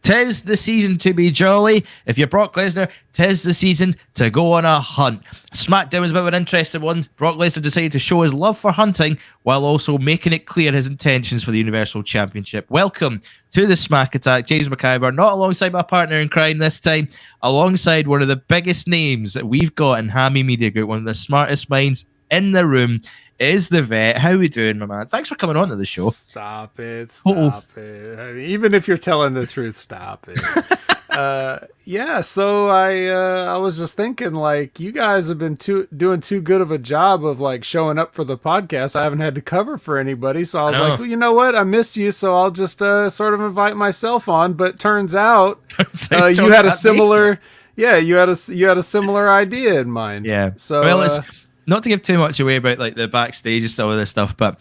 'Tis the season to be jolly. If you're Brock Lesnar, 'tis the season to go on a hunt. SmackDown was a bit of an interesting one. Brock Lesnar decided to show his love for hunting while also making it clear his intentions for the Universal Championship. Welcome to the Smack Attack. James McIver, not alongside my partner in crime this time, alongside one of the biggest names that we've got in Hammy Media Group, one of the smartest minds in the room, is the vet. How we doing, my man? Thanks for coming on to the show. Stop it. Stop it. I mean, even if you're telling the truth, stop it. Yeah, so I was just thinking, like, you guys have been doing too good of a job of, like, showing up for the podcast. I haven't had to cover for anybody, so I was like, well, you know what? I miss you, so I'll just sort of invite myself on. But turns out you had a similar... Yeah, you had a similar idea in mind. Yeah. So well, it's not to give too much away about like the backstage and stuff of this stuff, but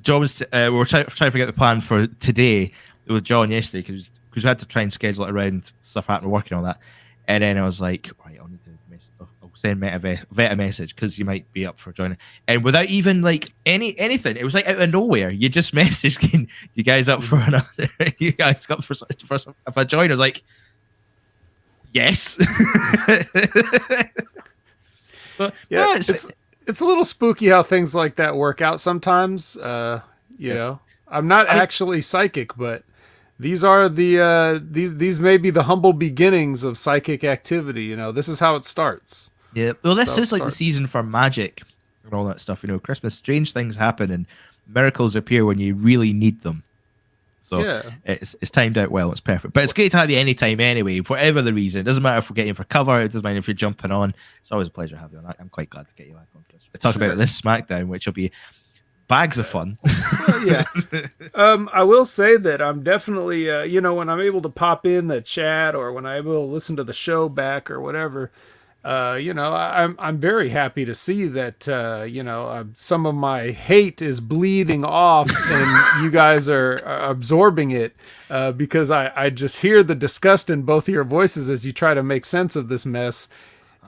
John was we were trying to figure out the plan for today with John yesterday because we had to try and schedule it around stuff happening, working on that, and then I was like, right, I'll need to I'll send Vet a message because you might be up for joining, and without even like anything, it was like out of nowhere. You just messaged, you guys up for another? You guys up for some? If I join, I was like, yes. But, yeah, it's a little spooky how things like that work out sometimes. You know, I'm not actually psychic, but these are the these may be the humble beginnings of psychic activity. You know, this is how it starts. Yeah, well, this is like the season for magic and all that stuff. You know, Christmas, strange things happen and miracles appear when you really need them. So yeah, it's timed out well. It's perfect. But it's great to have you anytime anyway, for whatever the reason. It doesn't matter if we're getting for cover. It doesn't matter if you're jumping on. It's always a pleasure to have you on. I'm quite glad to get you back on. We'll talk about this SmackDown, which will be bags of fun. Well, yeah. I will say that I'm definitely, you know, when I'm able to pop in the chat or when I'm able to listen to the show back or whatever, you know, I'm very happy to see that, you know, some of my hate is bleeding off and you guys are absorbing it because I just hear the disgust in both of your voices as you try to make sense of this mess.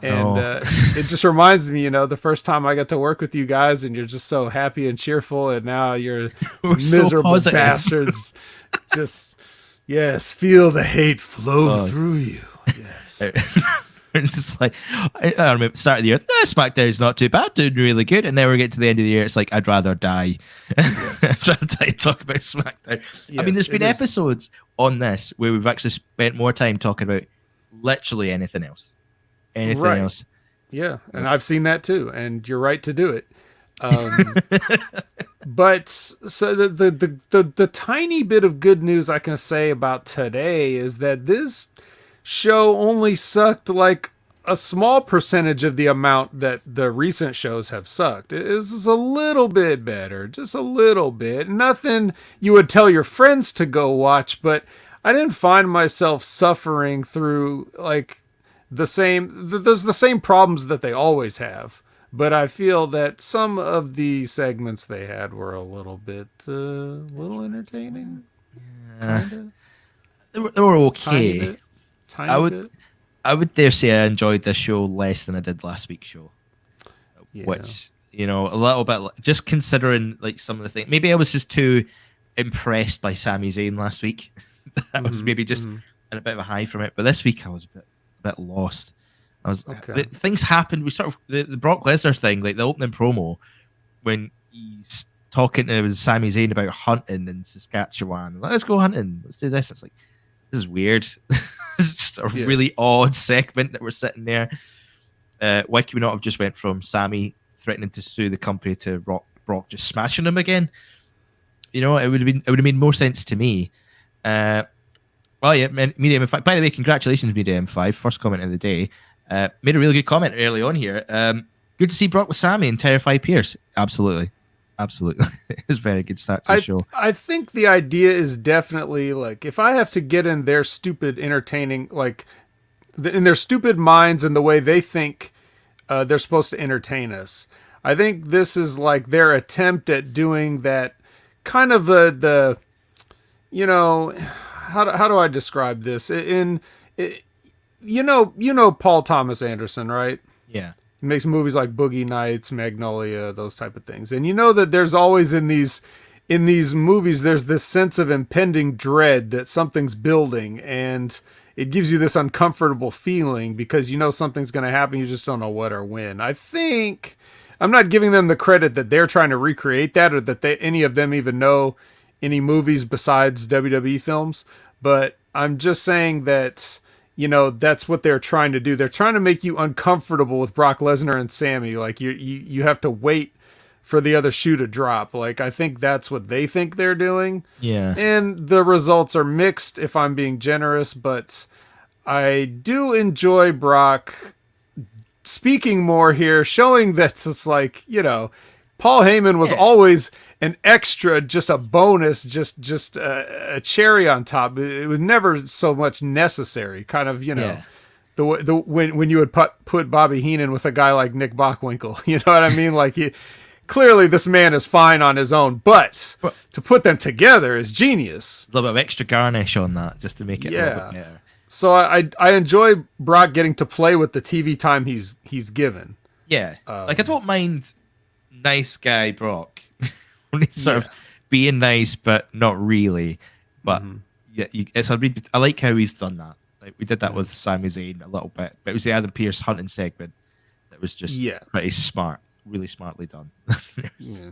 And it just reminds me, you know, the first time I got to work with you guys and you're just so happy and cheerful. And now you're miserable so bastards. Just, yes, feel the hate flow through you. Yes. It's just like, I don't know, start of the year, SmackDown's not too bad, doing really good. And then we get to the end of the year, it's like, I'd rather die. Yes. I'd rather die talk about SmackDown. Yes, I mean, there's been episodes on this where we've actually spent more time talking about literally anything else. Anything else. Yeah, and I've seen that too, and you're right to do it. But so the tiny bit of good news I can say about today is that this show only sucked like a small percentage of the amount that the recent shows have sucked. It is a little bit better, just a little bit. Nothing you would tell your friends to go watch, but I didn't find myself suffering through like there's the same problems that they always have. But I feel that some of the segments they had were a little bit, little entertaining. Yeah. They were okay. Tiny bit. I would dare say I enjoyed this show less than I did last week's show. Yeah. Which, you know, a little bit, just considering like some of the things. Maybe I was just too impressed by Sami Zayn last week. I was maybe just in a bit of a high from it. But this week I was a bit lost. I was things happened. We sort of the Brock Lesnar thing, like the opening promo when he's talking to Sami Zayn about hunting in Saskatchewan. Let's go hunting. Let's do this. It's like, this is weird. It's just a really odd segment that we're sitting there. Why could we not have just went from Sami threatening to sue the company to Brock just smashing him again? You know, it would have made more sense to me. Well, yeah, Media M5. By the way, congratulations, Media M5. First comment of the day. Made a really good comment early on here. Good to see Brock with Sami and terrify Pearce. Absolutely. It was a very good start to the show. I think the idea is definitely like, if I have to get in their stupid entertaining, like in their stupid minds and the way they think they're supposed to entertain us, I think this is like their attempt at doing that kind of the you know, how do I describe this? You know Paul Thomas Anderson, right? Yeah. He makes movies like Boogie Nights, Magnolia, those type of things. And you know that there's always in these in these movies, there's this sense of impending dread that something's building, and it gives you this uncomfortable feeling because you know something's going to happen. You just don't know what or when. I think I'm not giving them the credit that they're trying to recreate that, or that any of them even know any movies besides WWE films. But I'm just saying that, you know, that's what they're trying to do. They're trying to make you uncomfortable with Brock Lesnar and Sammy. Like you have to wait for the other shoe to drop. Like, I think that's what they think they're doing. Yeah. And the results are mixed, if I'm being generous, but I do enjoy Brock speaking more here, showing that it's like, you know, Paul Heyman was always an extra, just a bonus, just a cherry on top. It was never so much necessary, kind of, you know, when you would put Bobby Heenan with a guy like Nick Bockwinkel, you know what I mean? Like, clearly this man is fine on his own, but to put them together is genius. A little bit of extra garnish on that just to make it a little bit better. So I enjoy Brock getting to play with the TV time he's given. Yeah. Like, I don't mind nice guy Brock. When he's sort of being nice, but not really. But I like how he's done that. Like, we did that with Sami Zayn a little bit, but it was the Adam Pearce hunting segment that was just pretty smart, really smartly done.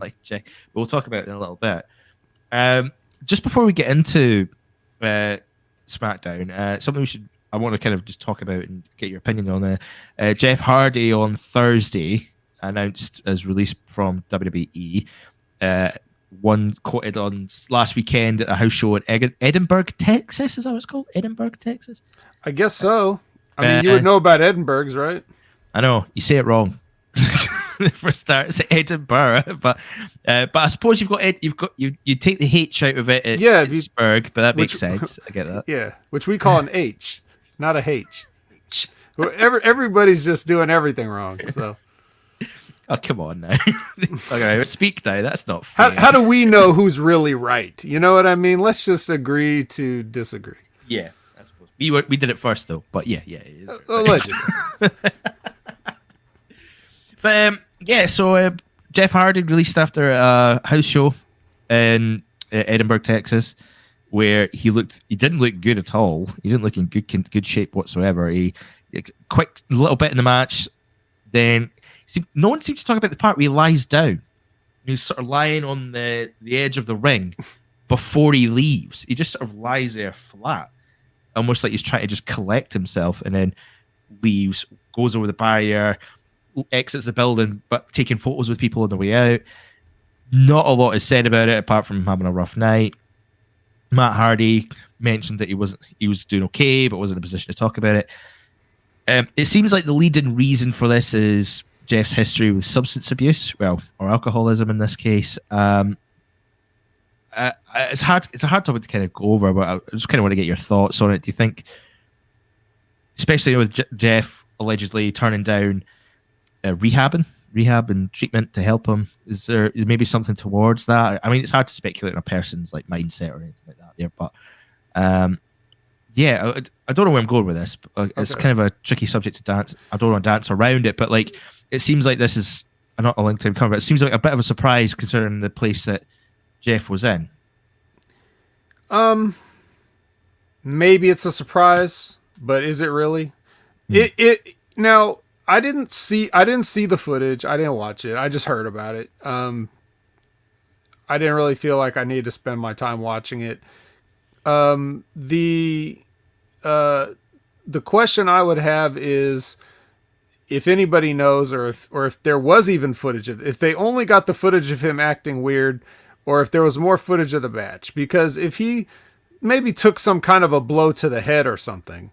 Like, we'll talk about it in a little bit. Just before we get into SmackDown, something I want to kind of just talk about and get your opinion on. Jeff Hardy on Thursday announced as released from WWE. One quoted on last weekend at a house show in Edinburgh, Texas. Is that what it's called? Edinburgh, Texas? I guess so. I mean, you would know about Edinburgh's, right? I know. You say it wrong. For a start, it's Edinburgh, but I suppose you take the H out of it at Pittsburgh, but that makes sense. I get that. Yeah, which we call an H, not a H. Everybody's just doing everything wrong. So. Oh, come on now. Okay, speak now. That's not fair. How do we know who's really right? You know what I mean? Let's just agree to disagree. Yeah, I suppose. We did it first, though. But yeah. Allegedly. But so Jeff Hardy released after a house show in Edinburgh, Texas, where he didn't look good at all. He didn't look in good shape whatsoever. He quick little bit in the match, then no one seems to talk about the part where he lies down. He's sort of lying on the edge of the ring before he leaves. He just sort of lies there flat, almost like he's trying to just collect himself, and then leaves, goes over the barrier, exits the building, but taking photos with people on the way out. Not a lot is said about it apart from having a rough night. Matt Hardy mentioned that he was doing okay, but wasn't in a position to talk about it. It seems like the leading reason for this is Jeff's history with substance abuse, or alcoholism in this case. It's hard. It's a hard topic to kind of go over, but I just kind of want to get your thoughts on it. Do you think, especially with Jeff allegedly turning down rehab and treatment to help him, is maybe something towards that? I mean, it's hard to speculate on a person's like mindset or anything like that there, but I don't know where I'm going with this. But it's kind of a tricky subject to dance. I don't want to dance around it, but like, it seems like this is not a long time coming, but it seems like a bit of a surprise considering the place that Jeff was in. Maybe it's a surprise, but is it really? Now, I didn't see the footage. I didn't watch it. I just heard about it. I didn't really feel like I needed to spend my time watching it. The question I would have is, if anybody knows, or if there was even footage if they only got the footage of him acting weird, or if there was more footage of the match, because if he maybe took some kind of a blow to the head or something,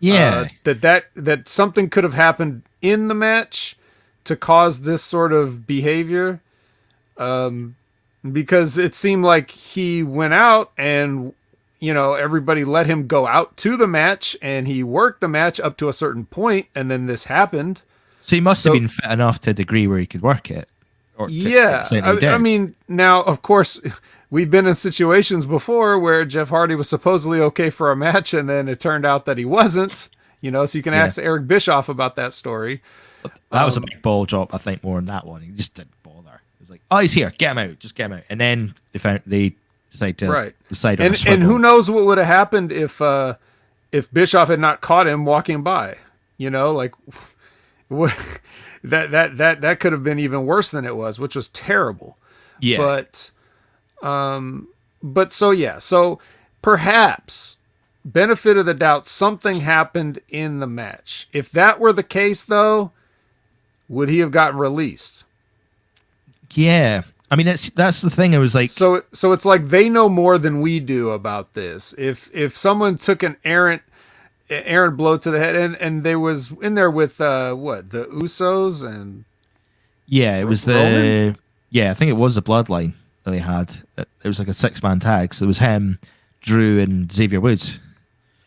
that something could have happened in the match to cause this sort of behavior, because it seemed like he went out and, you know, everybody let him go out to the match, and he worked the match up to a certain point, and then this happened. So he must have been fit enough to a degree where he could work it. I mean, now, of course, we've been in situations before where Jeff Hardy was supposedly okay for a match, and then it turned out that he wasn't. You know, so you can ask Eric Bischoff about that story. That was a big ball drop, I think, more than that one. He just didn't bother. It was like, oh, he's here, get him out, just get him out. And then they decide to decide on a swivel. And who knows what would have happened if Bischoff had not caught him walking by, like that could have been even worse than it was, which was terrible. Yeah. But so perhaps, benefit of the doubt, something happened in the match. If that were the case, though, would he have gotten released? Yeah. I mean, that's the thing. It was like, so it's like they know more than we do about this. If someone took an errant blow to the head, and they was in there with the Usos and it was Roman? I think it was the Bloodline that they had. It was like a 6-man tag. So it was him, Drew, and Xavier Woods.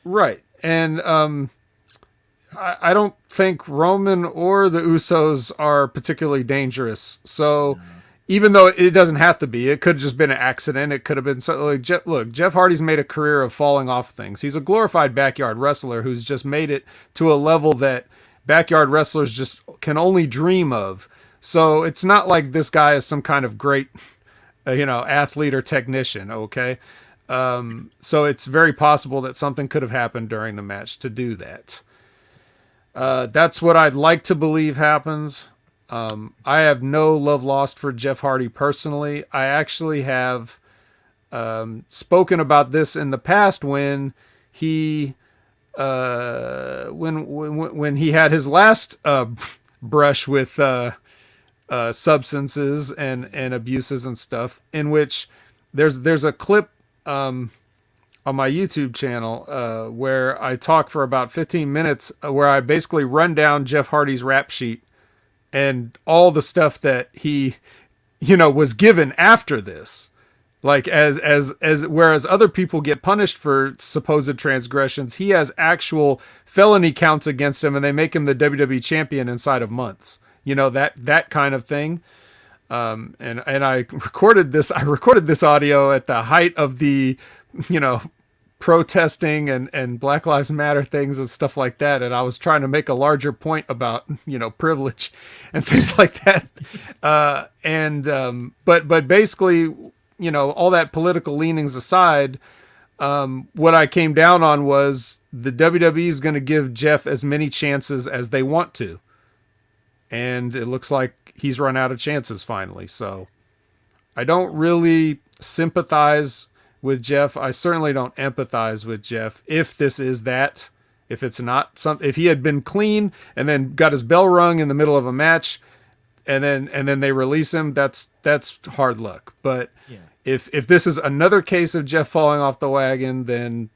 Right. And I don't think Roman or the Usos are particularly dangerous. So even though it doesn't have to be, it could have just been an accident. It could have been something like, look, Jeff Hardy's made a career of falling off things. He's a glorified backyard wrestler who's just made it to a level that backyard wrestlers just can only dream of. So it's not like this guy is some kind of great, athlete or technician. Okay. So it's very possible that something could have happened during the match to do that. That's what I'd like to believe happened. I have no love lost for Jeff Hardy personally. I actually have spoken about this in the past when he when he had his last brush with substances and abuses and stuff, in which there's a clip on my YouTube channel where I talk for about 15 minutes where I basically run down Jeff Hardy's rap sheet and all the stuff that he was given after this. Like as whereas other people get punished for supposed transgressions, he has actual felony counts against him, and they make him the WWE champion inside of months. That kind of thing. And I recorded this audio at the height of the, protesting and Black Lives Matter things and stuff like that. And I was trying to make a larger point about, privilege and things like that. But basically, all that political leanings aside, what I came down on was the WWE is going to give Jeff as many chances as they want to. And it looks like he's run out of chances finally. So I don't really sympathize with Jeff. I certainly don't empathize with Jeff. If this is that, if it's not something, if he had been clean and then got his bell rung in the middle of a match and then they release him, that's hard luck. But if this is another case of Jeff falling off the wagon, then,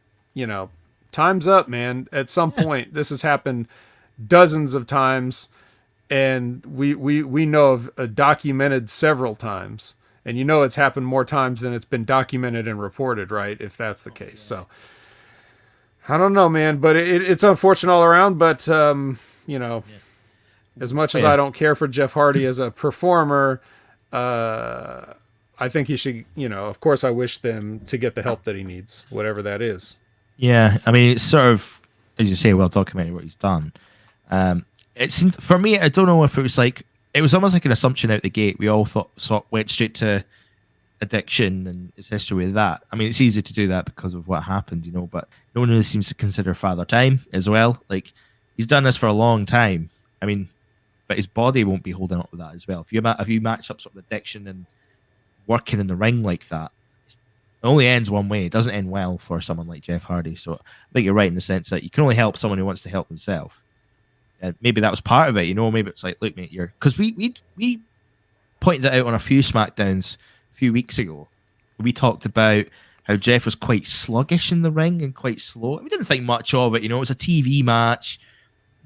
time's up, man. At some point, this has happened dozens of times. And we know of documented several times, and it's happened more times than it's been documented and reported, right? If that's the case. So I don't know, man, but it's unfortunate all around. But as much as I don't care for Jeff Hardy as a performer, I think he should, of course I wish them to get the help that he needs, whatever that is. Yeah. I mean, it's sort of, as you say, well documented what he's done. It seemed, for me, I don't know if it was like, it was almost like an assumption out the gate. We all went straight to addiction and his history with that. I mean, it's easy to do that because of what happened, but no one really seems to consider Father Time as well. Like, he's done this for a long time. I mean, but his body won't be holding up with that as well. If you match up sort of addiction and working in the ring like that, it only ends one way. It doesn't end well for someone like Jeff Hardy. So I think you're right in the sense that you can only help someone who wants to help himself. Maybe that was part of it, maybe it's like, look, mate, because we pointed it out on a few SmackDowns a few weeks ago. We talked about how Jeff was quite sluggish in the ring and quite slow. We didn't think much of it, it was a TV match,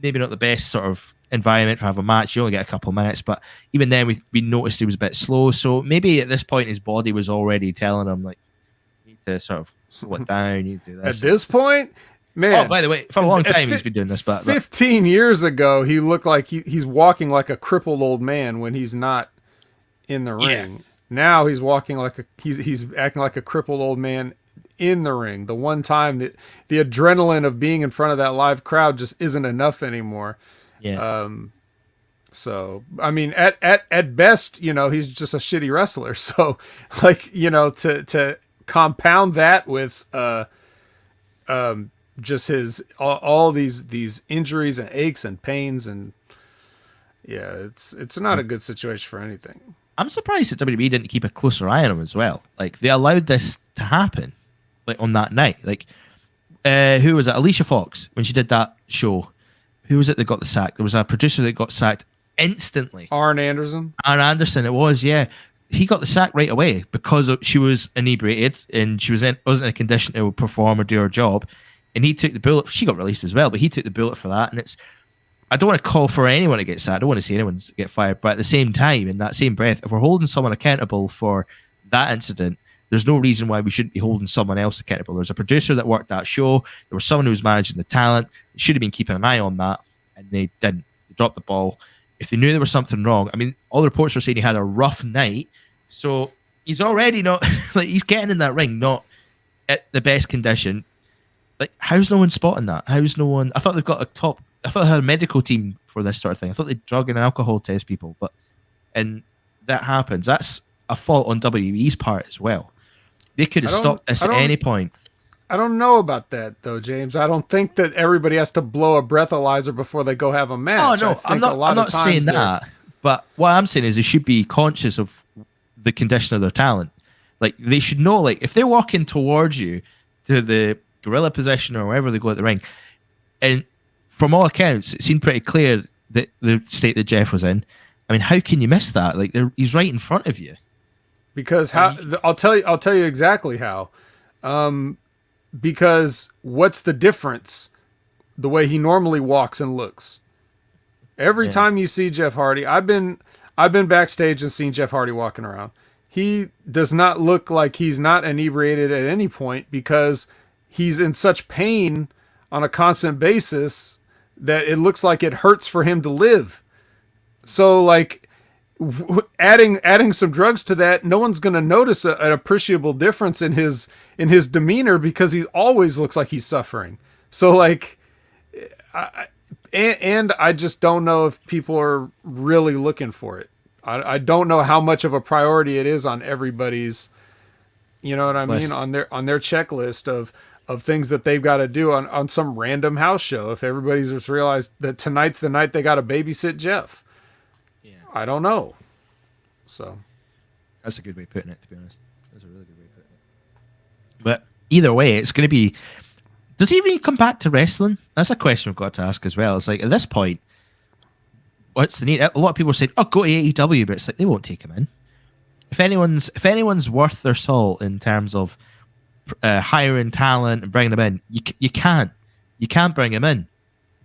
maybe not the best sort of environment for have a match. You only get a couple of minutes, but even then we noticed he was a bit slow. So maybe at this point his body was already telling him, like, you need to sort of slow it down, you need to do this. At this point, man. Oh, by the way, for a long time he's been doing this, but 15 years ago he looked like he's walking like a crippled old man when he's not in the ring. Now he's walking like he's acting like a crippled old man in the ring. The one time that the adrenaline of being in front of that live crowd just isn't enough anymore. So, I mean, at best, he's just a shitty wrestler. So, like, to compound that with just his all these injuries and aches and pains, and yeah, it's not a good situation for anything. I'm surprised that WWE didn't keep a closer eye on him as well. Like they allowed this to happen, like on that night. Like who was it? Alicia Fox when she did that show. Who was it that got the sack? There was a producer that got sacked instantly. Arn Anderson. Arn Anderson, it was, yeah. He got the sack right away because she was inebriated and she wasn't in a condition to perform or do her job. And he took the bullet. She got released as well, but he took the bullet for that. And I don't want to call for anyone to get sacked. I don't want to see anyone get fired. But at the same time, in that same breath, if we're holding someone accountable for that incident, there's no reason why we shouldn't be holding someone else accountable. There's a producer that worked that show. There was someone who was managing the talent. They should have been keeping an eye on that, and they didn't. They dropped the ball. If they knew there was something wrong, I mean, all the reports were saying he had a rough night. So he's already not, like, he's getting in that ring not at the best condition. Like, how's no one spotting that? How's no one? I thought they've got I thought they had a medical team for this sort of thing. I thought they drug and alcohol test people, and that happens. That's a fault on WWE's part as well. They could have stopped this at any point. I don't know about that though, James. I don't think that everybody has to blow a breathalyzer before they go have a match. Oh no, I'm not saying that. But what I'm saying is they should be conscious of the condition of their talent. Like they should know, like if they're walking towards you to the gorilla position or wherever they go at the ring, and from all accounts, it seemed pretty clear that the state that Jeff was in. I mean, how can you miss that? Like he's right in front of you. Because I'll tell you exactly how. Because what's the difference? The way he normally walks and looks. Every time you see Jeff Hardy, I've been backstage and seen Jeff Hardy walking around. He does not look like he's not inebriated at any point because he's in such pain on a constant basis that it looks like it hurts for him to live. So like adding some drugs to that, no one's going to notice an appreciable difference in his demeanor because he always looks like he's suffering. So like, I just don't know if people are really looking for it. I don't know how much of a priority it is on everybody's, you know what I mean? On their checklist of things that they've got to do on some random house show. If everybody's just realized that tonight's the night they got to babysit Jeff. I don't know. So that's a good way of putting it, to be honest. That's a really good way of putting it. But either way, it's going to be... Does he even come back to wrestling? That's a question we've got to ask as well. It's like, at this point, what's the need? A lot of people are saying, oh, go to AEW, but it's like, they won't take him in. If anyone's worth their salt in terms of hiring talent and bringing them in, you can't bring him in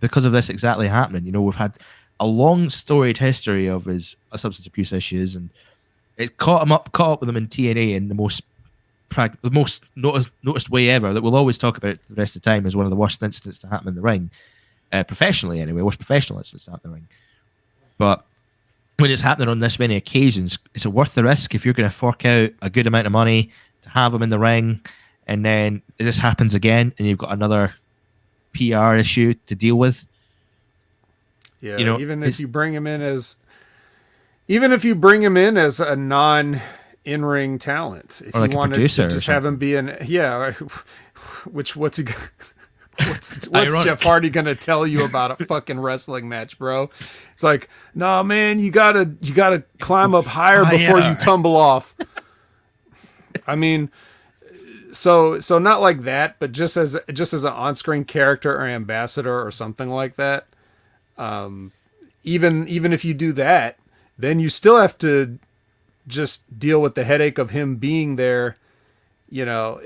because of this exactly happening. You know, we've had a long storied history of his substance abuse issues, and it caught up with him in TNA in the most noticed way ever that we'll always talk about the rest of the time as one of the worst incidents to happen in the ring, professionally anyway, worst professional incidents to happen in the ring. But when it's happening on this many occasions, is it worth the risk if you're going to fork out a good amount of money to have him in the ring, and then this happens again and you've got another PR issue to deal with? Yeah, you know, even if you bring him in as a non in-ring talent, if like you wanted to just have him be what's Jeff Hardy gonna tell you about a fucking wrestling match, bro? It's like, no, man, you gotta climb up higher before you tumble off. I mean, so not like that, but just as an on-screen character or ambassador or something like that. Even if you do that, then you still have to just deal with the headache of him being there. You know,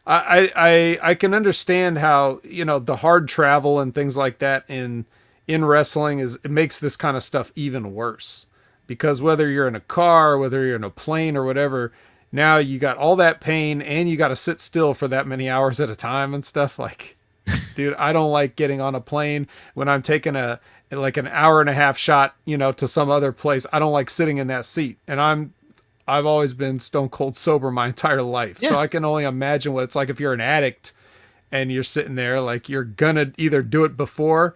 I can understand how, you know, the hard travel and things like that in wrestling it makes this kind of stuff even worse, because whether you're in a car, whether you're in a plane or whatever, now you got all that pain and you got to sit still for that many hours at a time and stuff. Like, dude, I don't like getting on a plane when I'm taking an hour and a half shot, you know, to some other place. I don't like sitting in that seat. And I've always been stone cold sober my entire life. Yeah. So I can only imagine what it's like if you're an addict and you're sitting there, like, you're gonna either do it before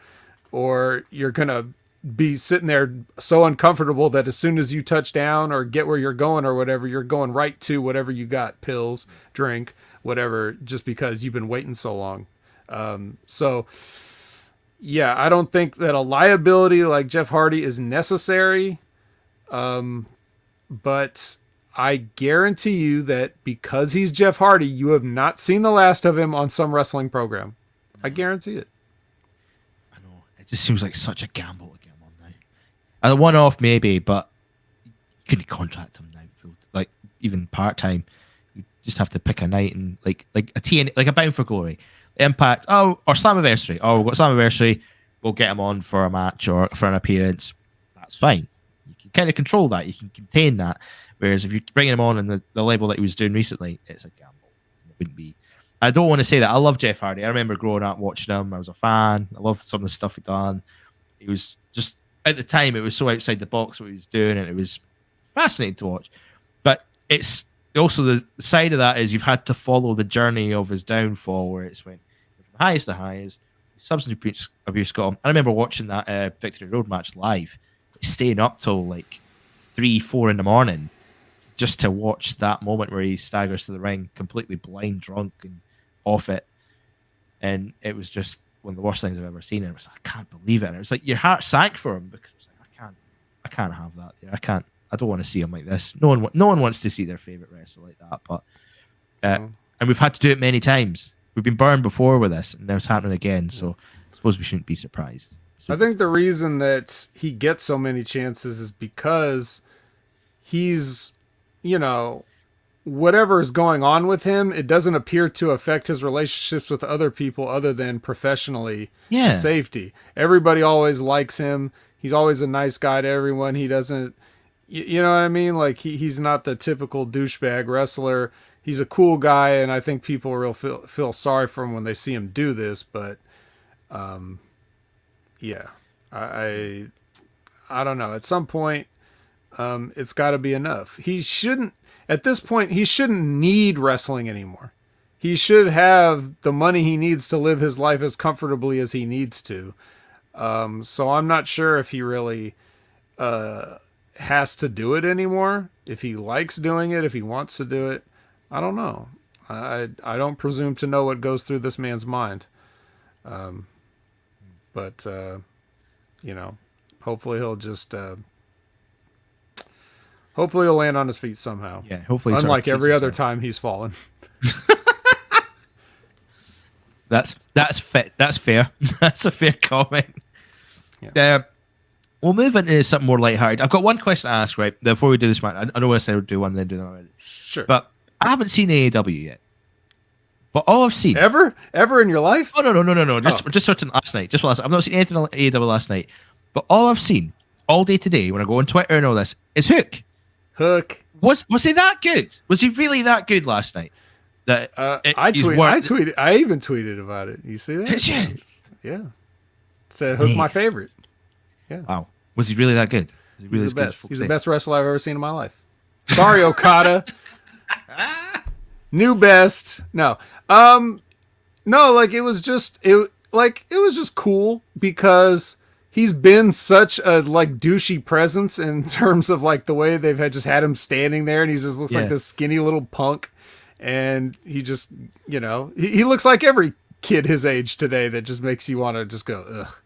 or you're gonna be sitting there so uncomfortable that as soon as you touch down or get where you're going or whatever, you're going right to whatever you got, pills, drink, whatever, just because you've been waiting so long. So yeah, I don't think that a liability like Jeff Hardy is necessary. But I guarantee you that because he's Jeff Hardy, you have not seen the last of him on some wrestling program. I guarantee it. I know. It just seems like such a gamble to get him on now. A one-off maybe, but you couldn't contract him now. Like, even part-time. You just have to pick a night and like a TN, like a Bound for Glory. Impact, or Slammiversary. Oh, we've got Slammiversary. We'll get him on for a match or for an appearance. That's fine. You can kind of control that. You can contain that. Whereas if you're bringing him on in the level that he was doing recently, it's a gamble. It wouldn't be. I don't want to say that. I love Jeff Hardy. I remember growing up watching him. I was a fan. I loved some of the stuff he'd done. He was just, at the time, it was so outside the box what he was doing, and it was fascinating to watch. But it's also the side of that is you've had to follow the journey of his downfall, where it's went from highs to highs. Substance abuse got him. I remember watching that Victory Road match live, staying up till like 3-4 in the morning just to watch that moment where he staggers to the ring completely blind, drunk, and off it. And it was just one of the worst things I've ever seen. And it was like, I can't believe it. And it was like your heart sank for him because it was like, I can't have that. I don't want to see him like this. No one wants to see their favorite wrestler like that. But and we've had to do it many times. We've been burned before with this, and now it's happening again. So I suppose we shouldn't be surprised. I think the reason that he gets so many chances is because he's, whatever is going on with him, it doesn't appear to affect his relationships with other people other than professionally and safety. Everybody always likes him. He's always a nice guy to everyone. He doesn't, you know what I mean? Like he's not the typical douchebag wrestler. He's a cool guy, and I think people feel sorry for him when they see him do this. But, yeah, I don't know. At some point, it's got to be enough. At this point, he shouldn't need wrestling anymore. He should have the money he needs to live his life as comfortably as he needs to. So I'm not sure if he really has to do it anymore. If he likes doing it, if he wants to do it. I don't know. I don't presume to know what goes through this man's mind. But hopefully he'll just hopefully he'll land on his feet somehow. Yeah, hopefully. Unlike every other time he's fallen. That's fair. That's a fair comment. Yeah. We'll move into something more lighthearted. I've got one question to ask, right? Before we do this, man. I know I said we'll do one, then do another. Sure. But I haven't seen AEW yet. But all I've seen ever in your life? Oh no. Just certain last night. Just last. I've not seen anything on AEW last night. But all I've seen all day today when I go on Twitter and all this is Hook. Was he that good? Was he really that good last night? That I tweeted. I even tweeted about it. You see that? Did you? Yeah. Said Hook my favorite. Yeah. Wow. Was he really that good? He's the best. He's the best wrestler I've ever seen in my life. Sorry, Okada. New best. No. No, like it was just cool because he's been such a like douchey presence in terms of like the way they've just had him standing there, and he just looks like this skinny little punk, and he just he looks like every kid his age today that just makes you want to just go ugh.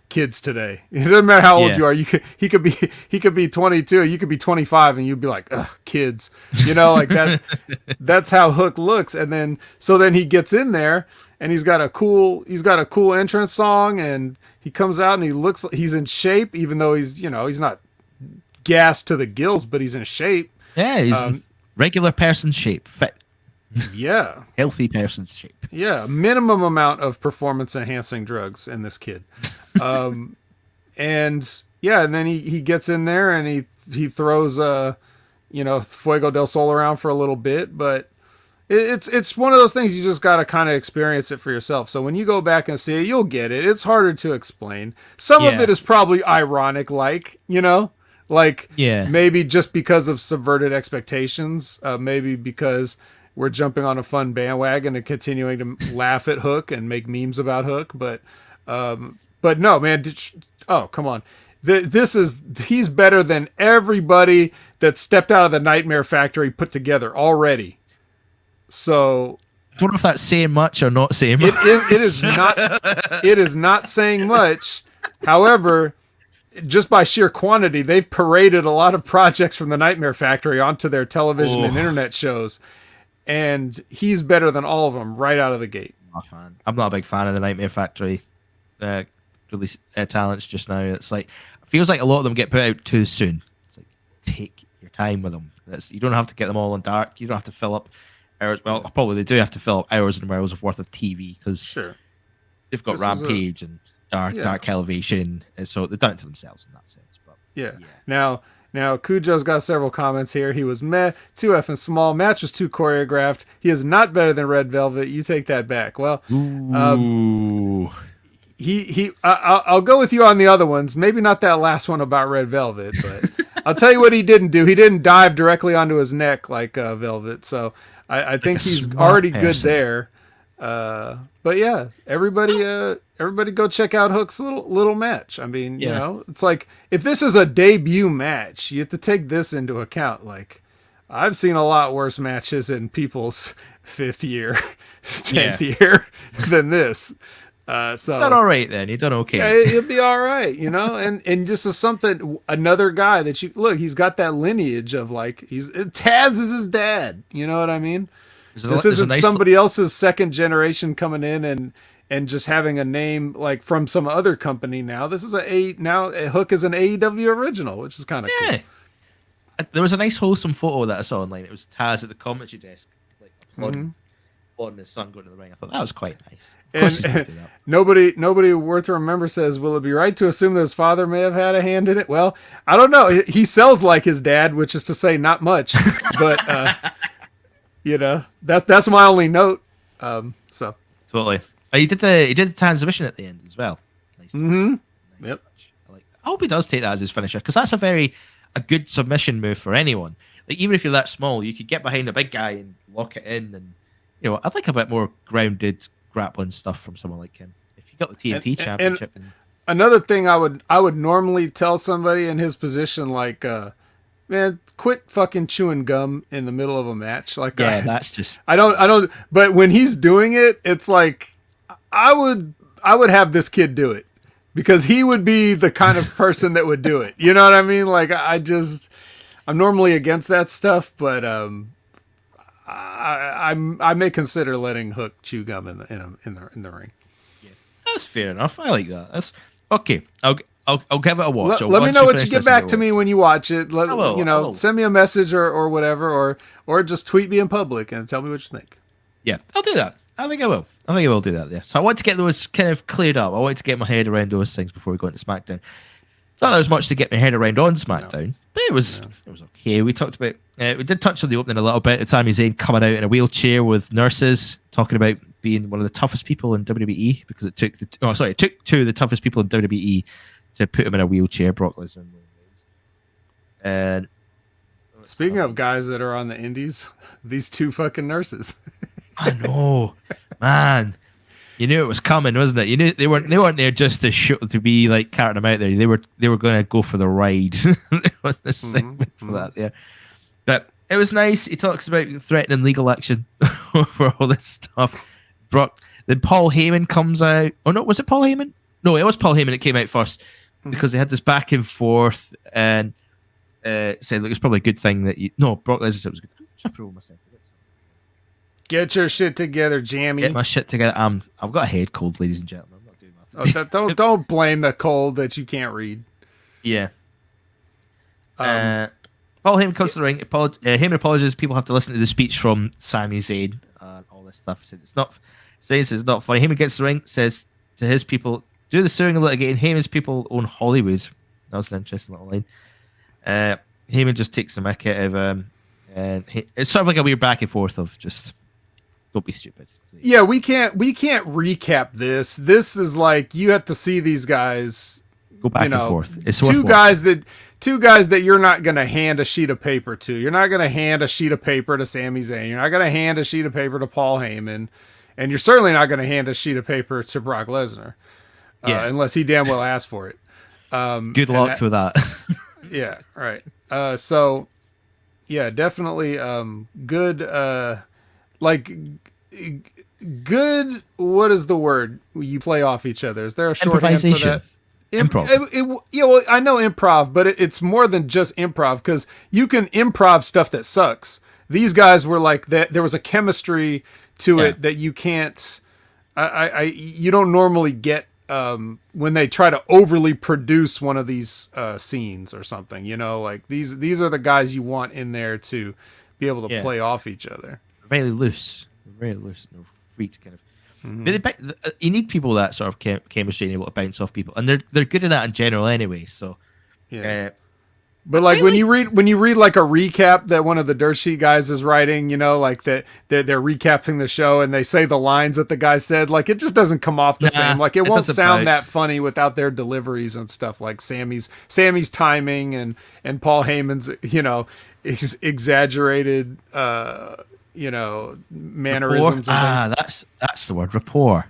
Kids today. It doesn't matter how old you are. He could be 22. You could be 25, and you'd be like, ugh, kids. Like that. That's how Hook looks. And then he gets in there, and he's got a cool entrance song, and he comes out and he looks like he's in shape, even though he's not gassed to the gills, but he's in shape. Yeah, he's regular person's shape, fit. Yeah, healthy person's shape. Yeah, minimum amount of performance enhancing drugs in this kid. And then he gets in there and he throws Fuego del Sol around for a little bit, but it's one of those things you just got to kind of experience it for yourself. So when you go back and see it, you'll get it. It's harder to explain. Some of it is probably ironic, maybe just because of subverted expectations, maybe because we're jumping on a fun bandwagon and continuing to laugh at Hook and make memes about Hook, but no, man. Oh, come on. he's better than everybody that stepped out of the Nightmare Factory put together already. So I don't know if that's saying much or not saying much. It is not. It is not saying much. However, just by sheer quantity, they've paraded a lot of projects from the Nightmare Factory onto their television and internet shows, and he's better than all of them right out of the gate. I'm not a big fan of the Nightmare Factory release talents just now. It's like it feels like a lot of them get put out too soon. It's like take your time with them. You don't have to get them all in dark. You don't have to fill up hours. Well, probably they do have to fill up hours and hours of worth of TV because they've got Rampage and Dark Elevation, and so they've done it to themselves in that sense. But Now Cujo's got several comments here. He was meh, too effing small. Match was too choreographed. He is not better than Red Velvet. You take that back. Well, I'll go with you on the other ones. Maybe not that last one about Red Velvet, but I'll tell you what he didn't do. He didn't dive directly onto his neck like Velvet. So I think he's already good there. But yeah, everybody go check out Hook's little match. I mean, you know, it's like if this is a debut match, you have to take this into account. Like, I've seen a lot worse matches in people's 5th year, 10th year than this. So you done all right then. You done okay. Yeah, it'll be all right, you know. And just as something, another guy that you look, he's got that lineage of like Taz is his dad. You know what I mean? This isn't somebody else's second generation coming in and just having a name like from some other company. Now this is Hook is an AEW original, which is kind of cool. There was a nice wholesome photo that I saw online. It was Taz at the commentary desk, like applauding his son going to the ring. I thought that was quite nice. And nobody worth remember says, will it be right to assume that his father may have had a hand in it? Well, I don't know. He sells like his dad, which is to say not much, but you know, that's my only note. So totally. He did the transmission at the end as well. Nice. Yep. I hope he does take that as his finisher because that's a good submission move for anyone. Like even if you're that small, you could get behind a big guy and lock it in, and you know I'd like a bit more grounded grappling stuff from someone like him. If you got the TNT championship. Another thing I would normally tell somebody in his position, like, man, quit fucking chewing gum in the middle of a match. Like, that's just I don't. But when he's doing it, it's like I would have this kid do it because he would be the kind of person that would do it. You know what I mean? Like I'm normally against that stuff, but I may consider letting Hook chew gum in the ring. Yeah, that's fair enough. I like that. That's okay. I'll give it a watch. Let me know what you get back to me when you watch it. Send me a message or whatever, or just tweet me in public and tell me what you think. Yeah, I'll do that. I think I will. I think I will do that. Yeah. So I want to get those kind of cleared up. I want to get my head around those things before we go into SmackDown. Not that there was much to get my head around on SmackDown, but it was okay. We talked about we did touch on the opening a little bit. Sami Zayn coming out in a wheelchair with nurses, talking about being one of the toughest people in WWE because it took two of the toughest people in WWE to put him in a wheelchair. Brock Lesnar and speaking of guys that are on the indies, these two fucking nurses. I know, man. You knew it was coming, wasn't it? You knew they weren't there just to be like carrying them out there. They were going to go for the ride. On the segment for that, yeah. But it was nice. He talks about threatening legal action for all this stuff. Then Paul Heyman comes out. Oh no, was it Paul Heyman? No, it was Paul Heyman that came out first because they had this back and forth and said, "Look, it's probably a good thing that Brock Lesnar said it was good." I'm tripping over myself. Get your shit together, Jammy. Get my shit together. I've got a head cold, ladies and gentlemen. I'm not doing that. Don't blame the cold that you can't read. Yeah. Paul Heyman comes to the ring. Heyman apologizes. People have to listen to the speech from Sami Zayn and all this stuff. He said it's not. Zayn says it's not funny. Heyman gets to the ring. Says to his people, "Do the suing a little again." Heyman's people own Hollywood. That was an interesting little line. Heyman just takes the mick out of him, and it's sort of like a weird back and forth of just. Don't be stupid. Yeah, we can't recap this. This is like you have to see these guys go back and forth. It's two guys that you're not going to hand a sheet of paper to. You're not going to hand a sheet of paper to Sami Zayn. You're not going to hand a sheet of paper to Paul Heyman, and you're certainly not going to hand a sheet of paper to Brock Lesnar, unless he damn well asked for it. Good luck with that. Yeah, right. So yeah, definitely good like good, what is the word? You play off each other. Is there a shorthand for that? Improv. Yeah, well, I know improv, but it's more than just improv, because you can improv stuff that sucks. These guys were like that. There was a chemistry to it that you can't. You don't normally get when they try to overly produce one of these scenes or something. You know, like these are the guys you want in there to be able to play off each other. Very loose, no free to kind of. But you need people that sort of chemistry and able to bounce off people, and they're good at that in general anyway. So yeah. But like when you read like a recap that one of the Dirt Sheet guys is writing, you know, like that they're recapping the show and they say the lines that the guy said, like it just doesn't come off the same. Like it won't sound that funny without their deliveries and stuff, like Sammy's timing and Paul Heyman's, you know, exaggerated you know, mannerisms rapport? and things. That's the word, rapport.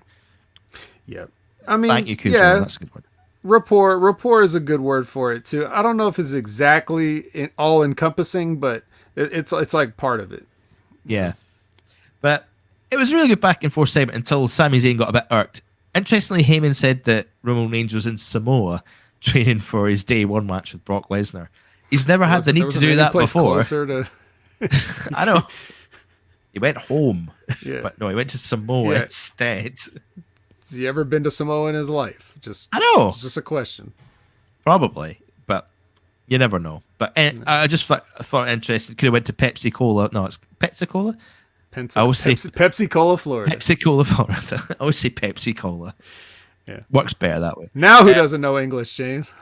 Yeah. I mean, thank you, Cujo. Yeah, that's a good word. Rapport is a good word for it too. I don't know if it's exactly all encompassing, but it's like part of it. Yeah, but it was a really good back and forth segment until Sami Zayn got a bit irked. Interestingly, Heyman said that Roman Reigns was in Samoa training for his day one match with Brock Lesnar. He's never had the need to do that before. I know. He went home, but no, he went to Samoa instead. Has he ever been to Samoa in his life? I know. It's just a question. Probably, but you never know. But I just thought interesting. Could have went to Pepsi Cola. No, it's Pepsi Cola. I always say Pepsi Cola, Florida. Pepsi Cola, Florida. I always say Pepsi Cola. Yeah, works better that way. Now who doesn't know English, James?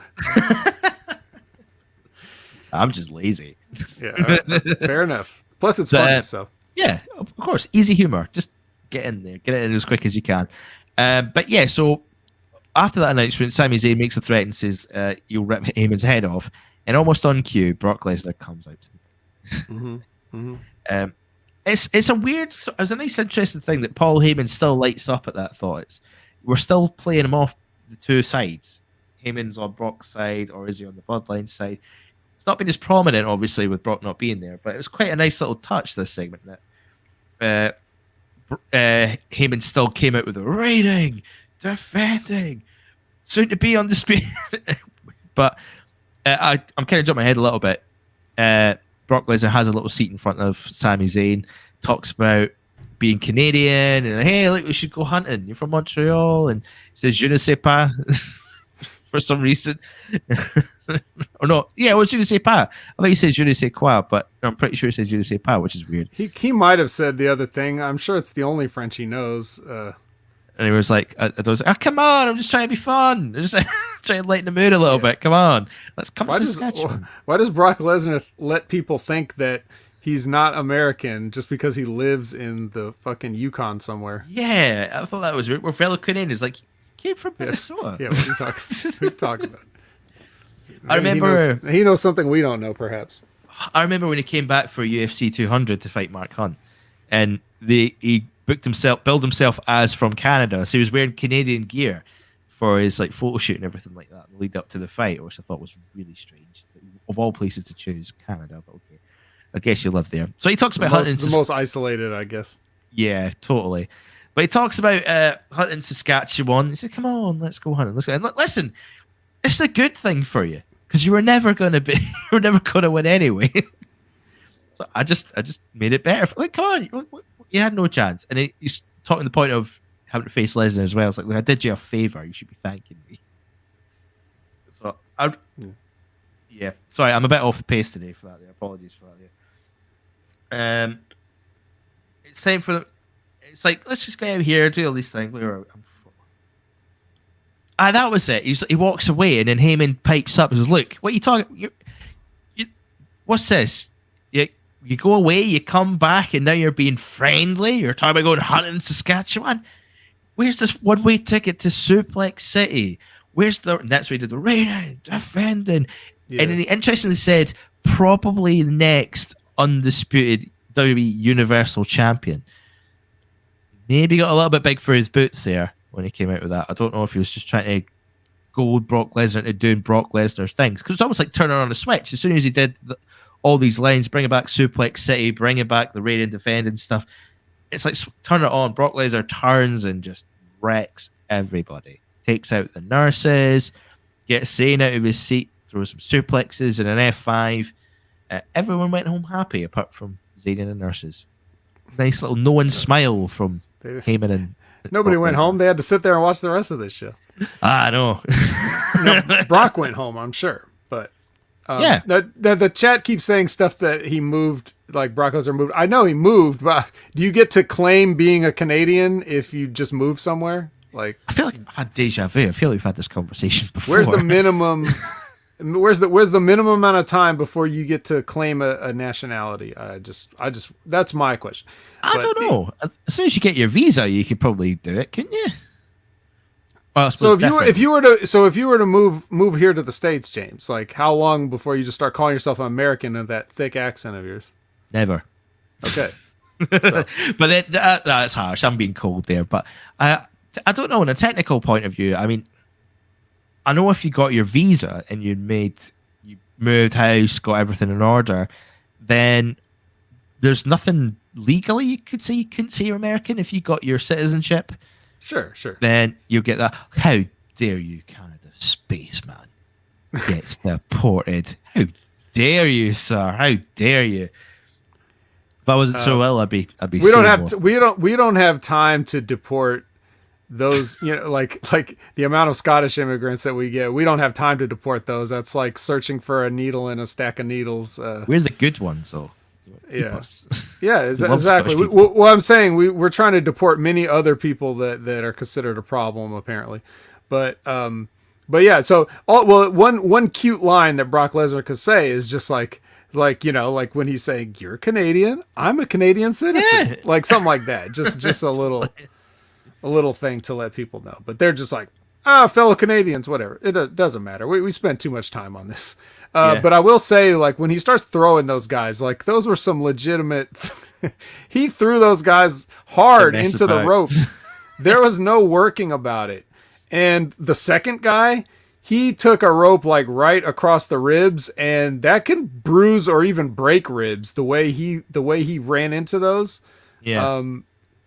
I'm just lazy. Yeah, fair enough. Plus, it's funny. So yeah, of course, easy humor. Just get in there, get it in as quick as you can. But yeah, so after that announcement, Sami Zayn makes a threat and says, "You'll rip Heyman's head off." And almost on cue, Brock Lesnar comes out to them. It's a weird, it's a nice, interesting thing that Paul Heyman still lights up at that thought. We're still playing him off the two sides. Heyman's on Brock's side, or is he on the Bloodline side? It's not been as prominent, obviously, with Brock not being there, but it was quite a nice little touch, this segment, that Heyman still came out with a reigning, defending, soon to be undisputed. But I'm kind of jumping ahead a little bit. Brock Lesnar has a little seat in front of Sami Zayn, talks about being Canadian, and hey, look, we should go hunting. You're from Montreal, and he says "je ne sais pas" for some reason. Or no, yeah, it was "je ne sais pas." I thought he said "je ne sais quoi," but I'm pretty sure he says "je ne sais pas," which is weird. He might have said the other thing. I'm sure it's the only French he knows. And he was like, I was like, "Oh, come on! I'm just trying to be fun. I'm just trying to lighten the mood a little bit. Come on, let's come to Saskatchewan." Why does Brock Lesnar let people think that he's not American just because he lives in the fucking Yukon somewhere? Yeah, I thought that was weird. We're fellow Canadians. Like, came from Minnesota. Yeah, what are you talking about? I remember he knows something we don't know, perhaps. I remember when he came back for UFC 200 to fight Mark Hunt, and he billed himself as from Canada, so he was wearing Canadian gear for his like photo shoot and everything like that, lead up to the fight, which I thought was really strange. Of all places to choose, Canada, but okay, I guess you live there. So he talks about hunting. The most isolated, I guess. Yeah, totally. But he talks about hunting Saskatchewan. He said, "Come on, let's go hunting. Let's go." And listen, it's a good thing for you because you were never going to win anyway. So I just made it better. Like, come on, you had no chance. And he's talking the point of having to face Lesnar as well. It's like, look, I did you a favor. You should be thanking me. So yeah. Sorry, I'm a bit off the pace today for that. There. Apologies for that. It's time for. It's like, let's just go out here, do all these things. That was it. He walks away, and then Heyman pipes up and says, "Look, what are you talking? What's this? You go away, you come back, and now you're being friendly. You're talking about going hunting in Saskatchewan. Where's this one-way ticket to Suplex City? Where's the?" And that's where he did the reigning, defending, and then he interestingly said, "Probably the next undisputed WWE Universal Champion." Maybe got a little bit big for his boots there when he came out with that. I don't know if he was just trying to gold Brock Lesnar into doing Brock Lesnar things, because it's almost like turning on a switch. As soon as he did all these lines, bringing back Suplex City, bringing back the Raid and Defend and stuff, it's like turn it on. Brock Lesnar turns and just wrecks everybody. Takes out the nurses, gets Zayn out of his seat, throws some suplexes and an F5. Everyone went home happy apart from Zayn and the nurses. Nice little no one smile from Heyman and nobody went home. They had to sit there and watch the rest of this show. I know. No, Brock went home, I'm sure. But yeah, the chat keeps saying stuff that he moved, like Brock Lesnar moved. I know he moved, but do you get to claim being a Canadian if you just move somewhere? Like, I feel like I've had deja vu. I feel like we've had this conversation before. Where's the minimum? Where's the minimum amount of time before you get to claim a nationality? I just that's my question. I don't know. As soon as you get your visa, you could probably do it, couldn't you? Well, so if you were to move here to the States, James, like how long before you just start calling yourself an American with that thick accent of yours? Never. Okay. So. But that's harsh. I'm being cold there, but I don't know. In a technical point of view, I mean, I know if you got your visa and you moved house, got everything in order, then there's nothing legally you could say you couldn't say you're American if you got your citizenship. Sure. Then you get that. How dare you, Canada spaceman gets deported? How dare you, sir? How dare you? If I wasn't so ill, I'd be. We don't have time to deport those, like the amount of Scottish immigrants that we get. We don't have time to deport those. That's like searching for a needle in a stack of needles. We're the good ones, though. Yeah, exactly. Well, I'm saying we're trying to deport many other people that are considered a problem, apparently. But yeah. So one cute line that Brock Lesnar could say is just like when he's saying, "You're Canadian, I'm a Canadian citizen," yeah. like something like that. Just a little thing to let people know. But they're just like, fellow Canadians, whatever. It doesn't matter. We spent too much time on this. But I will say, like, when he starts throwing those guys, like, those were some legitimate... he threw those guys hard into the ropes. There was no working about it. And the second guy, he took a rope, like, right across the ribs, and that can bruise or even break ribs the way he ran into those. Yeah.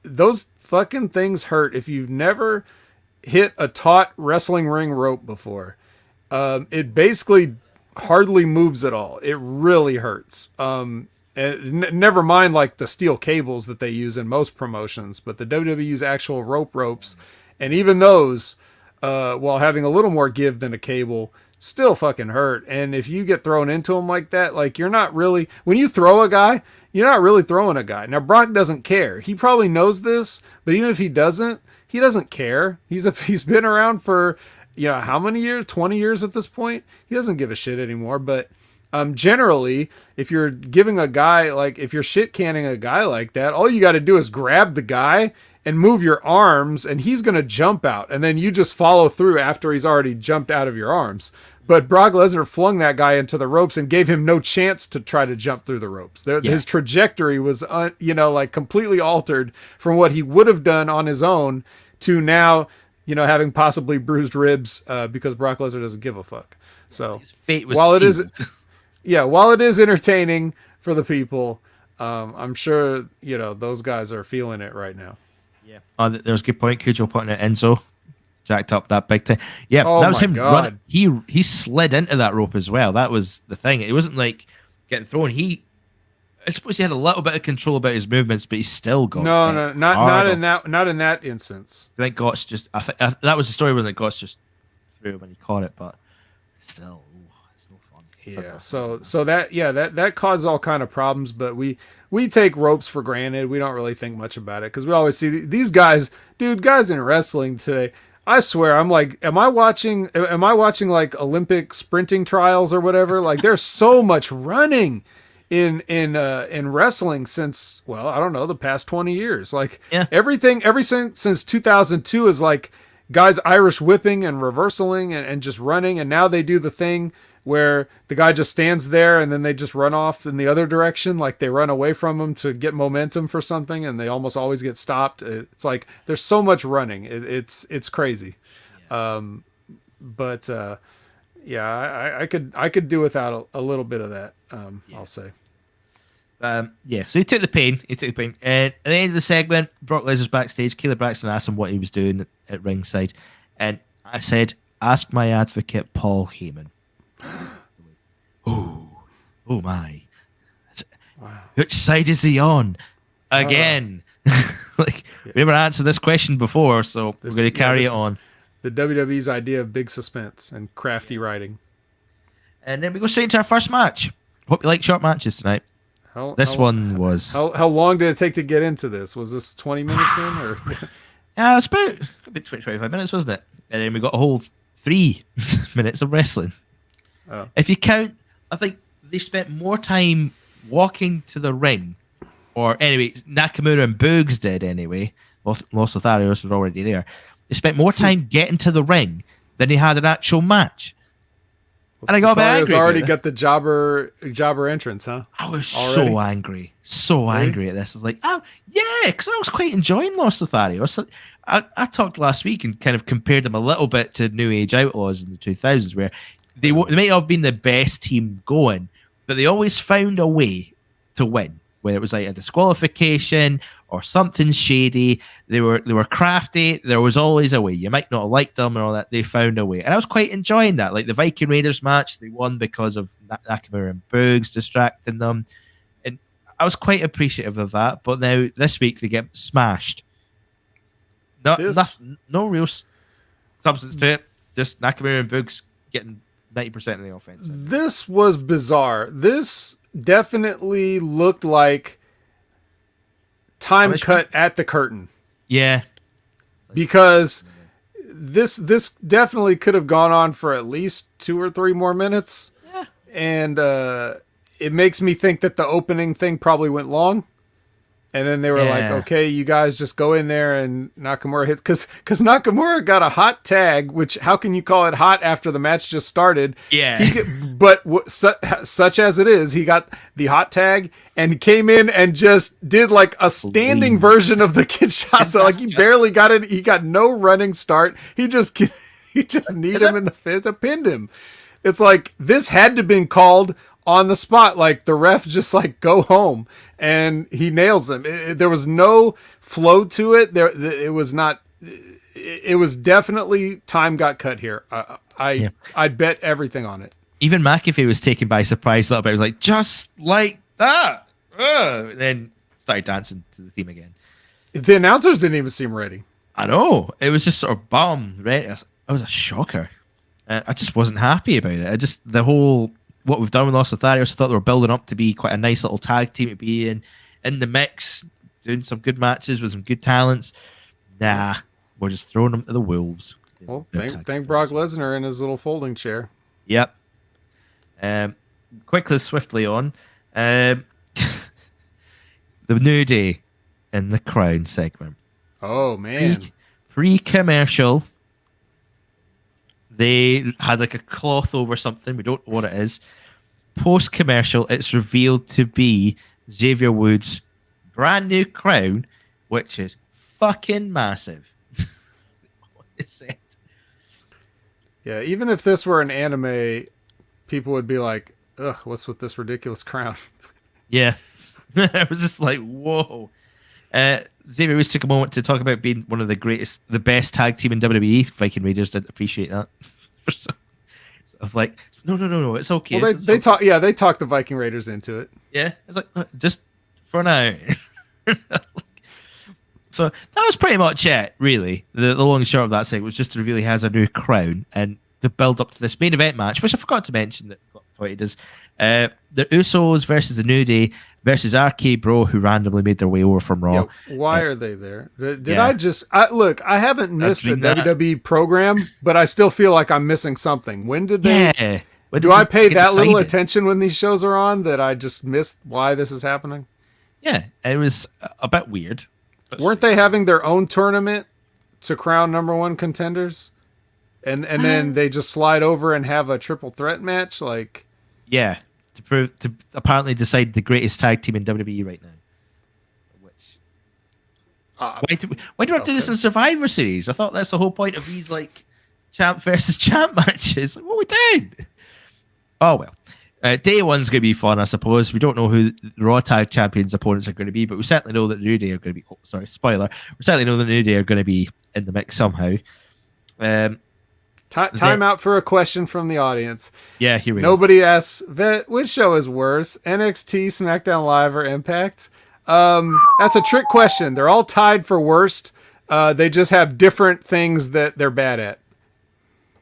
Those fucking things hurt. If you've never hit a taut wrestling ring rope before, it basically hardly moves at all. It really hurts. And never mind like the steel cables that they use in most promotions, but the WWE's actual ropes, and even those, while having a little more give than a cable, still fucking hurt. And if you get thrown into them like that, like you're not really, when you throw a guy, you're not really throwing a guy. Now Brock doesn't care. He probably knows this, but even if he doesn't care. He's been around for, how many years? 20 years at this point. He doesn't give a shit anymore. But generally, if you're giving a guy, like if you're shit canning a guy like that, all you got to do is grab the guy and move your arms, and he's going to jump out, and then you just follow through after he's already jumped out of your arms. But Brock Lesnar flung that guy into the ropes and gave him no chance to try to jump through the ropes. His trajectory was, like completely altered from what he would have done on his own to now, having possibly bruised ribs because Brock Lesnar doesn't give a fuck. So his fate was while sealed. while it is entertaining for the people, I'm sure, those guys are feeling it right now. Yeah. There's a good point. Cujo putting it Enzo. Jacked up that big time. Yeah, oh that was him God. running. He slid into that rope as well. That was the thing. It wasn't like getting thrown. I suppose he had a little bit of control about his movements, but he still got not in that instance. I think Gotts just. I think that was the story when Gotts just threw when he caught it, but still, it's no fun. Yeah. So that caused all kind of problems, but we take ropes for granted. We don't really think much about it because we always see these guys, guys in wrestling today. I swear, I'm like, am I watching like Olympic sprinting trials or whatever? Like, there's so much running in wrestling since, well, I don't know, the past 20 years. Like, everything, since 2002 is like guys Irish whipping and reversaling and just running. And now they do the thing where the guy just stands there and then they just run off in the other direction. Like they run away from him to get momentum for something, and they almost always get stopped. It's like, there's so much running. It's crazy. but yeah, I could do without a little bit of that. I'll say. So he took the pain. And at the end of the segment, Brock Lesnar's backstage. Kayla Braxton asked him what he was doing at ringside, and I said, "Ask my advocate, Paul Heyman." Oh my! Wow. Which side is he on? Again, we never answered this question before, so we're going to carry it on. The WWE's idea of big suspense and crafty writing. And then we go straight into our first match. Hope you like short matches tonight. This one was... How long did it take to get into this? Was this 20 minutes in? Or? Yeah, it's about 25 minutes, wasn't it? And then we got a whole 3 minutes of wrestling. Oh. If you count, I think they spent more time walking to the ring. Or anyway, Nakamura and Boogs did anyway. Los Lotharios were already there. They spent more time getting to the ring than they had an actual match. And I got a bit angry. Already got the jobber entrance, huh? I was so angry. Angry at this. I was like, oh, yeah, because I was quite enjoying Los Lotharios. I talked last week and kind of compared them a little bit to New Age Outlaws in the 2000s, where they might not have been the best team going, but they always found a way to win. Whether it was like a disqualification or something shady, they were crafty. There was always a way. You might not have liked them and all that. They found a way, and I was quite enjoying that. Like the Viking Raiders match, they won because of Nakamura and Boogs distracting them, and I was quite appreciative of that. But now this week they get smashed. No real substance to it. Just Nakamura and Boogs getting 90% of the offense. This was bizarre. This definitely looked like time cut at the curtain. Yeah. Because this definitely could have gone on for at least 2 or 3 more minutes. Yeah. And it makes me think that the opening thing probably went long. And then they were like, okay, you guys just go in there and Nakamura hits. Because Nakamura got a hot tag, which how can you call it hot after the match just started? Yeah. Such as it is, he got the hot tag and came in and just did like a standing version of the Kinshasa. Like he barely got it. He got no running start. He just kneed him in the face, pinned him. It's like this had to have been called on the spot, like the ref just like go home, and he nails him. There was no flow to it. It was not. It was definitely time got cut here. I'd bet everything on it. Even McAfee was taken by surprise a little bit. He was like, just like that, and then started dancing to the theme again. The announcers didn't even seem ready. I know, it was just sort of bomb ready. It was a shocker. I just wasn't happy about it. The whole. What we've done with Los Lotharios, I thought they were building up to be quite a nice little tag team to be in the mix, doing some good matches with some good talents. Nah, we're just throwing them to the wolves. Well, thank Brock Lesnar in his little folding chair. Yep. Quickly, swiftly on. The New Day in the Crown segment. Oh, man. Pre-commercial. They had like a cloth over something. We don't know what it is. Post-commercial, it's revealed to be Xavier Woods' brand new crown, which is fucking massive. What is it? Yeah, even if this were an anime, people would be like, ugh, what's with this ridiculous crown? Yeah. It was just like, whoa. Xavier Woods took a moment to talk about being one of the best tag team in WWE. Viking Raiders didn't appreciate that. Like, no, it's okay. Well, they talk. Yeah, they talked the Viking Raiders into it. Yeah, it's like just for now. So that was pretty much it, really. The long and short of that segment was just to reveal he has a new crown and to build up to this main event match, which I forgot to mention that got tweeted as the Usos versus the New Day versus RK Bro, who randomly made their way over from Raw. Yeah, why are they there? Did I just look? I haven't missed a WWE program, but I still feel like I'm missing something. When did they? Yeah. Do I pay that little attention when these shows are on that I just missed why this is happening? Yeah, it was a bit weird. Weren't they having their own tournament to crown #1 contenders? And then they just slide over and have a triple threat match? Like, yeah, to apparently decide the greatest tag team in WWE right now. Which why do we have to do this in Survivor Series? I thought that's the whole point of these like champ versus champ matches. Like, what are we doing? Oh well. Day one's going to be fun, I suppose. We don't know who the Raw Tag Champions opponents are going to be, but we certainly know that the New Day are going to be. Oh, sorry, spoiler. We certainly know the New Day are going to be in the mix somehow. Time out for a question from the audience. Yeah, here we go. Nobody asks, Vet, which show is worse, NXT, SmackDown Live, or Impact? That's a trick question. They're all tied for worst. They just have different things that they're bad at.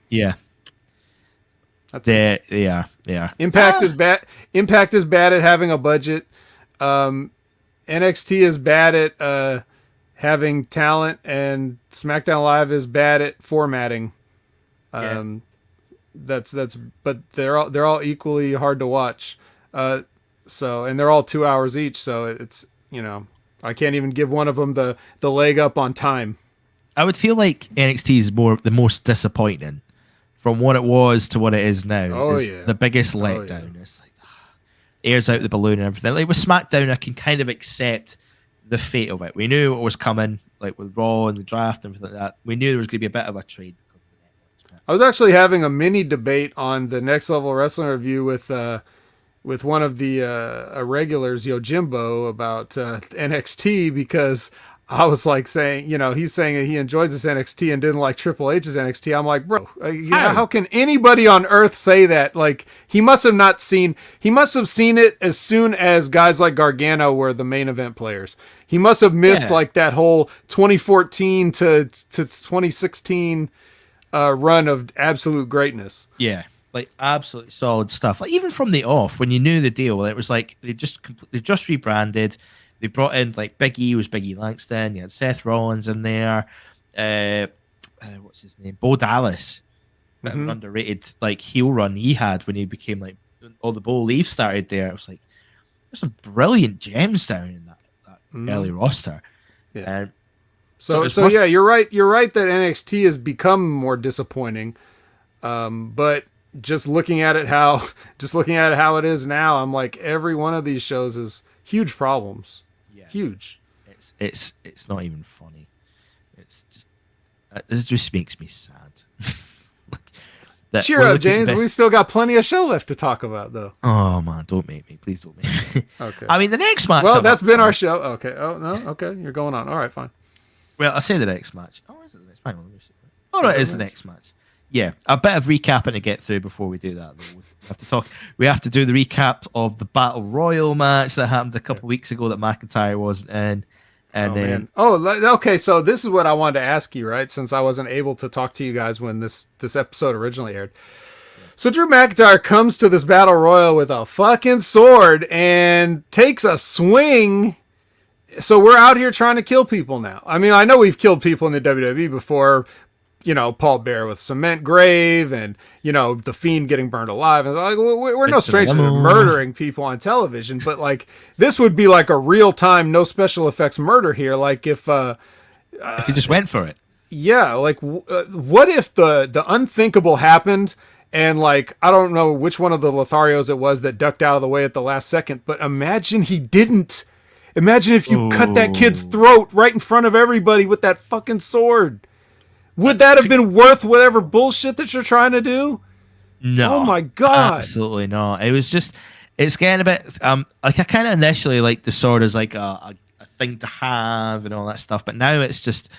Yeah. They are. Impact is bad. Impact is bad at having a budget. NXT is bad at having talent, and SmackDown Live is bad at formatting. That's but they're all equally hard to watch. And they're all 2 hours each, so it's, I can't even give one of them the leg up on time. I would feel like NXT is the most disappointing from what it was to what it is now. The biggest letdown. It's like airs out the balloon and everything. Like with SmackDown, I can kind of accept the fate of it. We knew what was coming, like with Raw and the draft and everything like that. We knew there was going to be a bit of a trade. I was actually having a mini debate on the Next Level Wrestling Review with one of the regulars, Yojimbo, about NXT, because I was like saying, he's saying that he enjoys this NXT and didn't like Triple H's NXT. I'm like, bro, how can anybody on earth say that? Like, he must have seen it as soon as guys like Gargano were the main event players. He must have missed like that whole 2014 to 2016 run of absolute greatness. Yeah. Like absolutely solid stuff. Like even from the off, when you knew the deal, it was like they just rebranded. They brought in like Big E was Big E Langston. You had Seth Rollins in there. What's his name? Bo Dallas. An underrated like heel run he had when he became like all the Bo Leaf started there. It was like there's some brilliant gems down in that early roster. Yeah. So yeah, you're right. You're right that NXT has become more disappointing. But just looking at it how it is now, I'm like, every one of these shows is huge problems. Yeah. Huge. It's not even funny. It's just this just makes me sad. Cheer up, James. We still got plenty of show left to talk about, though. Oh man, don't make me. Please don't make me. Okay. I mean, the next match. Well, that's been our show. Okay. Oh no. Okay, you're going on. All right, fine. Well, I'll say the next match. Oh, is it the next match? Oh, no, it is the next match. Yeah, a bit of recapping to get through before we do that. Though. We have to do the recap of the Battle Royal match that happened a couple of weeks ago that McIntyre wasn't in. And then, okay. So this is what I wanted to ask you, right? Since I wasn't able to talk to you guys when this episode originally aired. So Drew McIntyre comes to this Battle Royal with a fucking sword and takes a swing. So we're out here trying to kill people now. I mean, I know we've killed people in the WWE before. Paul Bear with Cement Grave and, The Fiend getting burned alive. And like, we're no stranger to murdering people on television, but like this would be like a real-time, no special effects murder here. Like if you just went for it. Yeah. Like what if the unthinkable happened and like, I don't know which one of the Lotharios it was that ducked out of the way at the last second, but imagine he didn't. Imagine if you cut that kid's throat right in front of everybody with that fucking sword. Would that have been worth whatever bullshit that you're trying to do? No. Oh my god. Absolutely not. It was just, it's getting a bit, like I kind of initially like the sword as like a thing to have and all that stuff, but now it's just,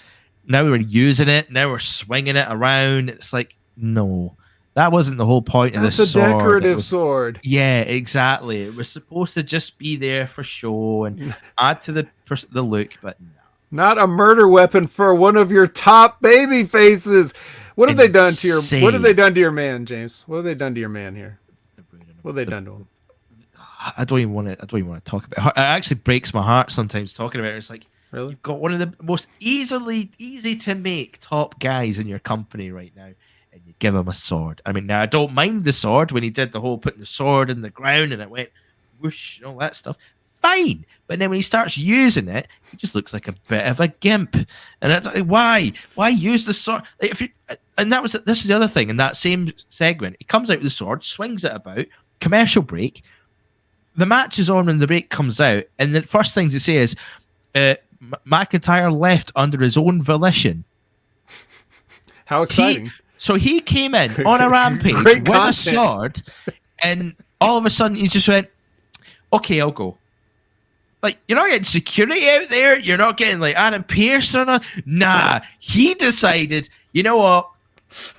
now we're using it, now we're swinging it around. It's like, no, that wasn't the whole point of this sword. It's a decorative sword. Yeah, exactly. It was supposed to just be there for show and add to the look, but no. Not a murder weapon for one of your top baby faces. What have they done to your man, James? What have they done to your man here? What have they done to him? I don't even want to talk about it. It actually breaks my heart sometimes talking about it. It's like, really? You've got one of the most easy to make top guys in your company right now, and you give him a sword. I mean, now I don't mind the sword when he did the whole putting the sword in the ground and it went whoosh and all that stuff. Fine, but then when he starts using it, he just looks like a bit of a gimp. And it's like, why use the sword? Like this is the other thing in that same segment. He comes out with the sword, swings it about. Commercial break. The match is on when the break comes out, and the first things they say is, "McIntyre left under his own volition." How exciting! So he came in on a rampage with a sword, and all of a sudden he just went, "Okay, I'll go." Like, you're not getting security out there. You're not getting like Adam Pearce or not. Nah, he decided, you know what?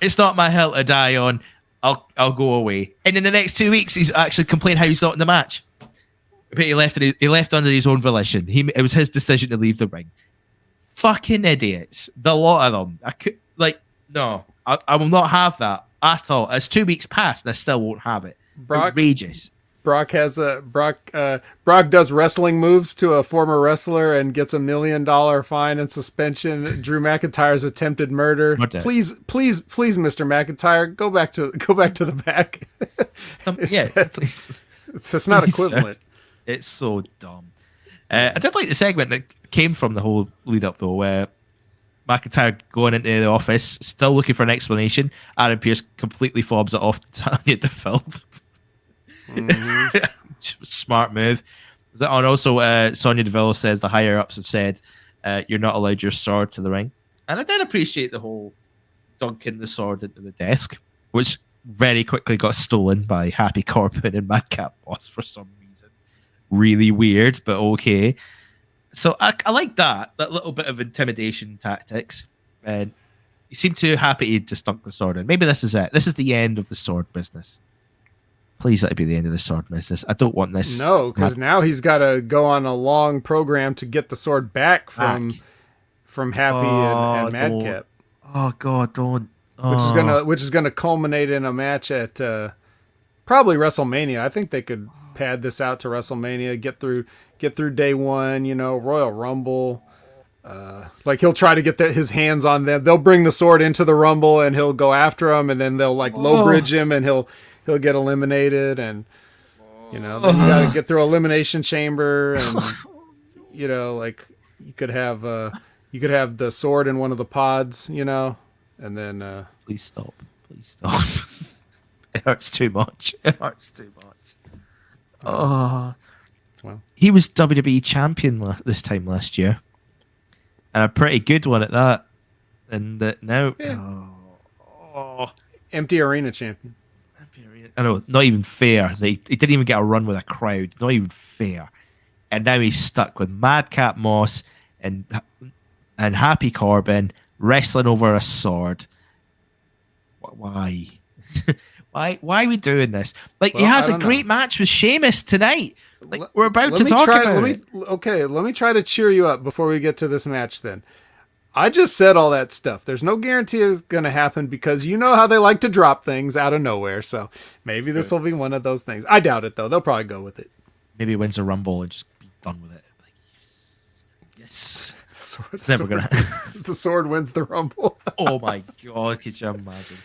It's not my hill to die on. I'll go away. And in the next 2 weeks, he's actually complained how he's not in the match. But he left under his own volition. It was his decision to leave the ring. Fucking idiots. The lot of them. No, I will not have that at all. It's 2 weeks past and I still won't have it. Outrageous. Brock does wrestling moves to a former wrestler and gets $1 million fine and suspension. Drew McIntyre's attempted murder. Please, Mr. McIntyre, go back to the back. Please. It's not equivalent. It's so dumb. I did like the segment that came from the whole lead up though, where McIntyre going into the office, still looking for an explanation. Adam Pearce completely fobs it off the film. Mm-hmm. Smart move. And also, Sonya Deville says the higher ups have said you're not allowed your sword to the ring. And I did appreciate the whole dunking the sword into the desk, which very quickly got stolen by Happy Corbin and Madcap Moss for some reason. Really weird, but okay. So I like that little bit of intimidation tactics. And you seem too happy to just dunk the sword in. Maybe this is it. This is the end of the sword business. Please let it be the end of the sword business. I don't want this. No, because now he's got to go on a long program to get the sword back from Happy and Madcap. Oh God, don't. Which is gonna culminate in a match at probably WrestleMania. I think they could pad this out to WrestleMania. Get through day one. Royal Rumble. Like he'll try to get his hands on them. They'll bring the sword into the Rumble and he'll go after him, and then they'll low bridge him and he'll get eliminated, and then you gotta get through Elimination Chamber, and you could have the sword in one of the pods, and then please stop. It hurts too much. Oh, well, he was WWE champion this time last year, and a pretty good one at that. And now, empty arena champion. I know, not even fair. He didn't even get a run with a crowd. Not even fair. And now he's stuck with Madcap Moss and Happy Corbin wrestling over a sword. Why? Why are we doing this? He has a great match with Sheamus tonight. We're about to talk about it. Let me try to cheer you up before we get to this match then. I just said all that stuff. There's no guarantee it's going to happen because you know how they like to drop things out of nowhere. So maybe this will be one of those things. I doubt it, though. They'll probably go with it. Maybe he wins a Rumble and just be done with it. Yes. The sword wins the Rumble. Oh, my God. Could you imagine?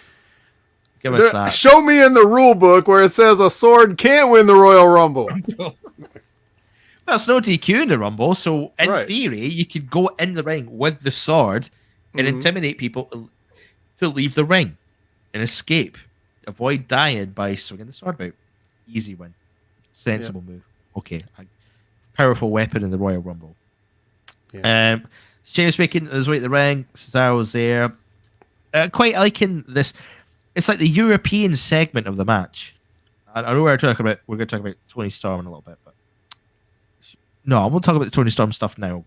Give us that. Show me in the rule book where it says a sword can't win the Royal Rumble. There's no DQ in the Rumble, so in theory, you could go in the ring with the sword and intimidate people to leave the ring and escape. Avoid dying by swinging the sword out. Easy win. Sensible move. Okay. Powerful weapon in the Royal Rumble. Yeah. Sheamus making his way to the ring. Cesaro's there. Quite liking this. It's like the European segment of the match. I know we're going to talk about Tony Storm in a little bit, but no, we'll talk about the Tony Storm stuff now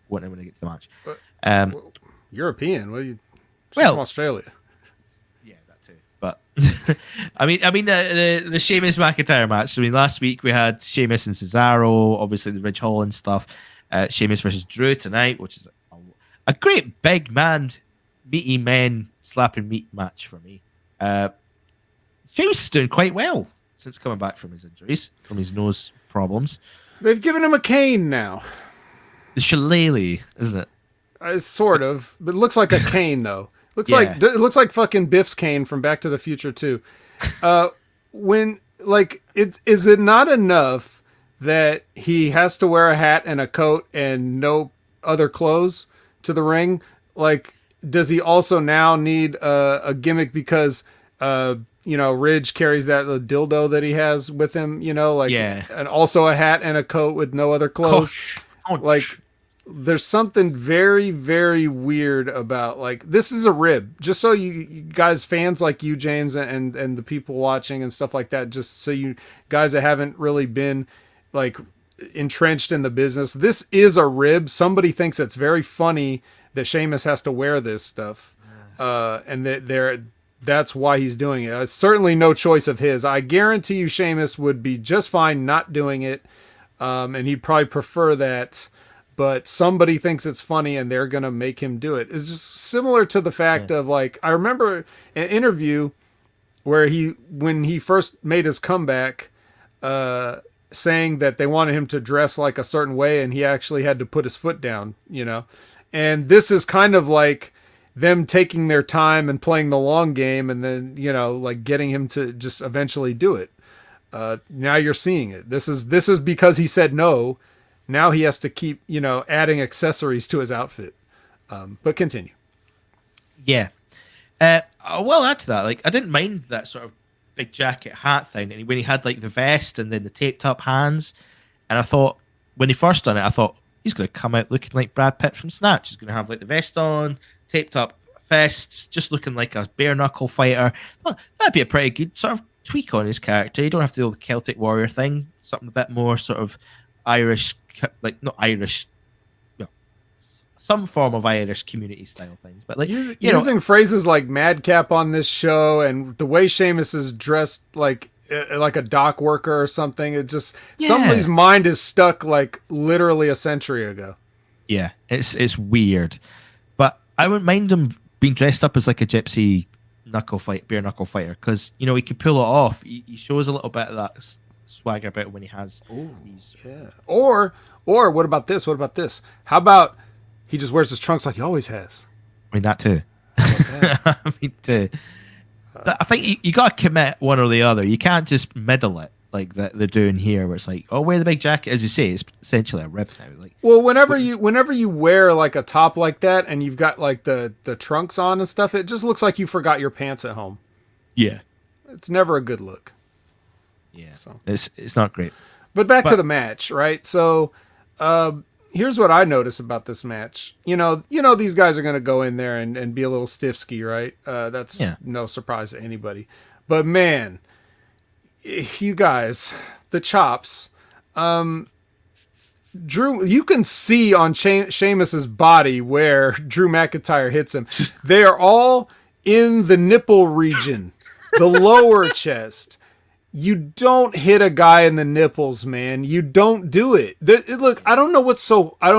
when I get to the match. European? What are you? From Australia. Yeah, that too. But I mean, the Sheamus McIntyre match. I mean, last week we had Sheamus and Cesaro, obviously the Ridge Holland stuff. Sheamus versus Drew tonight, which is a great big man, meaty men slapping meat match for me. Sheamus is doing quite well since coming back from his injuries, from his nose problems. They've given him a cane now. The shillelagh, isn't it? Sort of, but it looks like a cane though. It looks like fucking Biff's cane from Back to the Future 2. Is it not enough that he has to wear a hat and a coat and no other clothes to the ring? Like, does he also now need a gimmick because Ridge carries that little dildo that he has with him, and also a hat and a coat with no other clothes. there's something very, very weird about, like, this is a rib. Just so you guys, fans like you, James, and the people watching and stuff like that, just so you guys that haven't really been like entrenched in the business, this is a rib. Somebody thinks it's very funny that Sheamus has to wear this stuff, and that's why he's doing it. It's certainly no choice of his. I guarantee you, Sheamus would be just fine not doing it, and he'd probably prefer that. But somebody thinks it's funny and they're going to make him do it. It's just similar to the fact of, like, I remember an interview where when he first made his comeback, saying that they wanted him to dress like a certain way and he actually had to put his foot down, and this is kind of like them taking their time and playing the long game and then, like getting him to just eventually do it. Now you're seeing it. This is because he said no. Now he has to keep, adding accessories to his outfit. But continue. Yeah. Well, add to that, like, I didn't mind that sort of big jacket hat thing. And when he had, like, the vest and then the taped up hands. And I thought, when he first done it, I thought, he's going to come out looking like Brad Pitt from Snatch. He's going to have, like, the vest on, taped up fists, just looking like a bare knuckle fighter. Well, that'd be a pretty good sort of tweak on his character. You don't have to do the Celtic Warrior thing. Something a bit more sort of Irish, like, not Irish, some form of Irish community style things, but like using phrases like madcap on this show and the way Sheamus is dressed like a dock worker or something. It just, somebody's mind is stuck like literally a century ago. Yeah, it's weird, but I wouldn't mind him being dressed up as like a gypsy bare knuckle fighter, because he can pull it off. He shows a little bit of that swagger about when he has these. Yeah. Or what about this? What about this? How about he just wears his trunks like he always has? I mean, that too. I mean, too. But I think you got to commit one or the other. You can't just middle it like that they're doing here, where it's like, oh, wear the big jacket. As you say, it's essentially a rib now. Like, well, whenever you wear like a top like that and you've got like the trunks on and stuff, it just looks like you forgot your pants at home. Yeah, it's never a good look. Yeah, so it's not great. But back to the match, right? So here's what I notice about this match. These guys are going to go in there and be a little stiff-ski, right? That's no surprise to anybody. But man, you guys, the chops, Drew, you can see on Sheamus's body where Drew McIntyre hits him. They are all in the nipple region, the lower chest. You don't hit a guy in the nipples, man. You don't do it. Look, I don't know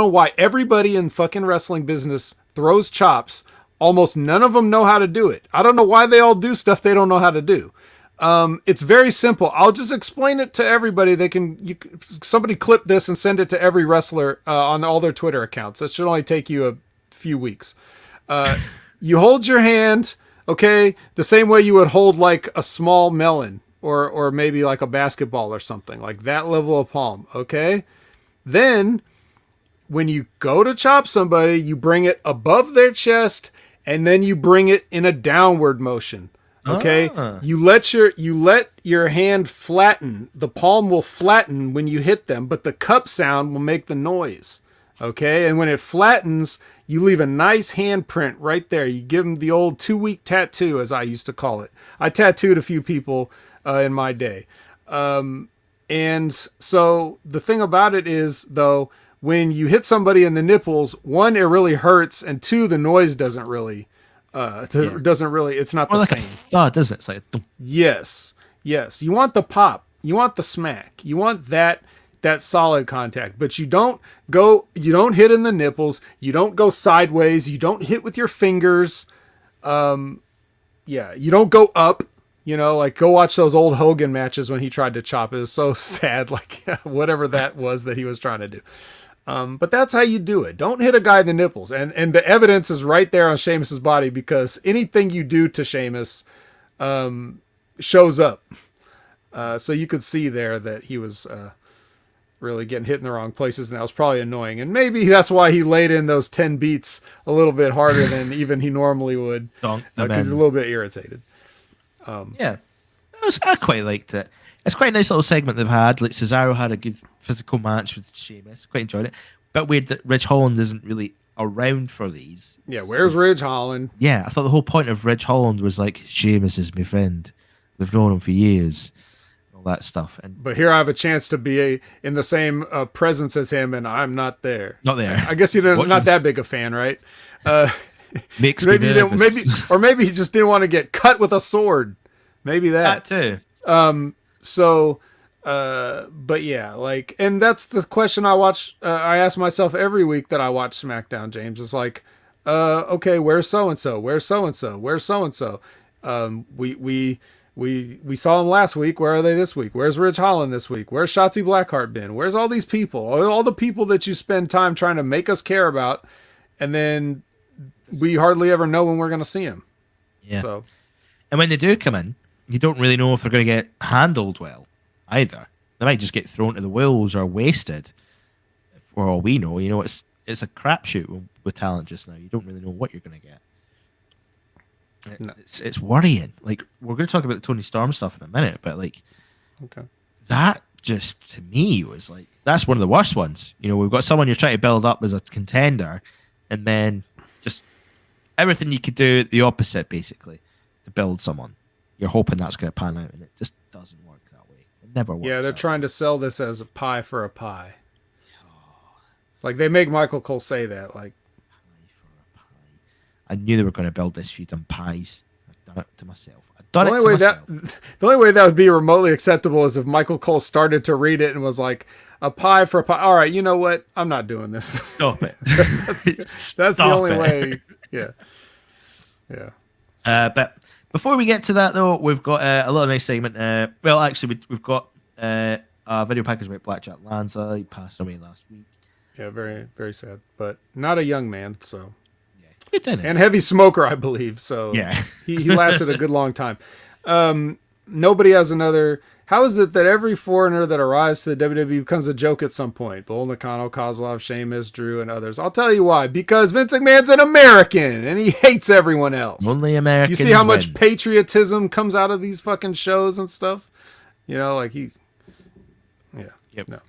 why everybody in fucking wrestling business throws chops. Almost none of them know how to do it. I don't know why they all do stuff they don't know how to do. It's very simple. I'll just explain it to everybody. Somebody clip this and send it to every wrestler on all their Twitter accounts. It should only take you a few weeks. You hold your hand, okay, the same way you would hold like a small melon. Or maybe like a basketball or something, like that level of palm, okay? Then, when you go to chop somebody, you bring it above their chest, and then you bring it in a downward motion, okay? You let your hand flatten. The palm will flatten when you hit them, but the cup sound will make the noise, okay? And when it flattens, you leave a nice handprint right there. You give them the old 2-week tattoo, as I used to call it. I tattooed a few people in my day. And so the thing about it is, though, when you hit somebody in the nipples, one, it really hurts, and two, the noise doesn't really, it's not the like same. A thud, doesn't it? It's like, yes. You want the pop. You want the smack. You want that solid contact, but you don't hit in the nipples. You don't go sideways. You don't hit with your fingers. You don't go up. Like, go watch those old Hogan matches when he tried to chop. It was so sad, like whatever that was that he was trying to do. But that's how you do it. Don't hit a guy in the nipples. And the evidence is right there on Sheamus's body, because anything you do to Sheamus shows up. So you could see there that he was really getting hit in the wrong places, and that was probably annoying. And maybe that's why he laid in those 10 beats a little bit harder than even he normally would, because he's a little bit irritated. I quite liked it. It's quite a nice little segment they've had. Like, Cesaro had a good physical match with Sheamus. Quite enjoyed it. bit weird that Ridge Holland isn't really around for these. Yeah, where's Ridge Holland? Yeah, I thought the whole point of Ridge Holland was like, Sheamus is my friend. We've known him for years. All that stuff. But here I have a chance to be in the same presence as him, and I'm not there. Not there. I guess you're not that big a fan, right? Makes maybe me nervous. maybe he just didn't want to get cut with a sword. Maybe that too. But yeah, like, and that's the question I ask myself every week that I watch SmackDown, James. It's like, okay, where's so-and-so? Where's so-and-so? Where's so-and-so? We saw him last week. Where are they this week? Where's Ridge Holland this week? Where's Shotzi Blackheart been? Where's all these people? All the people that you spend time trying to make us care about, and then we hardly ever know when we're going to see them. Yeah. So, and when they do come in, you don't really know if they're going to get handled well either. They might just get thrown to the wolves or wasted. For all we know, it's a crapshoot with talent just now. You don't really know what you're going to get. No. It's worrying. Like, we're going to talk about the Tony Storm stuff in a minute, but like, okay, that just to me was like, that's one of the worst ones. We've got someone you're trying to build up as a contender, and then just everything you could do the opposite, basically, to build someone. You're hoping that's going to pan out, and it just doesn't work that way. It never works. Yeah, they're trying to sell this as a pie for a pie. Like, they make Michael Cole say that. Like, pie for a pie. I knew they were going to build this feud on pies. I've done it to myself. The only way that would be remotely acceptable is if Michael Cole started to read it and was like, a pie for a pie. All right, you know what? I'm not doing this. Stop it. that's the only way. Yeah. Yeah. But before we get to that, though, we've got a little nice segment. Well, actually, we've got a video package about Blackjack Lanza. He passed away last week. Yeah, very, very sad. But not a young man, so. He didn't. And heavy smoker, I believe. So yeah, he lasted a good long time. Nobody has another. How is it that every foreigner that arrives to the WWE becomes a joke at some point? Bull Nakano, Kozlov, Sheamus, Drew, and others. I'll tell you why. Because Vince McMahon's an American and he hates everyone else. Only Americans. You see how much patriotism comes out of these fucking shows and stuff? Like he. Yeah. Yep. No,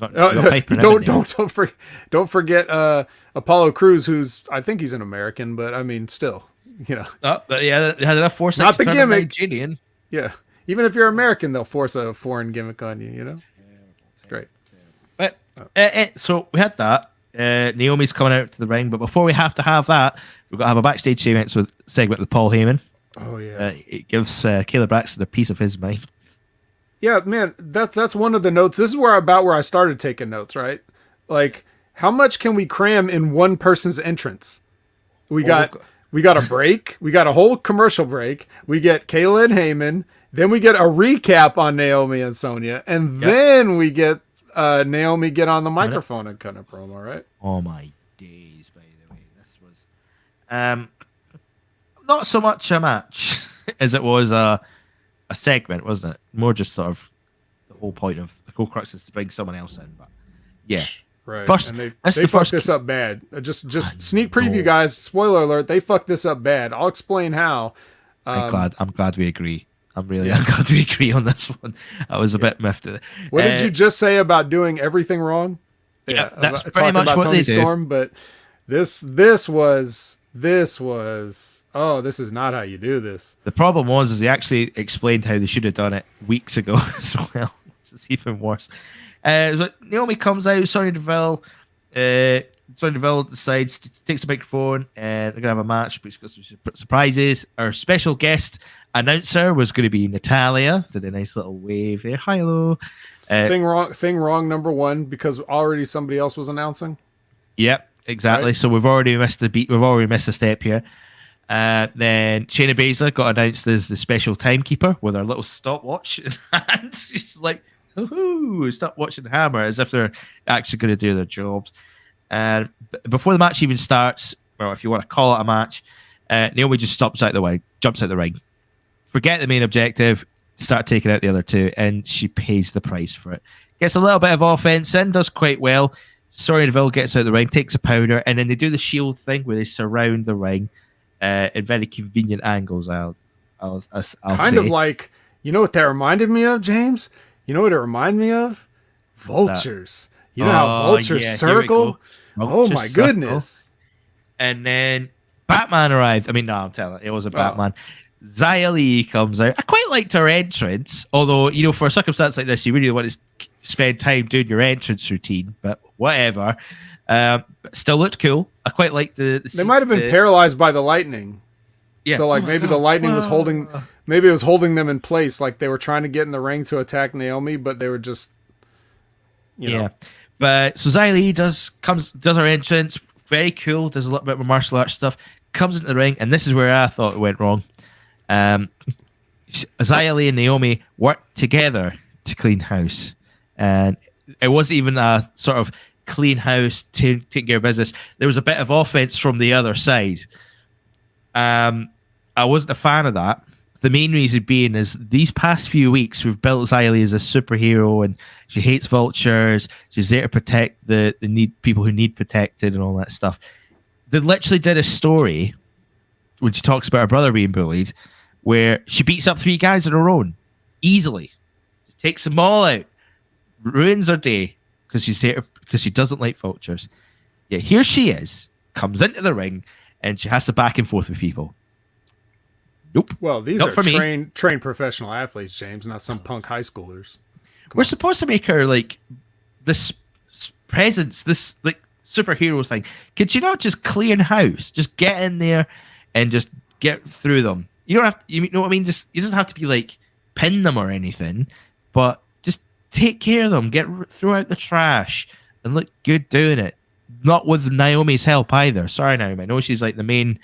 don't forget Apollo Crews, who's I think he's an American, but I mean still, but yeah, they had enough foresight. Not the gimmick. Nigerian. Yeah. Even if you're American, they'll force a foreign gimmick on you, Great. But so we had that. Naomi's coming out to the ring, but before we have to have that, we've got to have a backstage segment with Paul Heyman. Oh yeah. It gives Caleb Braxton a piece of his mind. Yeah, man, that's one of the notes. This is where I started taking notes, right? Like, how much can we cram in one person's entrance? We got a break. We got a whole commercial break. We get Kayla and Heyman. Then we get a recap on Naomi and Sonya. And then we get Naomi get on the microphone and cut a promo, right? Oh, my days, by the way. This was not so much a match as it was a segment, wasn't it? More just sort of the whole point of the crux is to bring someone else in. But yeah. Right. First, and they fucked this up bad. Just sneak preview, guys. Spoiler alert. They fucked this up bad. I'll explain how. I'm glad we agree. I'm glad we agree on this one. I was a bit miffed. What did you just say about doing everything wrong? Yeah, that's pretty much what Tony they do. Storm, but this was. Oh, this is not how you do this. The problem was he actually explained how they should have done it weeks ago as well, which is even worse. So Naomi comes out, Sonya Deville decides to take the microphone, and they're gonna have a match, but she's got some surprises. Our special guest announcer was going to be Natalia. Did a nice little wave there. Hi, hello. Thing wrong. Number one, because already somebody else was announcing. Yep, exactly. Right. So we've already missed the beat. We've already missed a step here. Then Shayna Baszler got announced as the special timekeeper with her little stopwatch in hand. She's like, "Ooh, stop watching Hammer," as if they're actually going to do their jobs. And before the match even starts, well, if you want to call it a match, Naomi just jumps out the ring. Forget the main objective, start taking out the other two, and she pays the price for it. Gets a little bit of offense in, does quite well. Sonya Deville gets out the ring, takes a powder, and then they do the shield thing where they surround the ring in very convenient angles. I'll kind say. Of like, you know what that reminded me of, James? You know what it reminded me of? Vultures. You know how vultures circle? Oh my goodness. And then Batman arrived. I mean, no, I'm telling you, it wasn't Batman. Xia Li comes out. I quite liked her entrance, although, for a circumstance like this, you really want to spend time doing your entrance routine, but whatever. But still looked cool. I quite liked They might have been paralyzed by the lightning. Yeah. So, maybe the lightning was holding... Maybe it was holding them in place, like they were trying to get in the ring to attack Naomi, but they were just, you know. But so Xia Li does her entrance, very cool, does a little bit of martial arts stuff, comes into the ring, and this is where I thought it went wrong. Xia Li and Naomi worked together to clean house, and it wasn't even a sort of clean house, take care of business. There was a bit of offense from the other side. I wasn't a fan of that. The main reason being is these past few weeks we've built Xia Li as a superhero, and she hates vultures. She's there to protect the people who need protected and all that stuff. They literally did a story when she talks about her brother being bullied, where she beats up 3 guys on her own easily, she takes them all out, ruins her day because she doesn't like vultures. Yeah, here she is, comes into the ring, and she has to back and forth with people. Nope. Well, these are trained professional athletes, James, not some punk high schoolers. We're supposed to make her like this presence, this like superhero thing. Could you not just clean house? Just get in there and just get through them. You don't have to, you know what I mean? You doesn't have to be like pin them or anything, but just take care of them. Throw out the trash and look good doing it. Not with Naomi's help either. Sorry, Naomi. I know she's like the main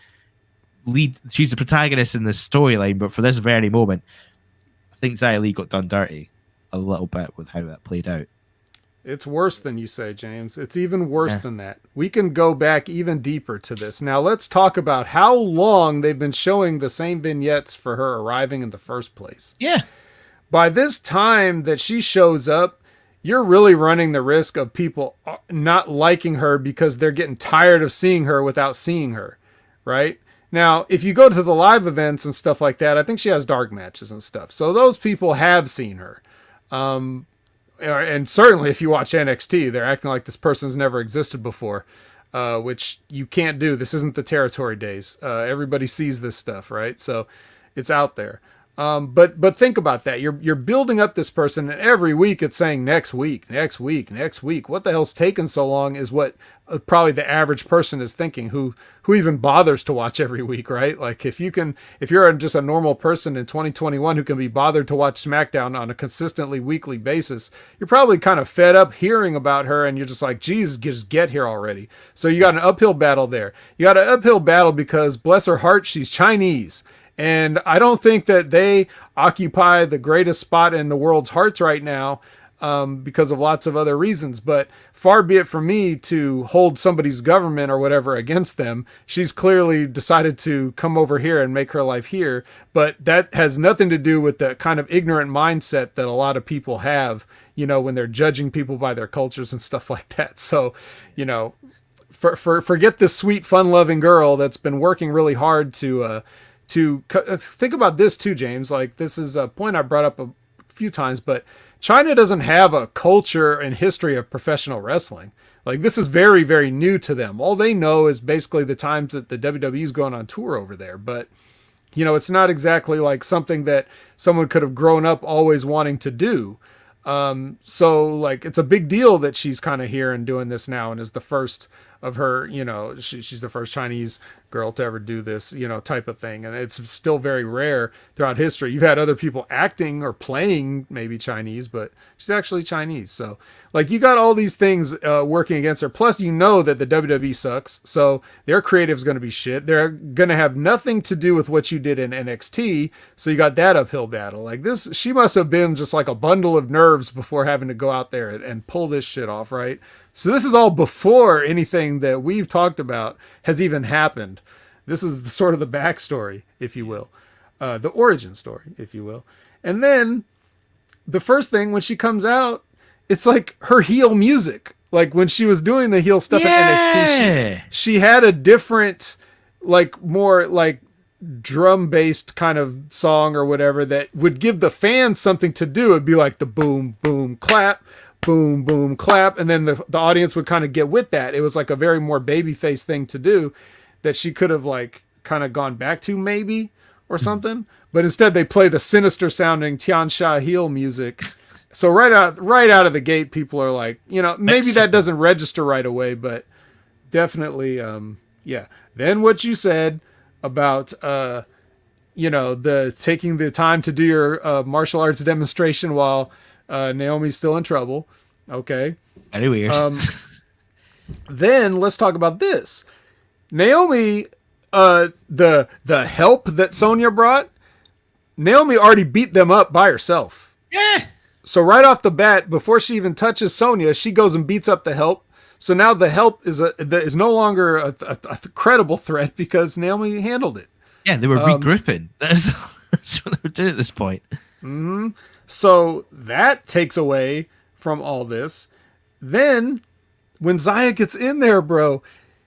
lead, she's the protagonist in this storyline, but for this very moment, I think Xia Li got done dirty a little bit with how that played out. It's worse than you say, James. It's even worse than that. We can go back even deeper to this. Now let's talk about how long they've been showing the same vignettes for her arriving in the first place. Yeah. By this time that she shows up, you're really running the risk of people not liking her because they're getting tired of seeing her without seeing her, right? Now, if you go to the live events and stuff like that, I think she has dark matches and stuff. So those people have seen her. And certainly if you watch NXT, they're acting like this person's never existed before, which you can't do. This isn't the territory days. Everybody sees this stuff, right? So it's out there. But think about that. You're building up this person, and every week it's saying next week. What the hell's taking so long is what probably the average person is thinking, who even bothers to watch every week, right? Like if you're just a normal person in 2021 who can be bothered to watch SmackDown on a consistently weekly basis, you're probably kind of fed up hearing about her, and you're just like, geez, just get here already. So you got an uphill battle there. You got an uphill battle because, bless her heart, she's Chinese. And I don't think that they occupy the greatest spot in the world's hearts right now, because of lots of other reasons. But far be it from me to hold somebody's government or whatever against them. She's clearly decided to come over here and make her life here. But that has nothing to do with the kind of ignorant mindset that a lot of people have, when they're judging people by their cultures and stuff like that. So, forget this sweet, fun-loving girl that's been working really hard to think about this too, James. Like, this is a point I brought up a few times, but China doesn't have a culture and history of professional wrestling. Like, this is very, very new to them. All they know is basically the times that the WWE is going on tour over there. But, it's not exactly like something that someone could have grown up always wanting to do. So like, it's a big deal that she's kind of here and doing this now, and is the first of her, she's the first Chinese girl to ever do this, type of thing. And it's still very rare throughout history. You've had other people acting or playing maybe Chinese, but she's actually Chinese. So like, you got all these things working against her. Plus, that the WWE sucks. So their creative is going to be shit. They're going to have nothing to do with what you did in NXT. So you got that uphill battle. Like this, she must have been just like a bundle of nerves before having to go out there and pull this shit off, right? So this is all before anything that we've talked about has even happened. This is sort of the backstory, if you will. The origin story, if you will. And then the first thing when she comes out, it's like her heel music. Like when she was doing the heel stuff at NXT, she had a different, like more like drum-based kind of song or whatever that would give the fans something to do. It'd be like the boom, boom, clap, boom, boom, clap, and then the audience would kind of get with that. It was like a very more babyface thing to do that she could have like kind of gone back to maybe or something. But instead they play the sinister sounding Tian Sha heel music. So right out of the gate, people are like, maybe that doesn't register right away, but definitely, yeah. Then what you said about, the taking the time to do your martial arts demonstration while Naomi's still in trouble. Okay. Very weird. Then let's talk about this. Naomi, the help that Sonya brought, Naomi already beat them up by herself. Yeah. So right off the bat, before she even touches Sonya, she goes and beats up the help. So now the help is no longer a credible threat because Naomi handled it. Yeah, they were regrouping. That's what they were doing at this point. Mm-hmm. So that takes away from all this. Then when Xia gets in there, bro,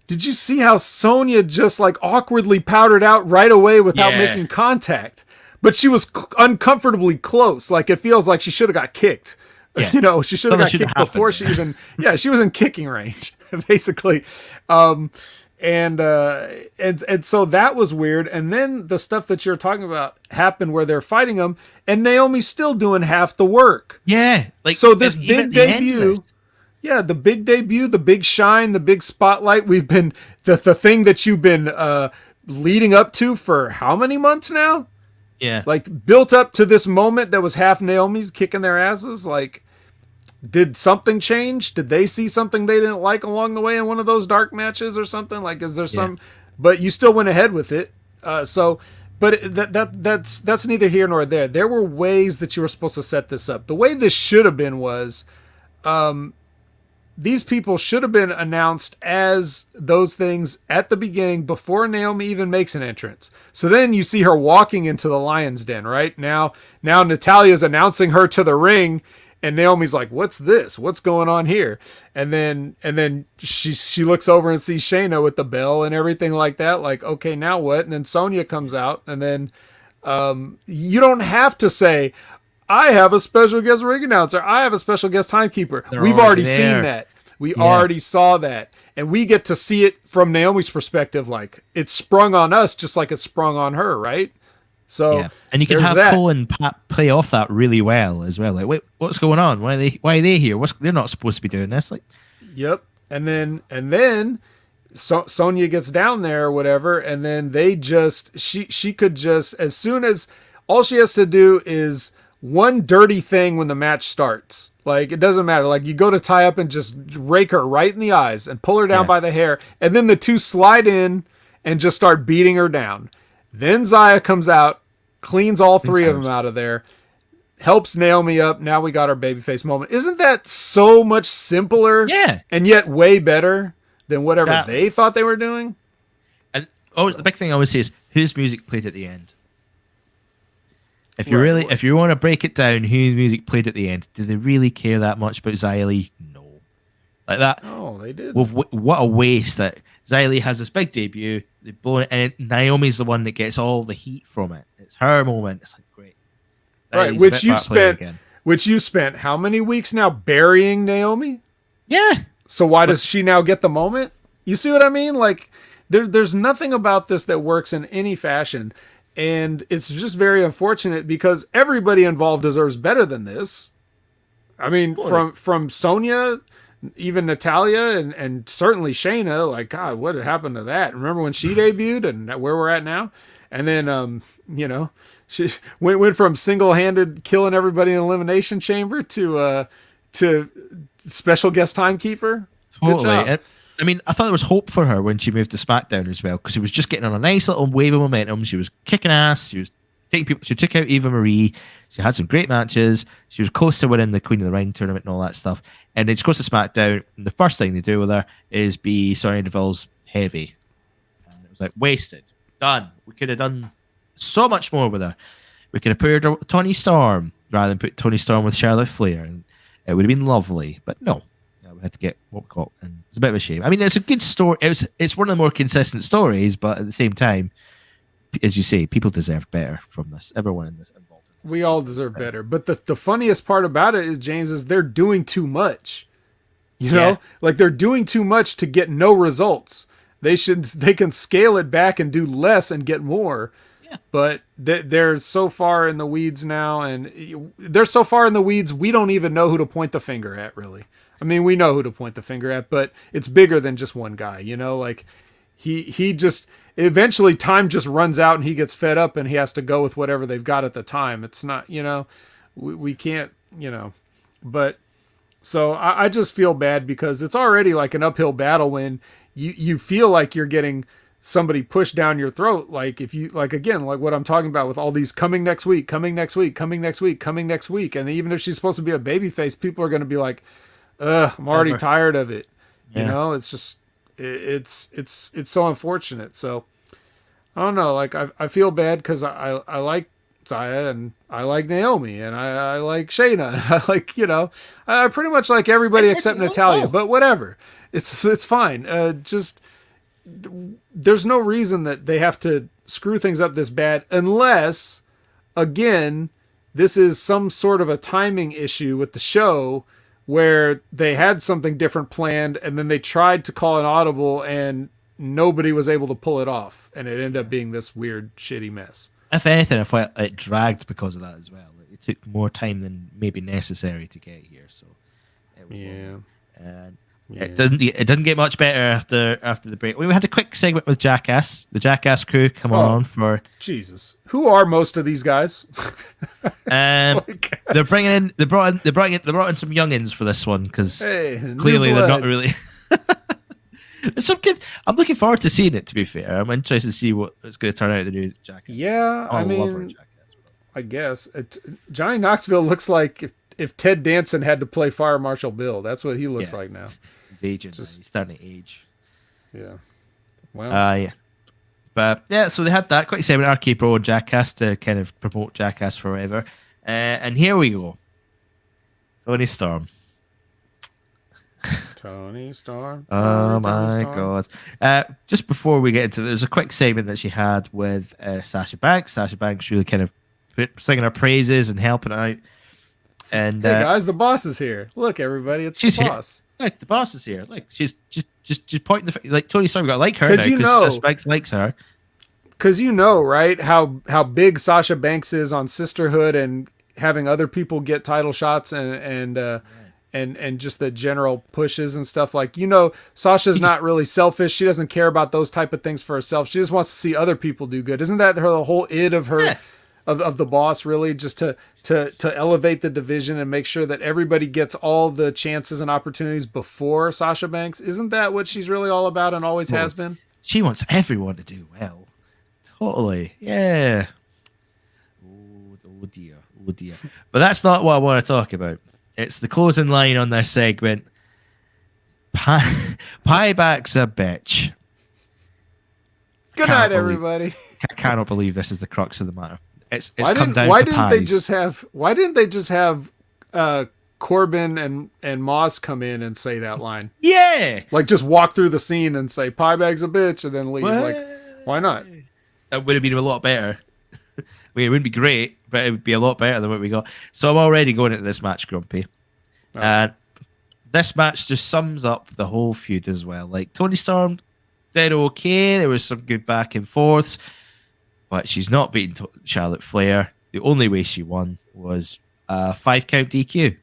did you see how Sonya just like awkwardly powdered out right away without making contact? But she was uncomfortably close. Like it feels like she should have got kicked. Yeah. She should have got kicked before she even. Yeah, she was in kicking range, basically. And so that was weird. And then the stuff that you're talking about happened where they're fighting them, and Naomi's still doing half the work. Yeah, like so this big debut. Yeah, the big debut, the big shine, the big spotlight. We've been the thing that you've been leading up to for how many months now? Yeah. Like built up to this moment that was half Naomi's kicking their asses. Like, did something change? Did they see something they didn't like along the way in one of those dark matches or something? Like, is there some? But you still went ahead with it. But that's neither here nor there. There were ways that you were supposed to set this up. The way this should have been was, these people should have been announced as those things at the beginning before Naomi even makes an entrance. So then you see her walking into the lion's den, right? Now Natalia's announcing her to the ring, and Naomi's like, "What's this? What's going on here?" And then she looks over and sees Shayna with the bell and everything like that. Like, okay, now what? And then Sonya comes out, and then you don't have to say, I have a special guest ring announcer. I have a special guest timekeeper. We've already seen that. We already saw that. And we get to see it from Naomi's perspective. Like, it's sprung on us just like it's sprung on her, right? So, and you can have Cole and Pat play off that really well as well. Like, wait, what's going on? Why are they here? They're not supposed to be doing this. Like, yep. And then Sonya gets down there or whatever, and then they just she could just, as soon as, all she has to do is one dirty thing when the match starts. Like, it doesn't matter. Like, you go to tie up and just rake her right in the eyes and pull her down by the hair. And then the two slide in and just start beating her down. Then Xia comes out, cleans all three of them out of there, helps Naomi up. Now we got our babyface moment. Isn't that so much simpler? Yeah. And yet way better than whatever they thought they were doing? And the big thing I would say is, whose music played at the end? If you want to break it down, whose music played at the end? Do they really care that much about Xia Li? No. Like that. Oh, they did. Well, what a waste that Xia Li has this big debut. They blow it, and Naomi's the one that gets all the heat from it. It's her moment. It's like, great. Right, which you spent how many weeks now burying Naomi? Yeah. So why does she now get the moment? You see what I mean? Like, there's nothing about this that works in any fashion. And it's just very unfortunate because everybody involved deserves better than this. I mean, from Sonya, even Natalya, and certainly Shayna. Like, God, what happened to that? Remember when she debuted and where we're at now? And then, she went from single-handed killing everybody in Elimination Chamber to special guest timekeeper. Totally. Good job. I mean, I thought there was hope for her when she moved to SmackDown as well, because she was just getting on a nice little wave of momentum. She was kicking ass. She was taking people. She took out Eva Marie. She had some great matches. She was close to winning the Queen of the Ring tournament and all that stuff. And then she goes to SmackDown, and the first thing they do with her is be Sonya Deville's heavy. And it was like, wasted. Done. We could have done so much more with her. We could have put her with Toni Storm rather than put Toni Storm with Charlotte Flair, and it would have been lovely. But no. We had to get what we got, and it's a bit of a shame. I mean, it's a good story. It's one of the more consistent stories, but at the same time, as you say, people deserve better from this. Everyone in this involved. We all deserve better. But the funniest part about it is, James, is they're doing too much. You know, like they're doing too much to get no results. They can scale it back and do less and get more. Yeah. But they're so far in the weeds now, and they're so far in the weeds, we don't even know who to point the finger at, really. I mean, we know who to point the finger at, but it's bigger than just one guy, you know, like he just eventually time just runs out and he gets fed up and he has to go with whatever they've got at the time. It's not, you know, we can't, you know, but so I just feel bad because it's already like an uphill battle when you feel like you're getting somebody pushed down your throat. Like if you, like, again, like what I'm talking about with all these coming next week, coming next week, coming next week, coming next week. And even if she's supposed to be a babyface, people are going to be like, I'm already tired of it. You know, it's just, it's so unfortunate. So I don't know. Like I feel bad because I like Xia and I like Naomi and I like Shayna and I like, you know, I pretty much like everybody except Natalya, but whatever. It's fine. Just there's no reason that they have to screw things up this bad unless, again, this is some sort of a timing issue with the show where they had something different planned and then they tried to call an audible and nobody was able to pull it off, and it ended up being this weird, shitty mess. If anything, I thought it dragged because of that as well. It took more time than maybe necessary to get here, so it was long. And it didn't get much better after the break. We had a quick segment with Jackass. The Jackass crew come on for Jesus. Who are most of these guys? They brought in some youngins for this one because clearly they're not really. Some kids. I'm looking forward to seeing it. To be fair, I'm interested to see what it's going to turn out the new Jackass. Yeah, I mean, I guess Johnny Knoxville looks like if Ted Danson had to play Fire Marshal Bill. That's what he looks like now. He's aging. He's starting to age. Yeah. Wow. Yeah. But yeah, so they had that quick segment, RK Pro and Jackass to kind of promote Jackass forever. And here we go. Tony Storm. Tony Storm. Oh my God. Just before we get into it, there's a quick segment that she had with Sasha Banks. Sasha Banks really kind of singing her praises and helping out. And hey guys, the boss is here. Look, everybody, it's the boss. Here. Look, the boss is here. Like she's just pointing like Tony Storm got to like her because you know Sasha Banks likes her. Because you know, right, how big Sasha Banks is on Sisterhood and having other people get title shots and just the general pushes and stuff. Like, you know, Sasha's not really selfish. She doesn't care about those type of things for herself. She just wants to see other people do good. Isn't that the whole id of her? Yeah. Of the boss, really, just to elevate the division and make sure that everybody gets all the chances and opportunities before Sasha Banks? Isn't that what she's really all about and always has been? She wants everyone to do well. Totally. Yeah. Oh dear. But that's not what I want to talk about. It's the closing line on their segment. Pieback's a bitch. Good night, everybody. I cannot believe this is the crux of the matter. Why didn't they just have Corbin and Moss come in and say that line? Yeah, like just walk through the scene and say "Piebag's a bitch" and then leave. What? Like, why not? That would have been a lot better. It wouldn't be great, but it would be a lot better than what we got. So I'm already going into this match grumpy, and this match just sums up the whole feud as well. Like Toni Storm did okay. There was some good back and forths. But she's not beating Charlotte Flair. The only way she won was a 5-count DQ.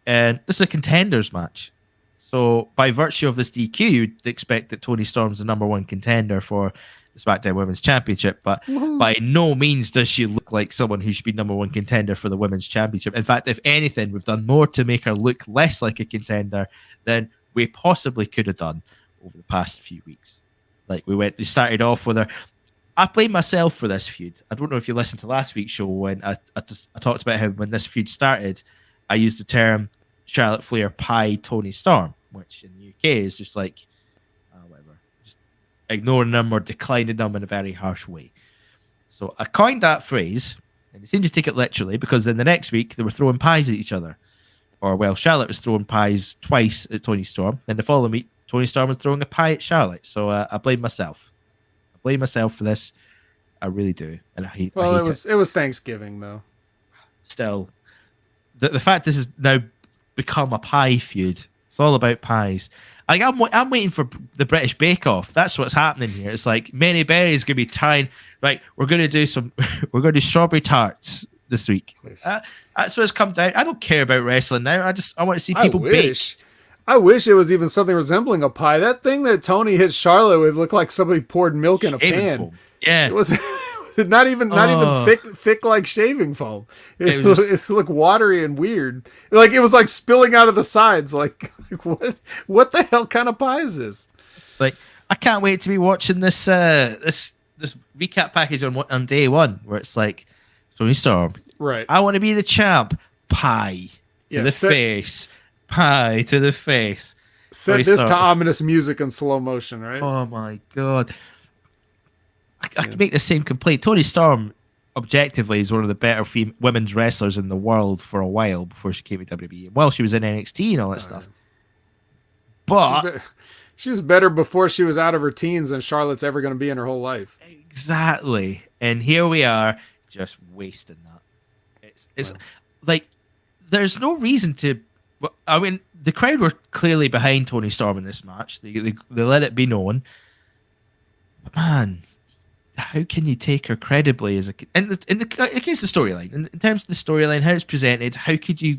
And this is a contenders match. So by virtue of this DQ, you'd expect that Toni Storm's the number one contender for the SmackDown Women's Championship. But by no means does she look like someone who should be number one contender for the Women's Championship. In fact, if anything, we've done more to make her look less like a contender than we possibly could have done over the past few weeks. Like we started off with her. I blame myself for this feud. I don't know if you listened to last week's show when I talked about how when this feud started, I used the term Charlotte Flair pie Toni Storm, which in the UK is just like, whatever, just ignoring them or declining them in a very harsh way. So I coined that phrase, and they seemed to take it literally because then the next week they were throwing pies at each other. Or, well, Charlotte was throwing pies twice at Toni Storm. Then the following week, Toni Storm was throwing a pie at Charlotte. So I blame myself. For this. I really do, and I hate. Well, I hate it was Thanksgiving though. Still, the fact this has now become a pie feud. It's all about pies. Like I'm waiting for the British Bake Off. That's what's happening here. It's like Many Berry's gonna be trying. Right, we're gonna do we're gonna do strawberry tarts this week. That's what it's come down. I don't care about wrestling now. I want to see people bake. I wish it was even something resembling a pie. That thing that Tony hit Charlotte with looked like somebody poured milk in a pan. Foam. Yeah, it was not even thick like shaving foam. It looked watery and weird. Like it was like spilling out of the sides. Like what the hell kind of pie is this? Like I can't wait to be watching this this recap package on day one where it's like Tony Storm. Right. I want to be the champ. Pie to the face. Pie to the face. Set this to ominous music in slow motion, right? Oh my god. I can make the same complaint. Toni Storm, objectively, is one of the better women's wrestlers in the world for a while before she came to WWE. Well, she was in NXT and all that stuff. But she was better before she was out of her teens than Charlotte's ever going to be in her whole life. Exactly. And here we are, just wasting that. It's like, there's no reason to... I mean, the crowd were clearly behind Toni Storm in this match. They let it be known. But man... how can you take her credibly as in the case of the storyline, in terms of the storyline, how it's presented, how could you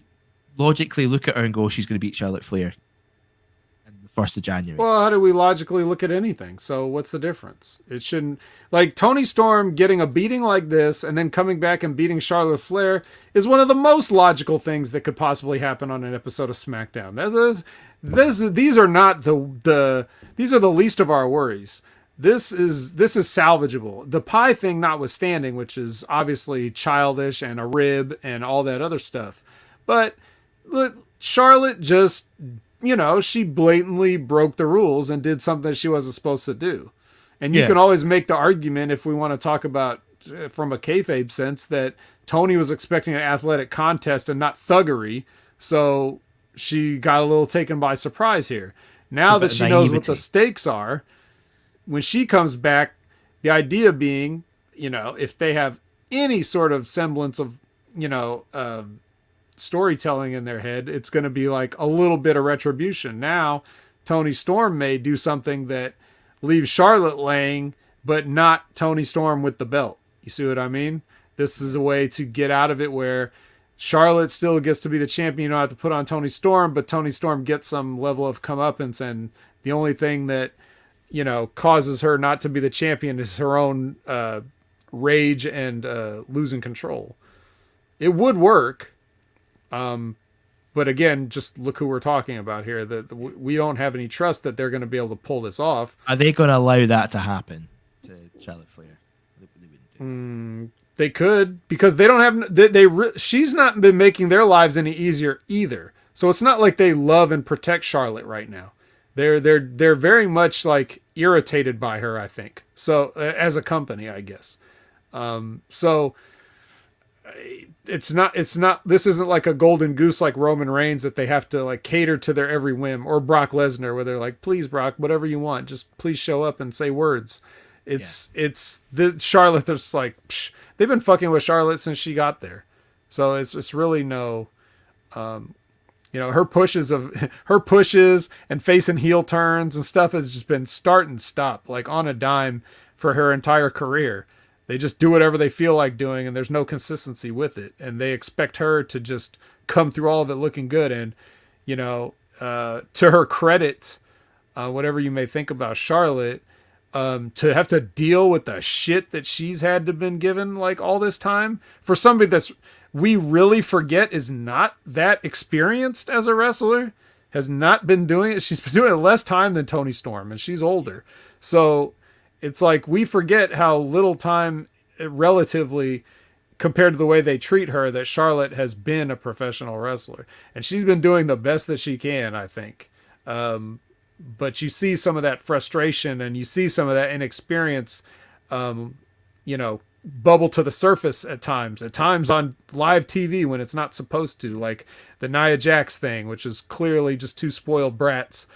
logically look at her and go, she's going to beat Charlotte Flair on the 1st of January? Well, how do we logically look at anything? So what's the difference? It shouldn't, like Toni Storm getting a beating like this and then coming back and beating Charlotte Flair is one of the most logical things that could possibly happen on an episode of SmackDown. These are not these are the least of our worries. This is salvageable. The pie thing notwithstanding, which is obviously childish and a rib and all that other stuff. But look, Charlotte just, she blatantly broke the rules and did something she wasn't supposed to do. And you can always make the argument, if we want to talk about from a kayfabe sense, that Toni was expecting an athletic contest and not thuggery. So she got a little taken by surprise here. Now that she knows what the stakes are, when she comes back, the idea being, if they have any sort of semblance of, storytelling in their head, it's going to be like a little bit of retribution. Now, Toni Storm may do something that leaves Charlotte laying, but not Toni Storm with the belt. You see what I mean? This is a way to get out of it where Charlotte still gets to be the champion. You don't have to put on Toni Storm, but Toni Storm gets some level of comeuppance, and the only thing that causes her not to be the champion is her own rage and losing control. It would work. But again, just look who we're talking about here. That we don't have any trust that they're going to be able to pull this off. Are they going to allow that to happen to Charlotte Flair? They could, because they don't have... she's not been making their lives any easier either. So it's not like they love and protect Charlotte right now. They're very much like irritated by her, I think. So as a company, I guess. So it's not, this isn't like a golden goose like Roman Reigns that they have to like cater to their every whim, or Brock Lesnar where they're like, please Brock, whatever you want, just please show up and say words. It's the Charlotte. There's like, they've been fucking with Charlotte since she got there. So it's really no, her pushes and facing heel turns and stuff has just been start and stop, like on a dime for her entire career. They just do whatever they feel like doing, and there's no consistency with it. And they expect her to just come through all of it looking good. And, to her credit, whatever you may think about Charlotte, to have to deal with the shit that she's had to been given like all this time for somebody that's, we really forget is not that experienced as a wrestler, has not been doing it. She's been doing it less time than Toni Storm, and she's older. So it's like we forget how little time relatively compared to the way they treat her that Charlotte has been a professional wrestler. And she's been doing the best that she can, I think. But you see some of that frustration and you see some of that inexperience, bubble to the surface at times on live TV when it's not supposed to, like the Nia Jax thing, which is clearly just two spoiled brats,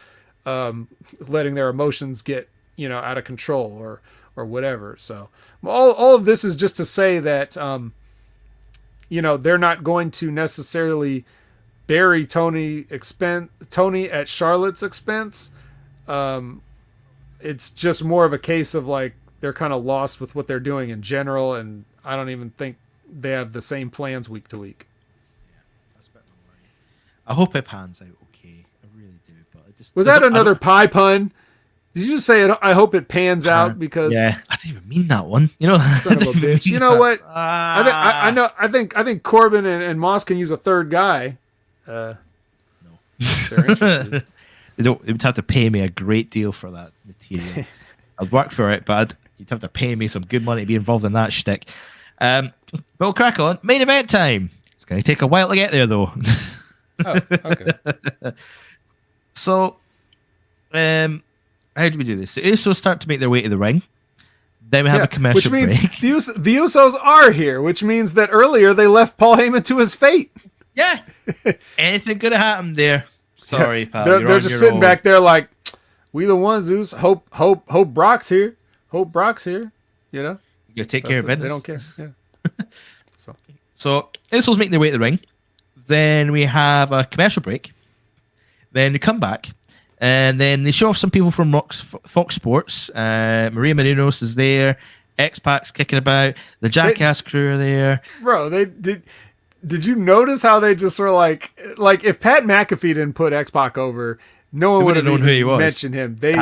letting their emotions get out of control or whatever. So all of this is just to say that they're not going to necessarily bury Tony at Charlotte's expense. It's just more of a case of like they're kind of lost with what they're doing in general, and I don't even think they have the same plans week to week. Yeah, that's a bit of a worry. I hope it pans out okay. I really do. But was that another pie pun? Did you just say it? I hope it pans out because I didn't even mean that one. Son of a bitch. You know what? I think Corbin and Moss can use a third guy. No, they're interested. They would have to pay me a great deal for that material. I'd work for it, but you'd have to pay me some good money to be involved in that shtick. But we'll crack on. Main event time. It's going to take a while to get there, though. Oh, okay. So, how do we do this? The Usos start to make their way to the ring. Then we have a commercial break. Which means the Usos are here, which means that earlier they left Paul Heyman to his fate. Yeah. Anything could have happened there. Sorry, pal. They're just sitting back there like, we the ones who's hope Brock's here. Hope Brock's here. You take care of business. They don't care. Yeah. So Usos making their way to the ring. Then we have a commercial break. Then we come back. And then they show off some people from Fox Sports. Maria Menounos is there. X-Pac's kicking about. The Jackass crew are there. Bro, they did. Did you notice how they just were like if Pat McAfee didn't put X-Pac over, no one would have known who he was. Mentioned him. They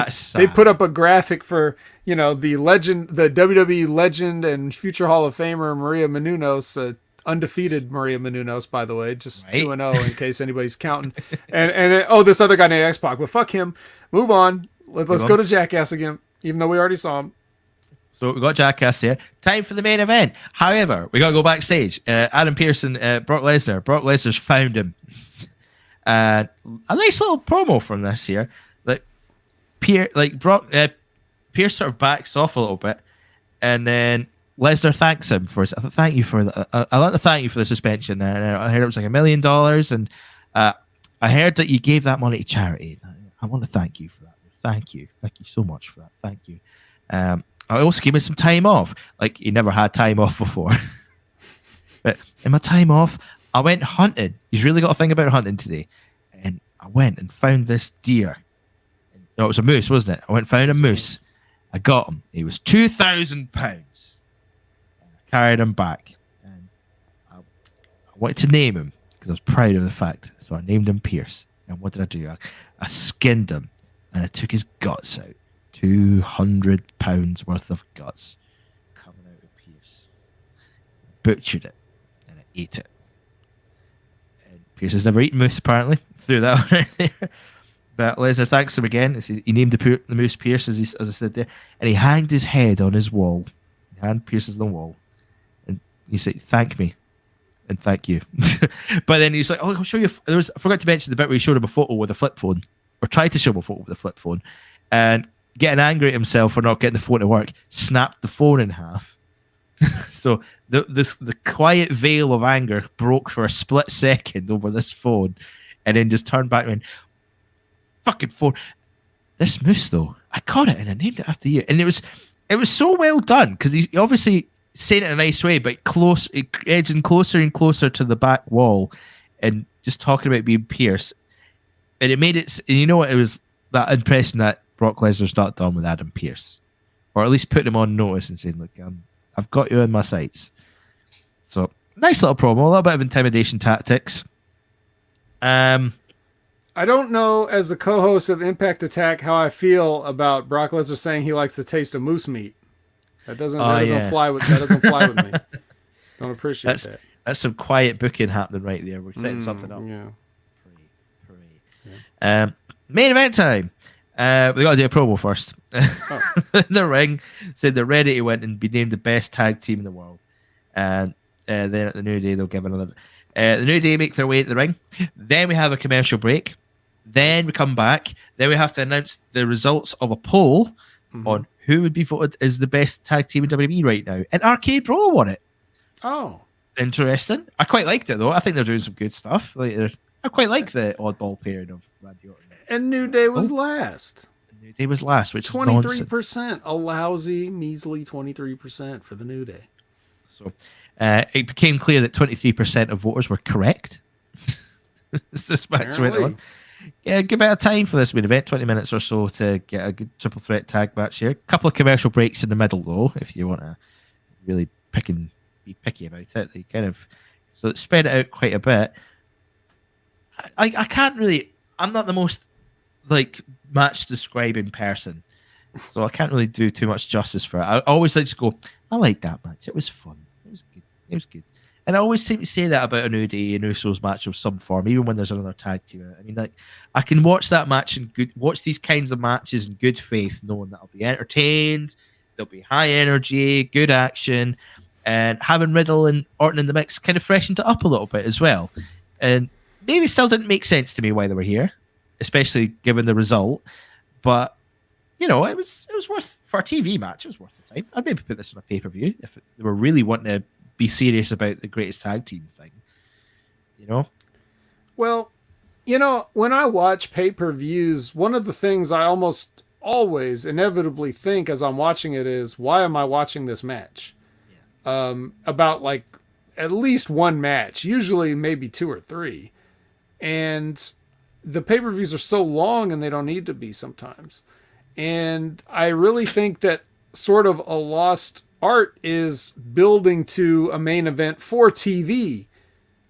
put up a graphic for the legend, the WWE legend and future Hall of Famer Maria Menounos, undefeated Maria Menounos, by the way, just 2-0 in case anybody's counting. And then, this other guy named X-Pac, but fuck him. Move on. Let's go to Jackass again, even though we already saw him. So we got Jackass here. Time for the main event. However, we got to go backstage. Adam Pearce and Brock Lesnar. Brock Lesnar's found him. A nice little promo from this here. Pearce sort of backs off a little bit, and then Lesnar thanks him for his. Thank you for that. I'd like to thank you for the suspension. I heard it was like $1 million, and I heard that you gave that money to charity. I want to thank you for that. Thank you so much for that. Thank you. I also gave me some time off. Like, he never had time off before. But in my time off, I went hunting. He's really got a thing about hunting today. And I went and found this deer. No, it was a moose, wasn't it? I went and found a moose. I got him. He was 2,000 pounds. I carried him back. And I wanted to name him because I was proud of the fact. So I named him Pearce. And what did I do? I skinned him and I took his guts out. 200 pounds worth of guts coming out of Pearce. Butchered it and I ate it. And Pearce has never eaten moose, apparently. Threw that one right there. But Lesnar thanks him again. He named the moose Pearce, as I said there, and he hanged his head on his wall. He hanged Pearce's on the wall, and he said, "Thank me." And thank you. But then he's like, "Oh, I'll show you." I forgot to mention the bit where he showed him a photo with a flip phone, or tried to show him a photo with a flip phone, and getting angry at himself for not getting the phone to work, snapped the phone in half. So the quiet veil of anger broke for a split second over this phone, and then just turned back and went, "Fucking phone." This moose, though, I caught it and I named it after you, and it was so well done because he obviously saying it in a nice way, but edging closer and closer to the back wall, and just talking about being Pearce, and it made it. And you know what? It was that impression that Brock Lesnar's not done with Adam Pearce, or at least putting him on notice and saying, "Look, I've got you in my sights." So nice little promo, a little bit of intimidation tactics. I don't know, as the co-host of Impact Attack, how I feel about Brock Lesnar saying he likes the taste of moose meat. That doesn't fly with me. Don't appreciate that. That's some quiet booking happening right there. We're setting something up. Yeah. Yeah. Main event time. We got to do a promo first. The ring said they're ready to win and be named the best tag team in the world. And then at the New Day, they'll give another. The New Day make their way to the ring. Then we have a commercial break. Then we come back. Then we have to announce the results of a poll on who would be voted as the best tag team in WWE right now. And RK Bro won it. Oh. Interesting. I quite liked it, though. I think they're doing some good stuff. I quite like the oddball pairing of Randy Orton. And New Day was last. New Day was last, which is 23%, a lousy, measly 23% for the New Day. So it became clear that 23% of voters were correct. This match went on. Yeah, a good bit of time for this main event, 20 minutes or so to get a good triple threat tag match here. A couple of commercial breaks in the middle, though, if you want to really be picky about it. They kind of so spread it out quite a bit. I can't really. I'm not the most match describing person, so I can't really do too much justice for it. I always like to go, I like that match. It was fun. It was good. And I always seem to say that about a New Day and Usos match of some form, even when there's another tag team. I mean, I can watch that match and watch these kinds of matches in good faith, knowing that I'll be entertained, there'll be high energy, good action, and having Riddle and Orton in the mix kind of freshened it up a little bit as well. And maybe it still didn't make sense to me why they were here, especially given the result. But it was worth for a TV match. It was worth the time. I'd maybe put this on a pay-per-view if they were really wanting to be serious about the greatest tag team thing. Well, when I watch pay-per-views, one of the things I almost always inevitably think as I'm watching it is, why am I watching this match? Yeah. About at least one match, usually maybe two or three. And the pay-per-views are so long and they don't need to be sometimes. And I really think that sort of a lost art is building to a main event for TV.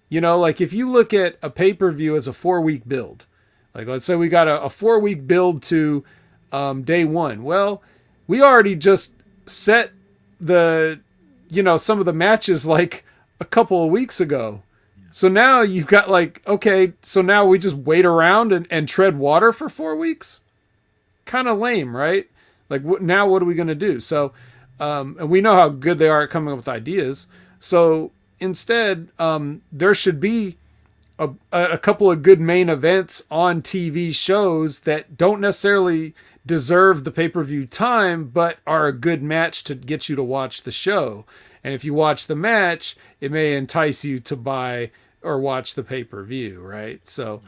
If you look at a pay-per-view as a 4-week build, let's say we got a 4-week build to day one. Well, we already just set the, some of the matches a couple of weeks ago. So now you've got okay, so now we just wait around and tread water for 4 weeks? Kind of lame, right? Now what are we going to do? So, and we know how good they are at coming up with ideas. So instead, there should be a couple of good main events on TV shows that don't necessarily deserve the pay-per-view time, but are a good match to get you to watch the show. And if you watch the match, it may entice you to buy or watch the pay-per-view, right? So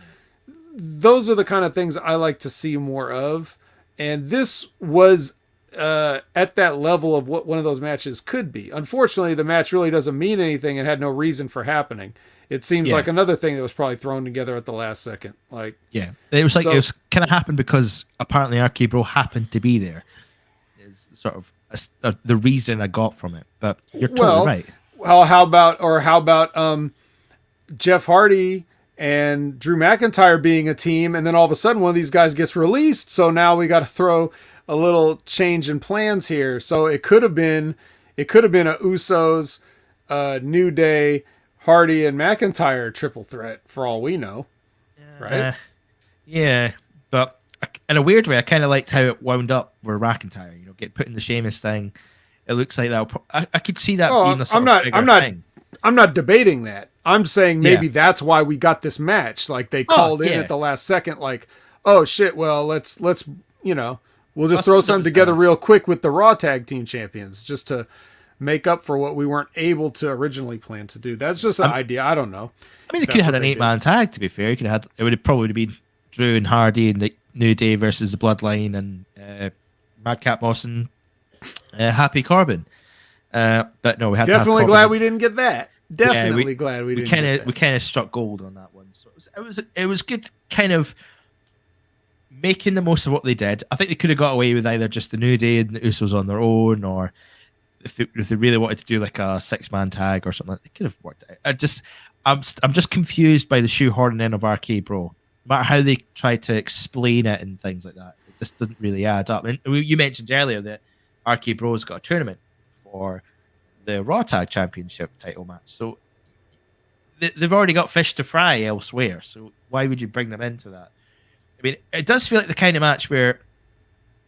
those are the kind of things I like to see more of. And this was at that level of what one of those matches could be. Unfortunately, the match really doesn't mean anything and had no reason for happening. It seems like another thing that was probably thrown together at the last second. It was it was kind of happened because apparently RK Bro happened to be there. Is sort of the reason I got from it. But you're totally right. Well, how about Jeff Hardy and Drew McIntyre being a team, and then all of a sudden one of these guys gets released, so now we got to throw a little change in plans here. So it could have been a Usos, New Day, Hardy, and McIntyre triple threat for all we know, right? Yeah, but in a weird way, I kind of liked how it wound up where McIntyre, get put in the Sheamus thing. It looks like that. I could see that being a sort of bigger thing. I'm not debating that. I'm saying maybe that's why we got this match. They called in at the last second, oh shit, well let's we'll just throw something together real quick with the Raw Tag Team Champions just to make up for what we weren't able to originally plan to do. That's just an idea. I don't know. I mean, they could have had an 8-man tag. To be fair, it would have probably been Drew and Hardy and the New Day versus the Bloodline and Madcap Moss and Happy Corbin. But no, we had definitely to have glad we didn't get that. Definitely glad we didn't. We kind of struck gold on that one. So it was good, kind of making the most of what they did. I think they could have got away with either just the New Day and the Usos on their own, or if they really wanted to do a 6-man tag or something, they could have worked it out. I'm just confused by the shoehorning in of RK Bro. No matter how they tried to explain it and things like that, it just didn't really add up. And you mentioned earlier that RK Bro's got a tournament for the Raw Tag Championship title match, so they've already got fish to fry elsewhere. So why would you bring them into that? I mean, it does feel like the kind of match where,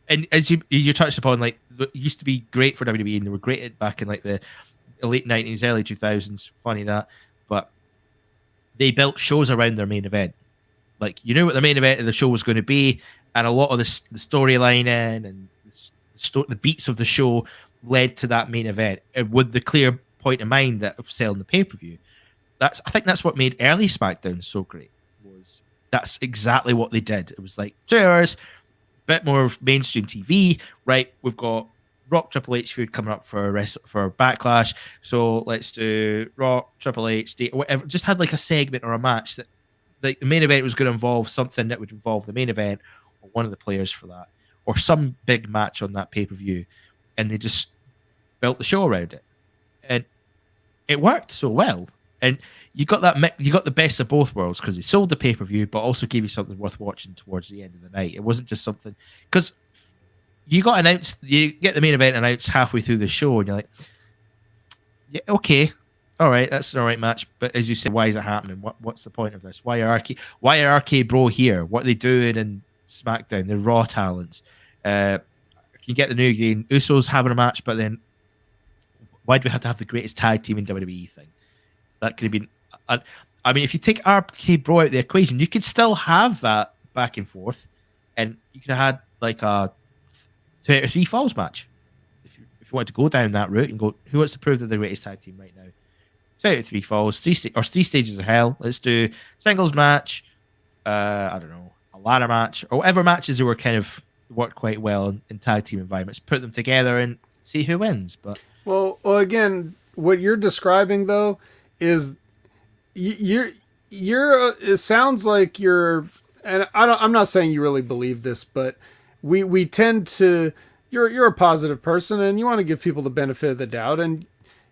and as you touched upon, it used to be great for WWE, and they were great back in the late 90s, early 2000s. Funny that, but they built shows around their main event. You knew what the main event of the show was going to be, and a lot of the storyline and the beats of the show led to that main event with the clear point in mind that of selling the pay-per-view. I think that's what made early SmackDown so great. That's exactly what they did. It was 2 hours, bit more mainstream TV, right? We've got Rock Triple H feud coming up for Backlash, so let's do Rock Triple H, whatever. Just had like a segment or a match that the main event was going to involve something that would involve the main event or one of the players for that, or some big match on that pay-per-view, and they just built the show around it, and it worked so well. And you got the best of both worlds, because they sold the pay-per-view but also gave you something worth watching towards the end of the night. It wasn't just something, because you get the main event announced halfway through the show and you're like, yeah, okay, all right, that's an all right match, but as you said, why is it happening? What's the point of this? Why are RK Bro here? What are they doing in SmackDown? They're Raw talents. You get the New Day Usos having a match, but then why do we have to have the greatest tag team in WWE thing? That could have been. I mean, if you take RK Bro out of the equation, you could still have that back and forth, and you could have had like a 2 out of 3 falls match. If you want to go down that route and go, who wants to prove they're the greatest tag team right now? 2 out of 3 falls, 3 stages of hell. Let's do singles match. I don't know, a ladder match, or whatever matches that were kind of worked quite well in tag team environments. Put them together and see who wins. But well, again, what you're describing though is you're. It sounds like you're, and I'm not saying you really believe this, but we tend to. You're a positive person, and you want to give people the benefit of the doubt, and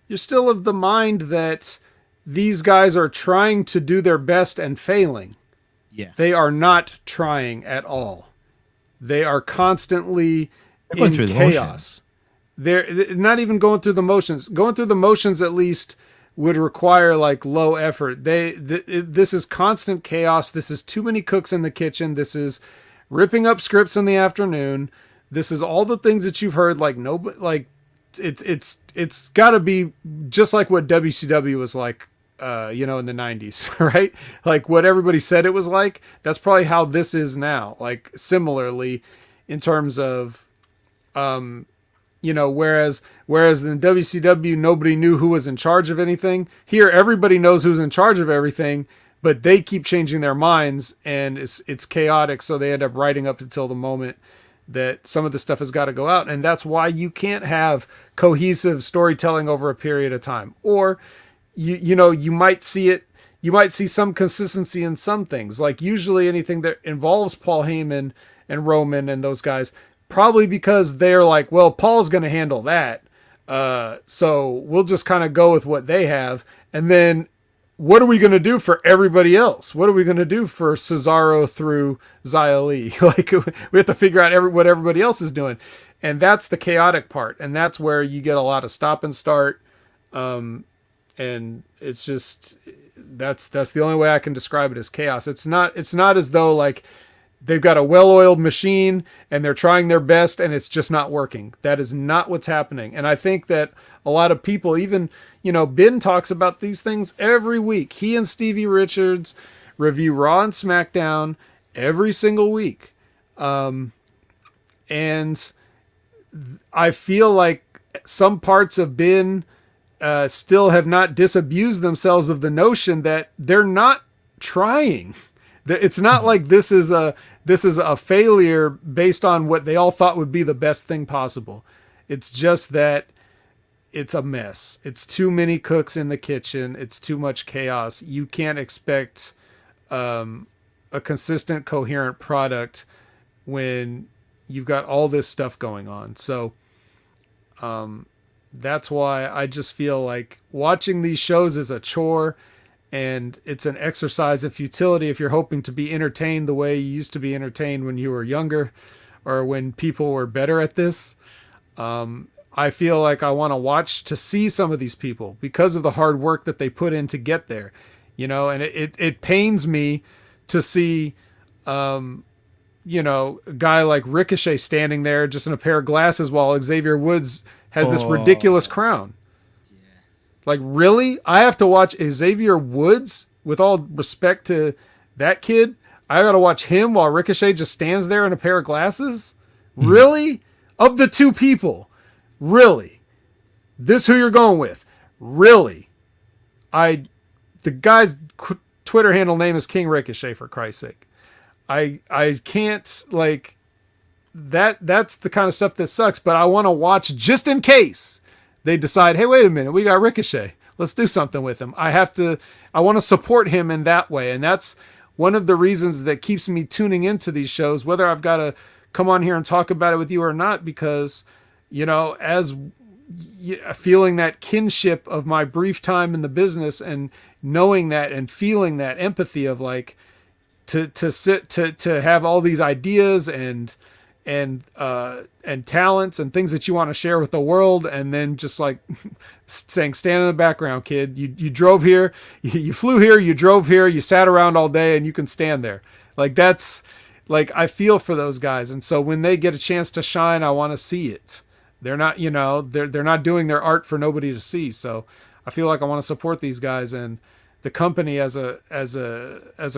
you're still of the mind that these guys are trying to do their best and failing. Yeah, they are not trying at all. They are constantly in chaos. They're not even going through the motions. Going through the motions at least would require like low effort. This is constant chaos. This is too many cooks in the kitchen. This is ripping up scripts in the afternoon. This is all the things that you've heard. Like nobody, like it's got to be just like what WCW was like, in the 90s, right? Like what everybody said it was like. That's probably how this is now. Like similarly, in terms of, whereas in WCW, nobody knew who was in charge of anything. Here, everybody knows who's in charge of everything, but they keep changing their minds, and it's chaotic. So they end up writing up until the moment that some of the stuff has got to go out. And that's why you can't have cohesive storytelling over a period of time. Or, you might see it. You might see some consistency in some things, like usually anything that involves Paul Heyman and Roman and those guys, probably because they're like, well, Paul's going to handle that. So we'll just kind of go with what they have. And then what are we going to do for everybody else? What are we going to do for Cesaro through Xia Li? Like we have to figure out what everybody else is doing. And that's the chaotic part. And that's where you get a lot of stop and start. And it's just, that's the only way I can describe it as chaos. It's not as though like they've got a well-oiled machine and they're trying their best and it's just not working. That is not what's happening. And I think that a lot of people, even, Ben talks about these things every week. He and Stevie Richards review Raw and SmackDown every single week. And I feel like some parts of Ben still have not disabused themselves of the notion that they're not trying. It's not like this is a failure based on what they all thought would be the best thing possible. It's just that it's a mess. It's too many cooks in the kitchen. It's too much chaos. You can't expect a consistent, coherent product when you've got all this stuff going on. So that's why I just feel like watching these shows is a chore. And it's an exercise in futility if you're hoping to be entertained the way you used to be entertained when you were younger or when people were better at this. I feel like I want to watch to see some of these people because of the hard work that they put in to get there, and it pains me to see, a guy like Ricochet standing there just in a pair of glasses while Xavier Woods has this ridiculous crown. Like, really? I have to watch Xavier Woods, with all respect to that kid? I got to watch him while Ricochet just stands there in a pair of glasses? Mm. Really? Of the two people? Really? This who you're going with? Really? The guy's Twitter handle name is King Ricochet, for Christ's sake. I can't, like, that's the kind of stuff that sucks. But I want to watch just in case they decide, hey, wait a minute, we got Ricochet. Let's do something with him. I want to support him in that way. And that's one of the reasons that keeps me tuning into these shows, whether I've got to come on here and talk about it with you or not, because, as feeling that kinship of my brief time in the business and knowing that and feeling that empathy of like, to have all these ideas and talents and things that you want to share with the world, and then just like saying, stand in the background, kid. You drove here, you flew here, you drove here, you sat around all day, and you can stand there. Like, that's like, I feel for those guys, and so when they get a chance to shine, I want to see it. They're not, they're not doing their art for nobody to see. So I feel like I want to support these guys, and the company as a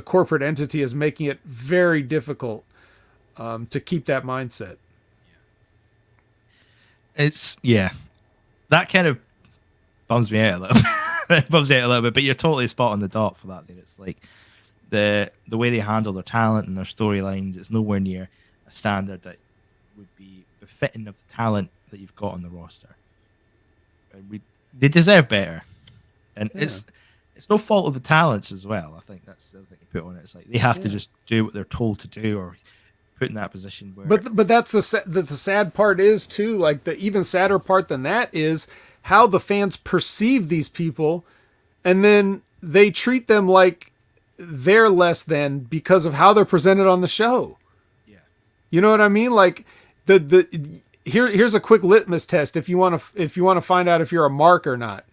corporate entity is making it very difficult to keep that mindset. That kind of bums me out a little bit. It bums me out a little bit, but you're totally spot on the dot for that. It's like the way they handle their talent and their storylines, it's nowhere near a standard that would be befitting of the talent that you've got on the roster. They deserve better, and it's no fault of the talents as well. I think that's the thing you put on it. It's like they have to just do what they're told to do, or put in that position where. But that's the sad part is too. Like, the even sadder part than that is how the fans perceive these people, and then they treat them like they're less than because of how they're presented on the show. Yeah, you know what I mean? Like here's a quick litmus test if you want to find out if you're a mark or not.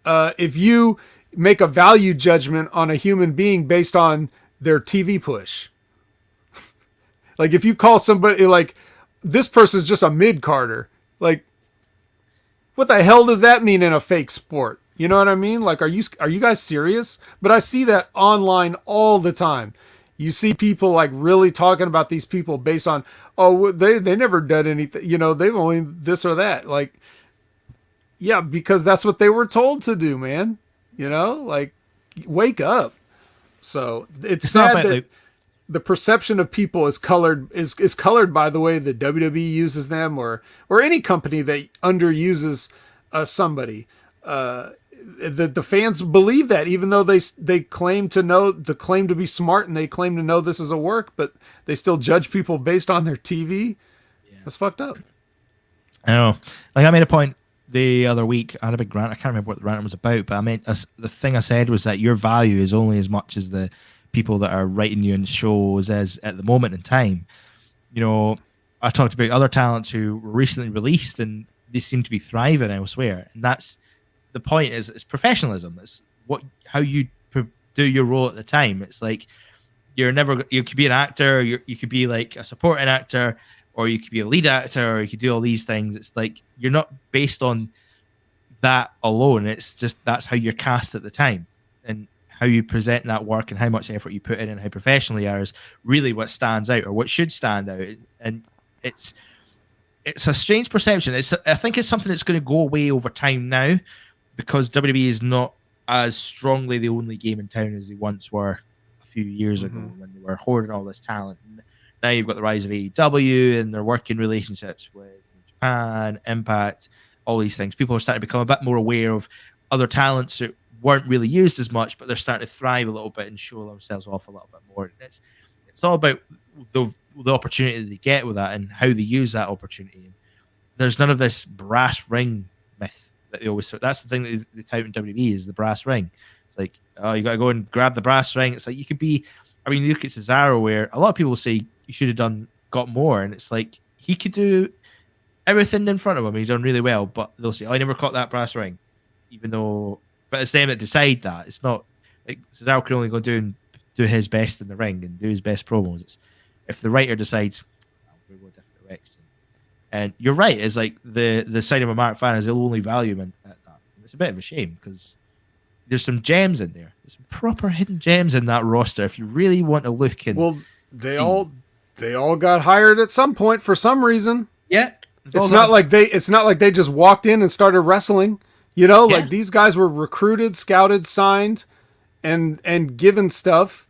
If you make a value judgment on a human being based on their TV push. Like, if you call somebody like, this person's just a mid-carder, like, what the hell does that mean in a fake sport? You know what I mean? Like, are you guys serious? But I see that online all the time. You see people like really talking about these people based on, they never did anything, they've only this or that. Like, yeah, because that's what they were told to do, man. Like, wake up. So it's sad that the perception of people is colored by the way the WWE uses them, or any company that underuses somebody. The fans believe that, even though they claim to be smart and they claim to know this is a work, but they still judge people based on their TV. Yeah. That's fucked up. I know. Like, I made a point the other week. I had a big rant. I can't remember what the rant was about, but the thing I said was that your value is only as much as the people that are writing you in shows as at the moment in time. I talked about other talents who were recently released and they seem to be thriving elsewhere, and that's the point. Is it's professionalism. It's how you do your role at the time. It's like you could be an actor, you could be like a supporting actor, or you could be a lead actor, or you could do all these things. It's like you're not based on that alone. It's just that's how you're cast at the time, and how you present that work and how much effort you put in and how professional you are is really what stands out, or what should stand out. And it's a strange perception. I think it's something that's going to go away over time now, because WWE is not as strongly the only game in town as they once were a few years ago, when they were hoarding all this talent. And now you've got the rise of AEW, and they're working relationships with Japan, Impact, all these things. People are starting to become a bit more aware of other talents that weren't really used as much, but they're starting to thrive a little bit and show themselves off a little bit more. And it's all about the opportunity they get with that and how they use that opportunity. And there's none of this brass ring myth that they always. That's the thing that they tout in WWE is the brass ring. It's like, oh, you got to go and grab the brass ring. It's like you could be. I mean, you look at Cesaro, where a lot of people say you should have got more, and it's like he could do everything in front of him. He's done really well, but they'll say, "Oh, I never caught that brass ring," even though. But it's them that decide that. It's not like Cesaro can only go do his best in the ring and do his best promos. It's if the writer decides, we'll go a different direction. And you're right. It's like the side of a Mark fan is they'll only value him at that. And it's a bit of a shame because there's some gems in there. There's some proper hidden gems in that roster. If you really want to look and they all got hired at some point for some reason. Yeah, it's not like they just walked in and started wrestling. Like these guys were recruited, scouted, signed, and given stuff.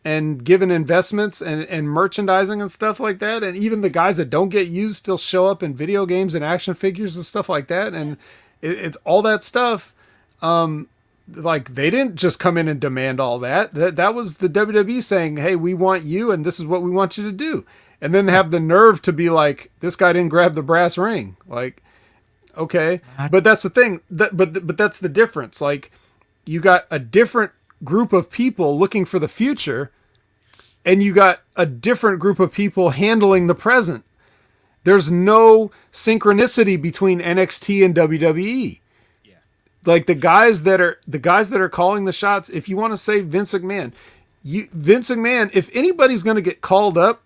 and given investments and merchandising and stuff like that. And even the guys that don't get used still show up in video games and action figures and stuff like that. And it's all that stuff. Like they didn't just come in and demand all that. That was the WWE saying, hey, we want you and this is what we want you to do. And then they have the nerve to be like, this guy didn't grab the brass ring. Like, okay. But that's the thing. But that's the difference. Like, you got a different group of people looking for the future, and you got a different group of people handling the present. There's no synchronicity between NXT and WWE. Yeah. Like the guys that are calling the shots. If you want to say Vince McMahon, if anybody's going to get called up,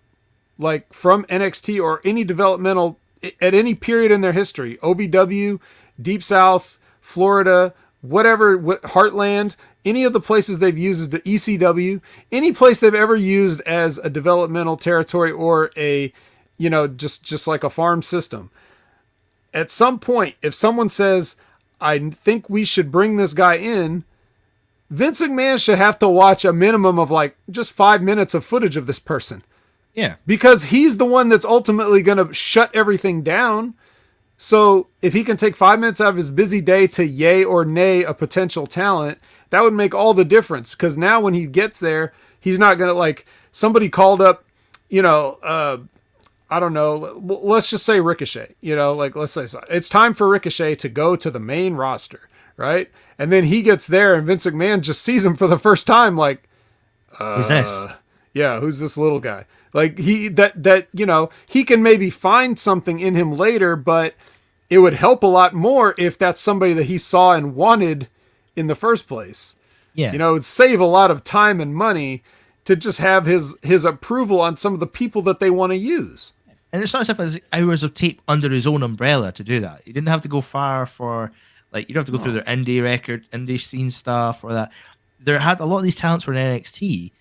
like from NXT or any developmental at any period in their history, OVW, Deep South, Florida, whatever, Heartland, any of the places they've used as the ECW, any place they've ever used as a developmental territory or a, just like a farm system. At some point, if someone says, I think we should bring this guy in, Vince McMahon should have to watch a minimum of like just 5 minutes of footage of this person. Yeah. Because he's the one that's ultimately going to shut everything down. So if he can take 5 minutes out of his busy day to yay or nay a potential talent, that would make all the difference. Because now when he gets there, he's not going to like somebody called up, I don't know. Let's just say Ricochet, like let's say it's time for Ricochet to go to the main roster. Right. And then he gets there and Vince McMahon just sees him for the first time. Like, who's this? Yeah. Who's this little guy? Like he can maybe find something in him later, but it would help a lot more if that's somebody that he saw and wanted in the first place. Yeah. It would save a lot of time and money to just have his approval on some of the people that they want to use. And it's not as if there's hours of tape under his own umbrella to do that. You didn't have to go far for, like, you don't have to go through their indie scene stuff or that. There had a lot of these talents were in NXT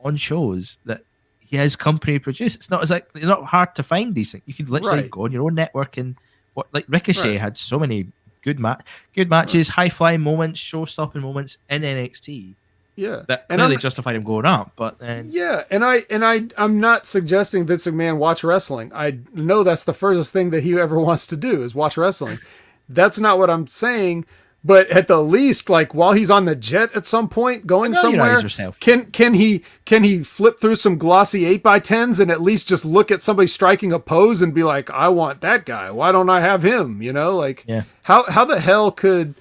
on shows that his company produced. It's not hard to find these things. You could literally go on your own network and Ricochet had so many good matches, high flying moments, show stopping moments in NXT. Yeah, that clearly justified him going up. But then I'm not suggesting Vince McMahon watch wrestling. I know that's the furthest thing that he ever wants to do is watch wrestling. That's not what I'm saying. But at the least, like while he's on the jet at some point going somewhere, can he flip through some glossy 8x10s and at least just look at somebody striking a pose and be like, I want that guy. Why don't I have him? How the hell could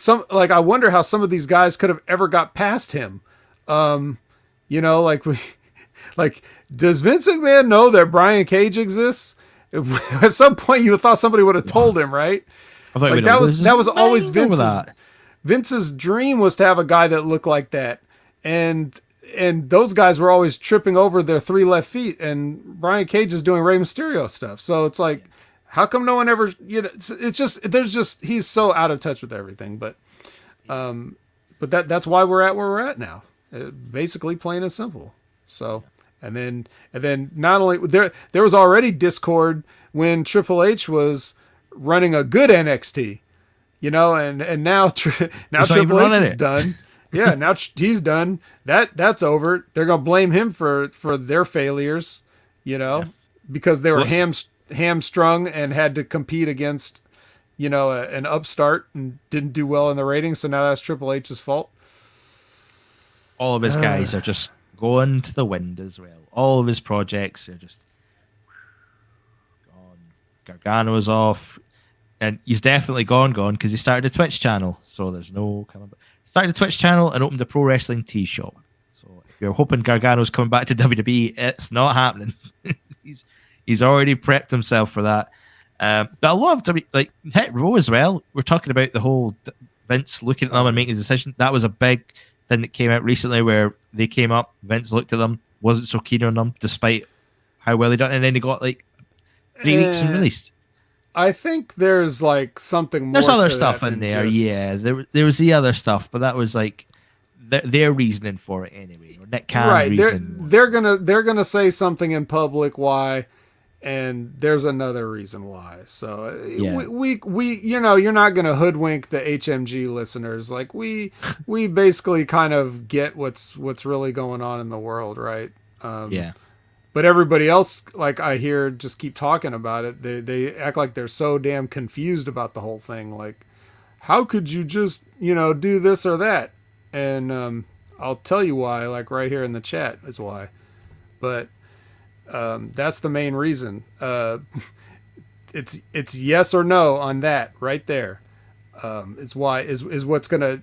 I wonder how some of these guys could have ever got past him. Does Vince McMahon know that Brian Cage exists? At some point you thought somebody would have told him, right? Like that was always Vince's dream was to have a guy that looked like that. And those guys were always tripping over their 3 left feet and Brian Cage is doing Rey Mysterio stuff. So it's like, how come no one ever, he's so out of touch with everything, but that's why we're at where we're at now. Basically plain and simple. So, and then not only there was already discord when Triple H was running a good NXT, and now Triple H is done. Yeah, now he's done. That's over. They're gonna blame him for their failures, because they were hamstrung and had to compete against, an upstart and didn't do well in the ratings. So now that's Triple H's fault. All of his guys are just going to the wind as well. All of his projects are just gone. Gargano's off. And he's definitely gone because he started a Twitch channel. So there's no coming back. Started a Twitch channel and opened a pro wrestling tee shop. So if you're hoping Gargano's coming back to WWE, it's not happening. He's already prepped himself for that. But I love Hit Row as well. We're talking about the whole Vince looking at them and making a decision. That was a big thing that came out recently where they came up, Vince looked at them, wasn't so keen on them despite how well they done, and then they got 3 weeks and released. I think there's something more. There's other stuff in there, yeah. There was the other stuff, but that was their reasoning for it anyway. Or Nick Khan's reasoning. They're gonna say something in public why, And there's another reason why. So Yeah. we you're not going to hoodwink the HMG listeners. Like we basically kind of get what's really going on in the world, right? Yeah. But everybody else, like I hear, just keep talking about it. They act like they're so damn confused about the whole thing. Like, how could you just do this or that? And I'll tell you why. Like right here in the chat is why. But that's the main reason. It's yes or no on that right there. It's why is what's gonna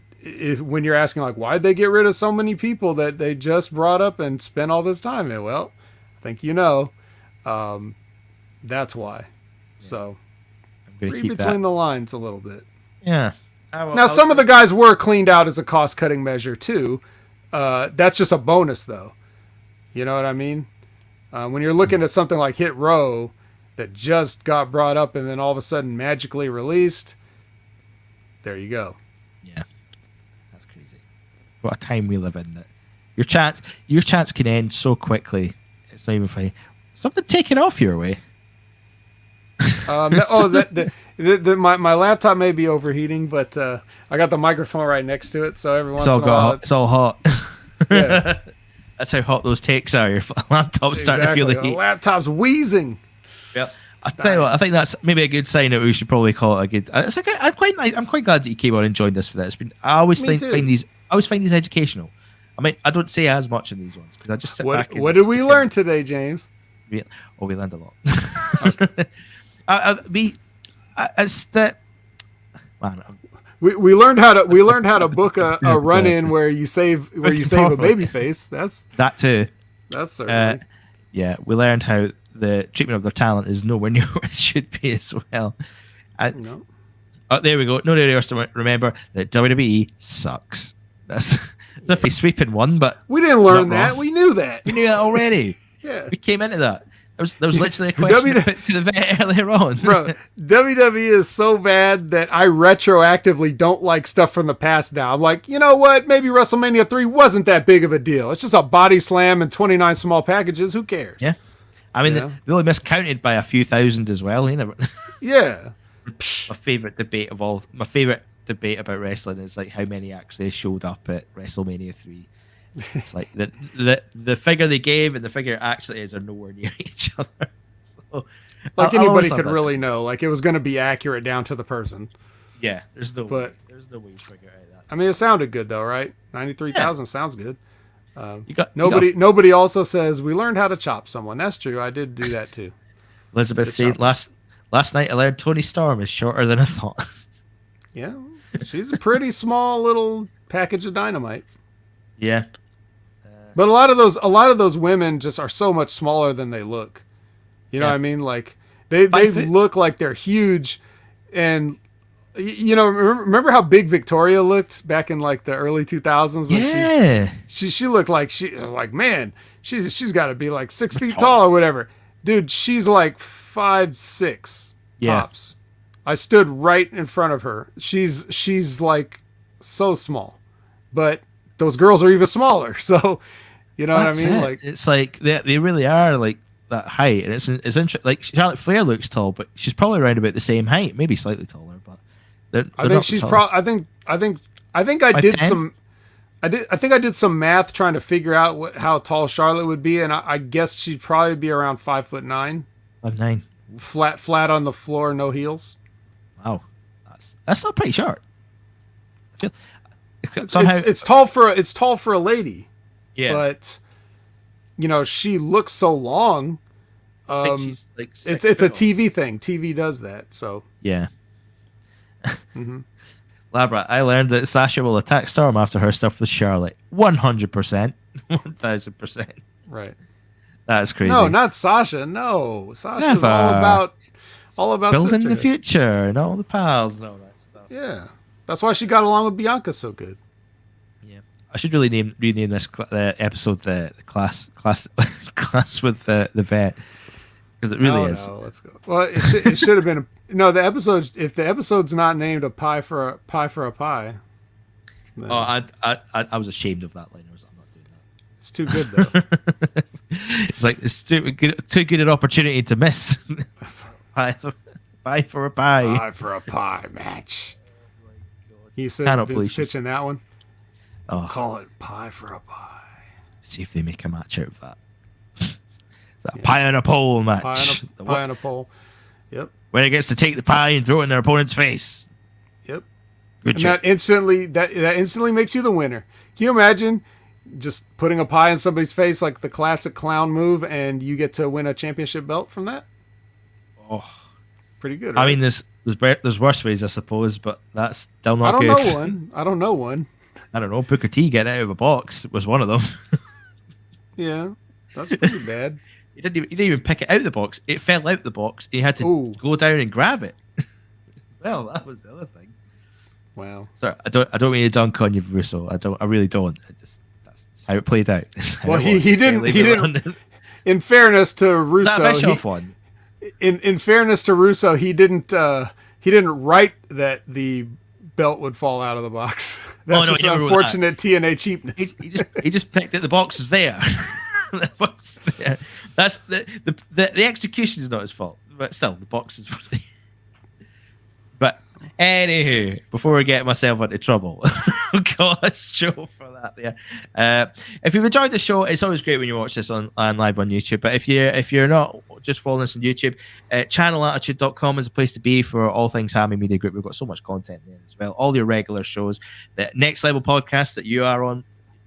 when you're asking like why'd they get rid of so many people that they just brought up and spent all this time in. Well, I think that's why. Yeah. So read between the lines a little bit. Yeah. Now some of the guys were cleaned out as a cost cutting measure too. That's just a bonus though. You know what I mean? When you're looking at something like Hit Row that just got brought up and then all of a sudden magically released, there you go. Yeah, that's crazy. What a time we live in. That your chance can end so quickly. It's not even funny. Something taken off your way. My laptop may be overheating, but I got the microphone right next to it, so every once in a while it's all hot. Yeah. That's how hot those takes are. Your laptop's starting to feel the heat. The laptop's wheezing. Yeah, I tell you what, I think that's maybe a good sign that we should probably call it a good. I'm quite glad that you came on and joined us for that. It's been. I always find these educational. I mean, I don't say as much in these ones because I just sit back. What did we learn today, James? We learned a lot. It's that. Man, we learned how to book a run in where you save a baby face. That's that too. That's certainly. Yeah, we learned how the treatment of their talent is nowhere near where it should be as well. No. Oh, there we go. No need to remember that WWE sucks. That's a pretty sweeping one, but we didn't learn that. We knew that. We knew that already. Yeah, we came into that. There was literally a question to put to the vet earlier on. Bro, WWE is so bad that I retroactively don't like stuff from the past now. I'm like, you know what? Maybe WrestleMania 3 wasn't that big of a deal. It's just a body slam and 29 small packages. Who cares? Yeah. I mean, they only miscounted by a few thousand as well. Yeah. My favorite debate about wrestling is like how many actually showed up at WrestleMania 3. It's like the figure they gave and the figure it actually is are nowhere near each other. So, like anybody could really know. Like it was going to be accurate down to the person. Yeah, there's no way you figure out that. I mean, it sounded good though, right? 93,000 sounds good. Nobody also says we learned how to chop someone. That's true. I did do that too. Elizabeth said last night I learned Tony Storm is shorter than I thought. Yeah, she's a pretty small little package of dynamite. Yeah. But a lot of those women just are so much smaller than they look. You know what I mean? Like they look like they're huge, and remember how big Victoria looked back in like the early 2000s? Yeah. She looked like man, she's got to be like 6 feet tall or whatever. Dude, she's like 5'6" tops. I stood right in front of her. She's like so small, but those girls are even smaller. So, you know what I mean? Like it's like they really are like that height, and it's interesting. Like Charlotte Flair looks tall, but she's probably around about the same height, maybe slightly taller. But I think she's probably. I think I did 10? some. I think I did some math trying to figure out how tall Charlotte would be, and I guess she'd probably be around 5'9". 5'9". Flat on the floor, no heels. Wow, that's still pretty short. I feel it's tall for a lady. Yeah, but she looks so long. She's like it's a TV thing. TV does that. So yeah. Mm-hmm. Labra, I learned that Sasha will attack Storm after her stuff with Charlotte. 100%, 1000%. Right. That's crazy. No, not Sasha. No, Sasha's all about building sisterhood. the future and all the pals and all that stuff. Yeah, that's why she got along with Bianca so good. Yeah, I should really rename this episode the class with the vet, because it really is. No, let's go. Well, it should have been the episode. If the episode's not named a pie for a pie. Then I was ashamed of that line. I'm not doing that. It's too good though. It's like it's too good an opportunity to miss. Pie for a pie. Pie for a pie match. You said Cannot Vince believe pitching that one? Oh, Call it pie for a pie. see if they make a match out of that. It's a pie on a pole match. Pie on a pole. Yep. When it gets to take the pie and throw it in their opponent's face. Yep. Good And job. that instantly makes you the winner. Can you imagine just putting a pie in somebody's face like the classic clown move, and you get to win a championship belt from that? Oh, pretty good. Right? I mean, there's worse ways, I suppose, but that's still not I good. don't know one. I don't know. Booker T getting out of a box was one of them. Yeah, that's pretty bad. He didn't even pick it out of the box. It fell out the box. And he had to go down and grab it. Well, that was the other thing. Wow. Sorry, I don't mean to dunk on you, Russo. I really don't. That's how it played out. Well, he didn't. In fairness to Russo, in fairness to Russo, he didn't write that the belt would fall out of the box. That's just unfortunate TNA cheapness. He just picked it. The box is there. The box is there. That's the execution is not his fault, but still the box is there. But anywho, before I get myself into trouble, got a show for that there. If you've enjoyed the show, it's always great when you watch this on live on YouTube. But if you're not just following us on YouTube, channelattitude.com is a place to be for all things Hammy Media Group. We've got so much content there as well. All your regular shows, the Next Level podcast that you are on,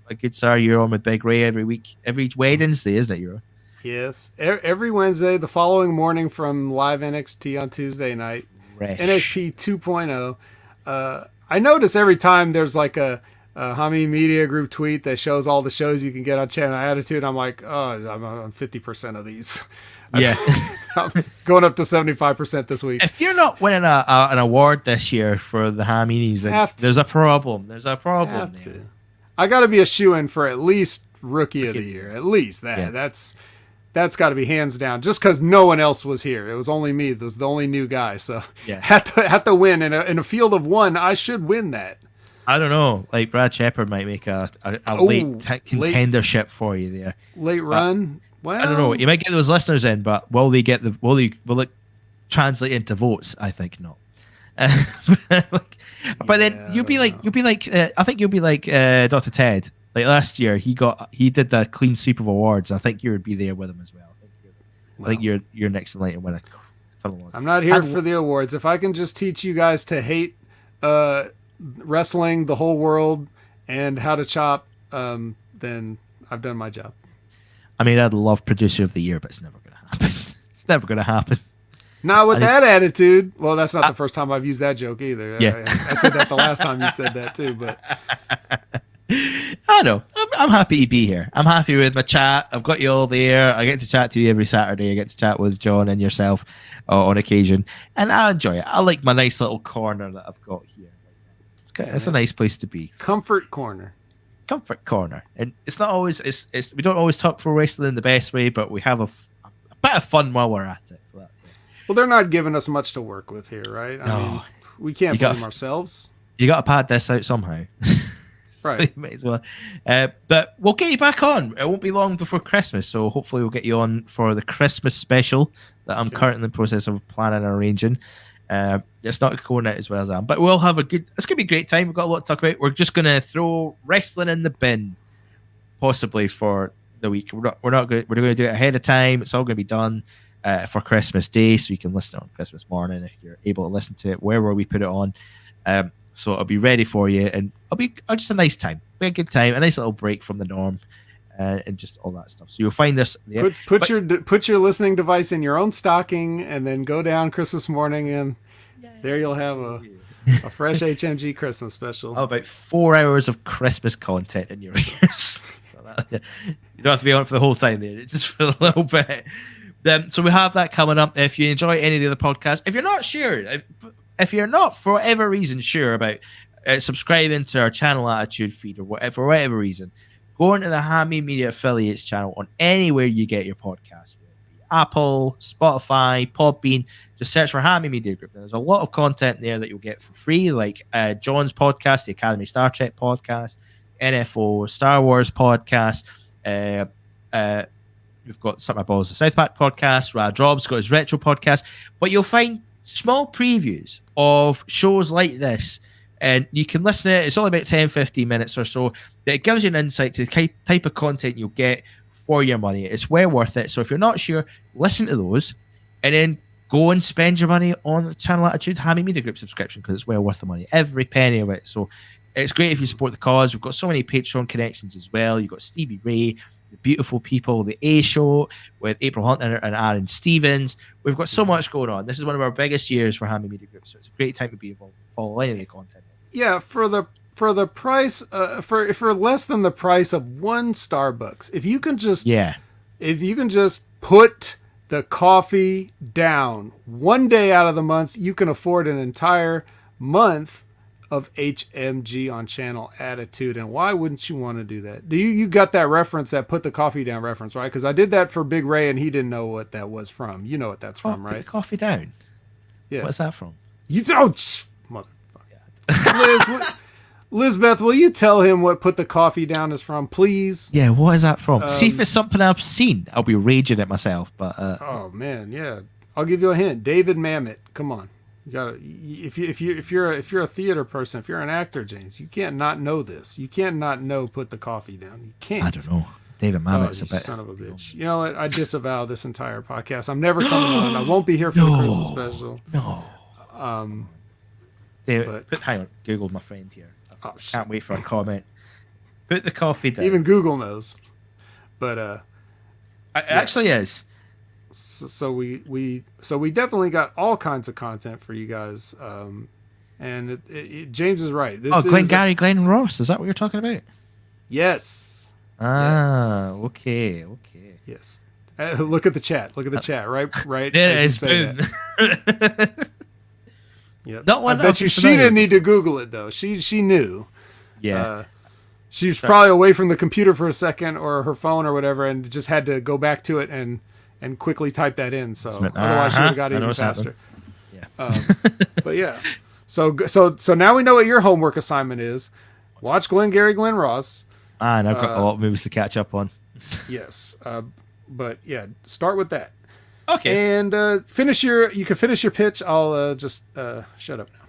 my good sir, you're on with Big Ray every week, every Wednesday, isn't it? You're Yes, every Wednesday. The following morning from live NXT on Tuesday night. Fresh. NXT 2.0. I notice every time there's like a Hammy Media Group tweet that shows all the shows you can get on Channel Attitude. I'm like, oh, I'm on 50% of these. Yeah. I'm going up to 75% this week. If you're not winning an award this year for the Haminis, there's a problem. There's a problem. I got to be a shoo-in for at least Rookie of the Year. At least that. Yeah. That's got to be hands down. Just because no one else was here, it was only me. It was the only new guy. So had to win in a field of one. I should win that. I don't know. Like Brad Shepard might make a late contendership for you there. Late run. Well, I don't know. You might get those listeners in, but will it translate into votes? I think not. But then you'll be like I think you'll be like Dr. Ted. Like last year, he did the clean sweep of awards. I think you would be there with him as well. I think you're next in line to win a ton of awards. I'm not here for the awards. If I can just teach you guys to hate wrestling, the whole world, and how to chop, then I've done my job. I mean, I'd love producer of the year, but it's never going to happen. It's never going to happen. Not with that attitude. Well, that's not the first time I've used that joke either. Yeah. I said that the last time you said that too, but I know. I'm happy to be here. I'm happy with my chat. I've got you all there. I get to chat to you every Saturday. I get to chat with John and yourself on occasion, and I enjoy it. I like my nice little corner that I've got here. It's a nice place to be. Comfort corner. And it's not always. It's we don't always talk pro wrestling the best way, but we have a bit of fun while we're at it. For that. Well, they're not giving us much to work with here, right? I mean, we can't blame ourselves. You got to pad this out somehow. Right. Might as well. But we'll get you back on. It won't be long before Christmas, so hopefully we'll get you on for the Christmas special that I'm currently in the process of planning and arranging. It's not going out as well as I am, but we'll have it's going to be a great time. We've got a lot to talk about. We're just going to throw wrestling in the bin, possibly for the week. We're going to do it ahead of time. It's all going to be done for Christmas Day, so you can listen on Christmas morning if you're able to listen to it wherever we put it on. So it'll be ready for you, and it'll be just a nice time. Be a good time, a nice little break from the norm, and just all that stuff. So you'll find this. Put your listening device in your own stocking, and then go down Christmas morning, and there you'll have a fresh HMG Christmas special. About 4 hours of Christmas content in your ears. You don't have to be on it for the whole time there, just for a little bit. So we have that coming up. If you enjoy any of the other podcasts, if you're not sure, if you're not for whatever reason sure about subscribing to our Channel Attitude feed or whatever, for whatever reason, go into the Hammy Media Affiliates channel on anywhere you get your podcasts. Apple, Spotify, Podbean. Just search for Hammy Media Group. There's a lot of content there that you'll get for free, like John's podcast, the Academy Star Trek podcast, NFO Star Wars podcast, We've got Suck My Balls, the South Park podcast. Rad Rob's got his retro podcast. But you'll find small previews of shows like this. And you can listen to it. It's only about 10, 15 minutes or so. But it gives you an insight to the type of content you'll get for your money. It's well worth it. So if you're not sure, listen to those. And then go and spend your money on the Channel Attitude Hammy Media Group subscription, because it's well worth the money. Every penny of it. So it's great if you support the cause. We've got so many Patreon connections as well. You've got Stevie Ray, The Beautiful People, The A Show with April Hunter and Aaron Stevens. We've got so much going on. This is one of our biggest years for Hammy Media Group. So it's a great time to be involved. Follow any of the content. Yeah, for the price, for less than the price of one Starbucks, if you can just put the coffee down one day out of the month, you can afford an entire month of HMG on Channel Attitude. And why wouldn't you want to do that? You got that reference, that put the coffee down reference, right? Because I did that for Big Ray and he didn't know what that was from. You know what that's from, right? Put the coffee down. Yeah. What's that from? You don't, motherfucker. Lizbeth, will you tell him what put the coffee down is from, please? Yeah, what is that from? See if it's something I've seen. I'll be raging at myself, but oh man, yeah. I'll give you a hint. David Mamet. Come on. You gotta, if you're a theater person, if you're an actor, James, you can't not know this. You can't not know put the coffee down. You can't. I don't know. David Mamet's a bit. Son of a bitch. You know what? I disavow this entire podcast. I'm never coming on. I won't be here for the Christmas special. No. But hang on. Google my friend here. Can't wait for a comment. Put the coffee down. Even Google knows. But it actually is. So we definitely got all kinds of content for you guys. And James is right. This Glenn Ross. Is that what you're talking about? Yes. Yes. Okay. Yes. Look at the chat. Look at the chat. Right. There it is. Boom. Yep. Not one. I bet you she didn't need to Google it though. She knew. Yeah. She was probably away from the computer for a second or her phone or whatever, and just had to go back to it and quickly type that in. So otherwise she would have got even faster. Yeah. But yeah. So now we know what your homework assignment is. Watch Glenn Ross. And I've got a lot of movies to catch up on. Yes. But yeah, start with that. Okay. And you can finish your pitch. I'll just shut up now.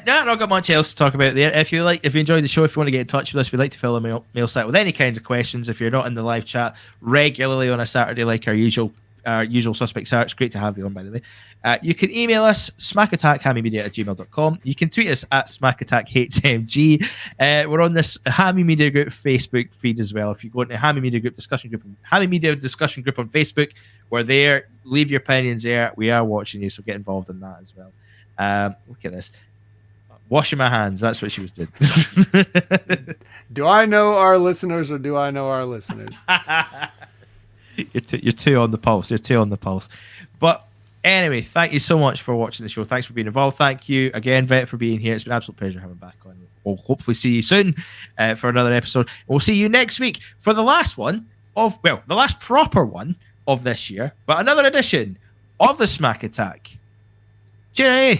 No, I've not got much else to talk about there. If you enjoyed the show, if you want to get in touch with us, we'd like to fill a mail site with any kinds of questions. If you're not in the live chat regularly on a Saturday, like our usual suspects are, it's great to have you on, by the way. You can email us, smackattackhammymedia@gmail.com. You can tweet us at smackattackhmg. We're on this Hammy Media Group Facebook feed as well. If you go into Hammy Media discussion group on Facebook, we're there. Leave your opinions there. We are watching you, so get involved in that as well. Look at this. Washing my hands. That's what she was doing. Do I know our listeners or do I know our listeners? You're two on the pulse. You're two on the pulse. But anyway, thank you so much for watching the show. Thanks for being involved. Thank you again, Vet, for being here. It's been an absolute pleasure having back on. We'll hopefully see you soon for another episode. We'll see you next week for the last the last proper one of this year, but another edition of the Smack Attack. Cheerio.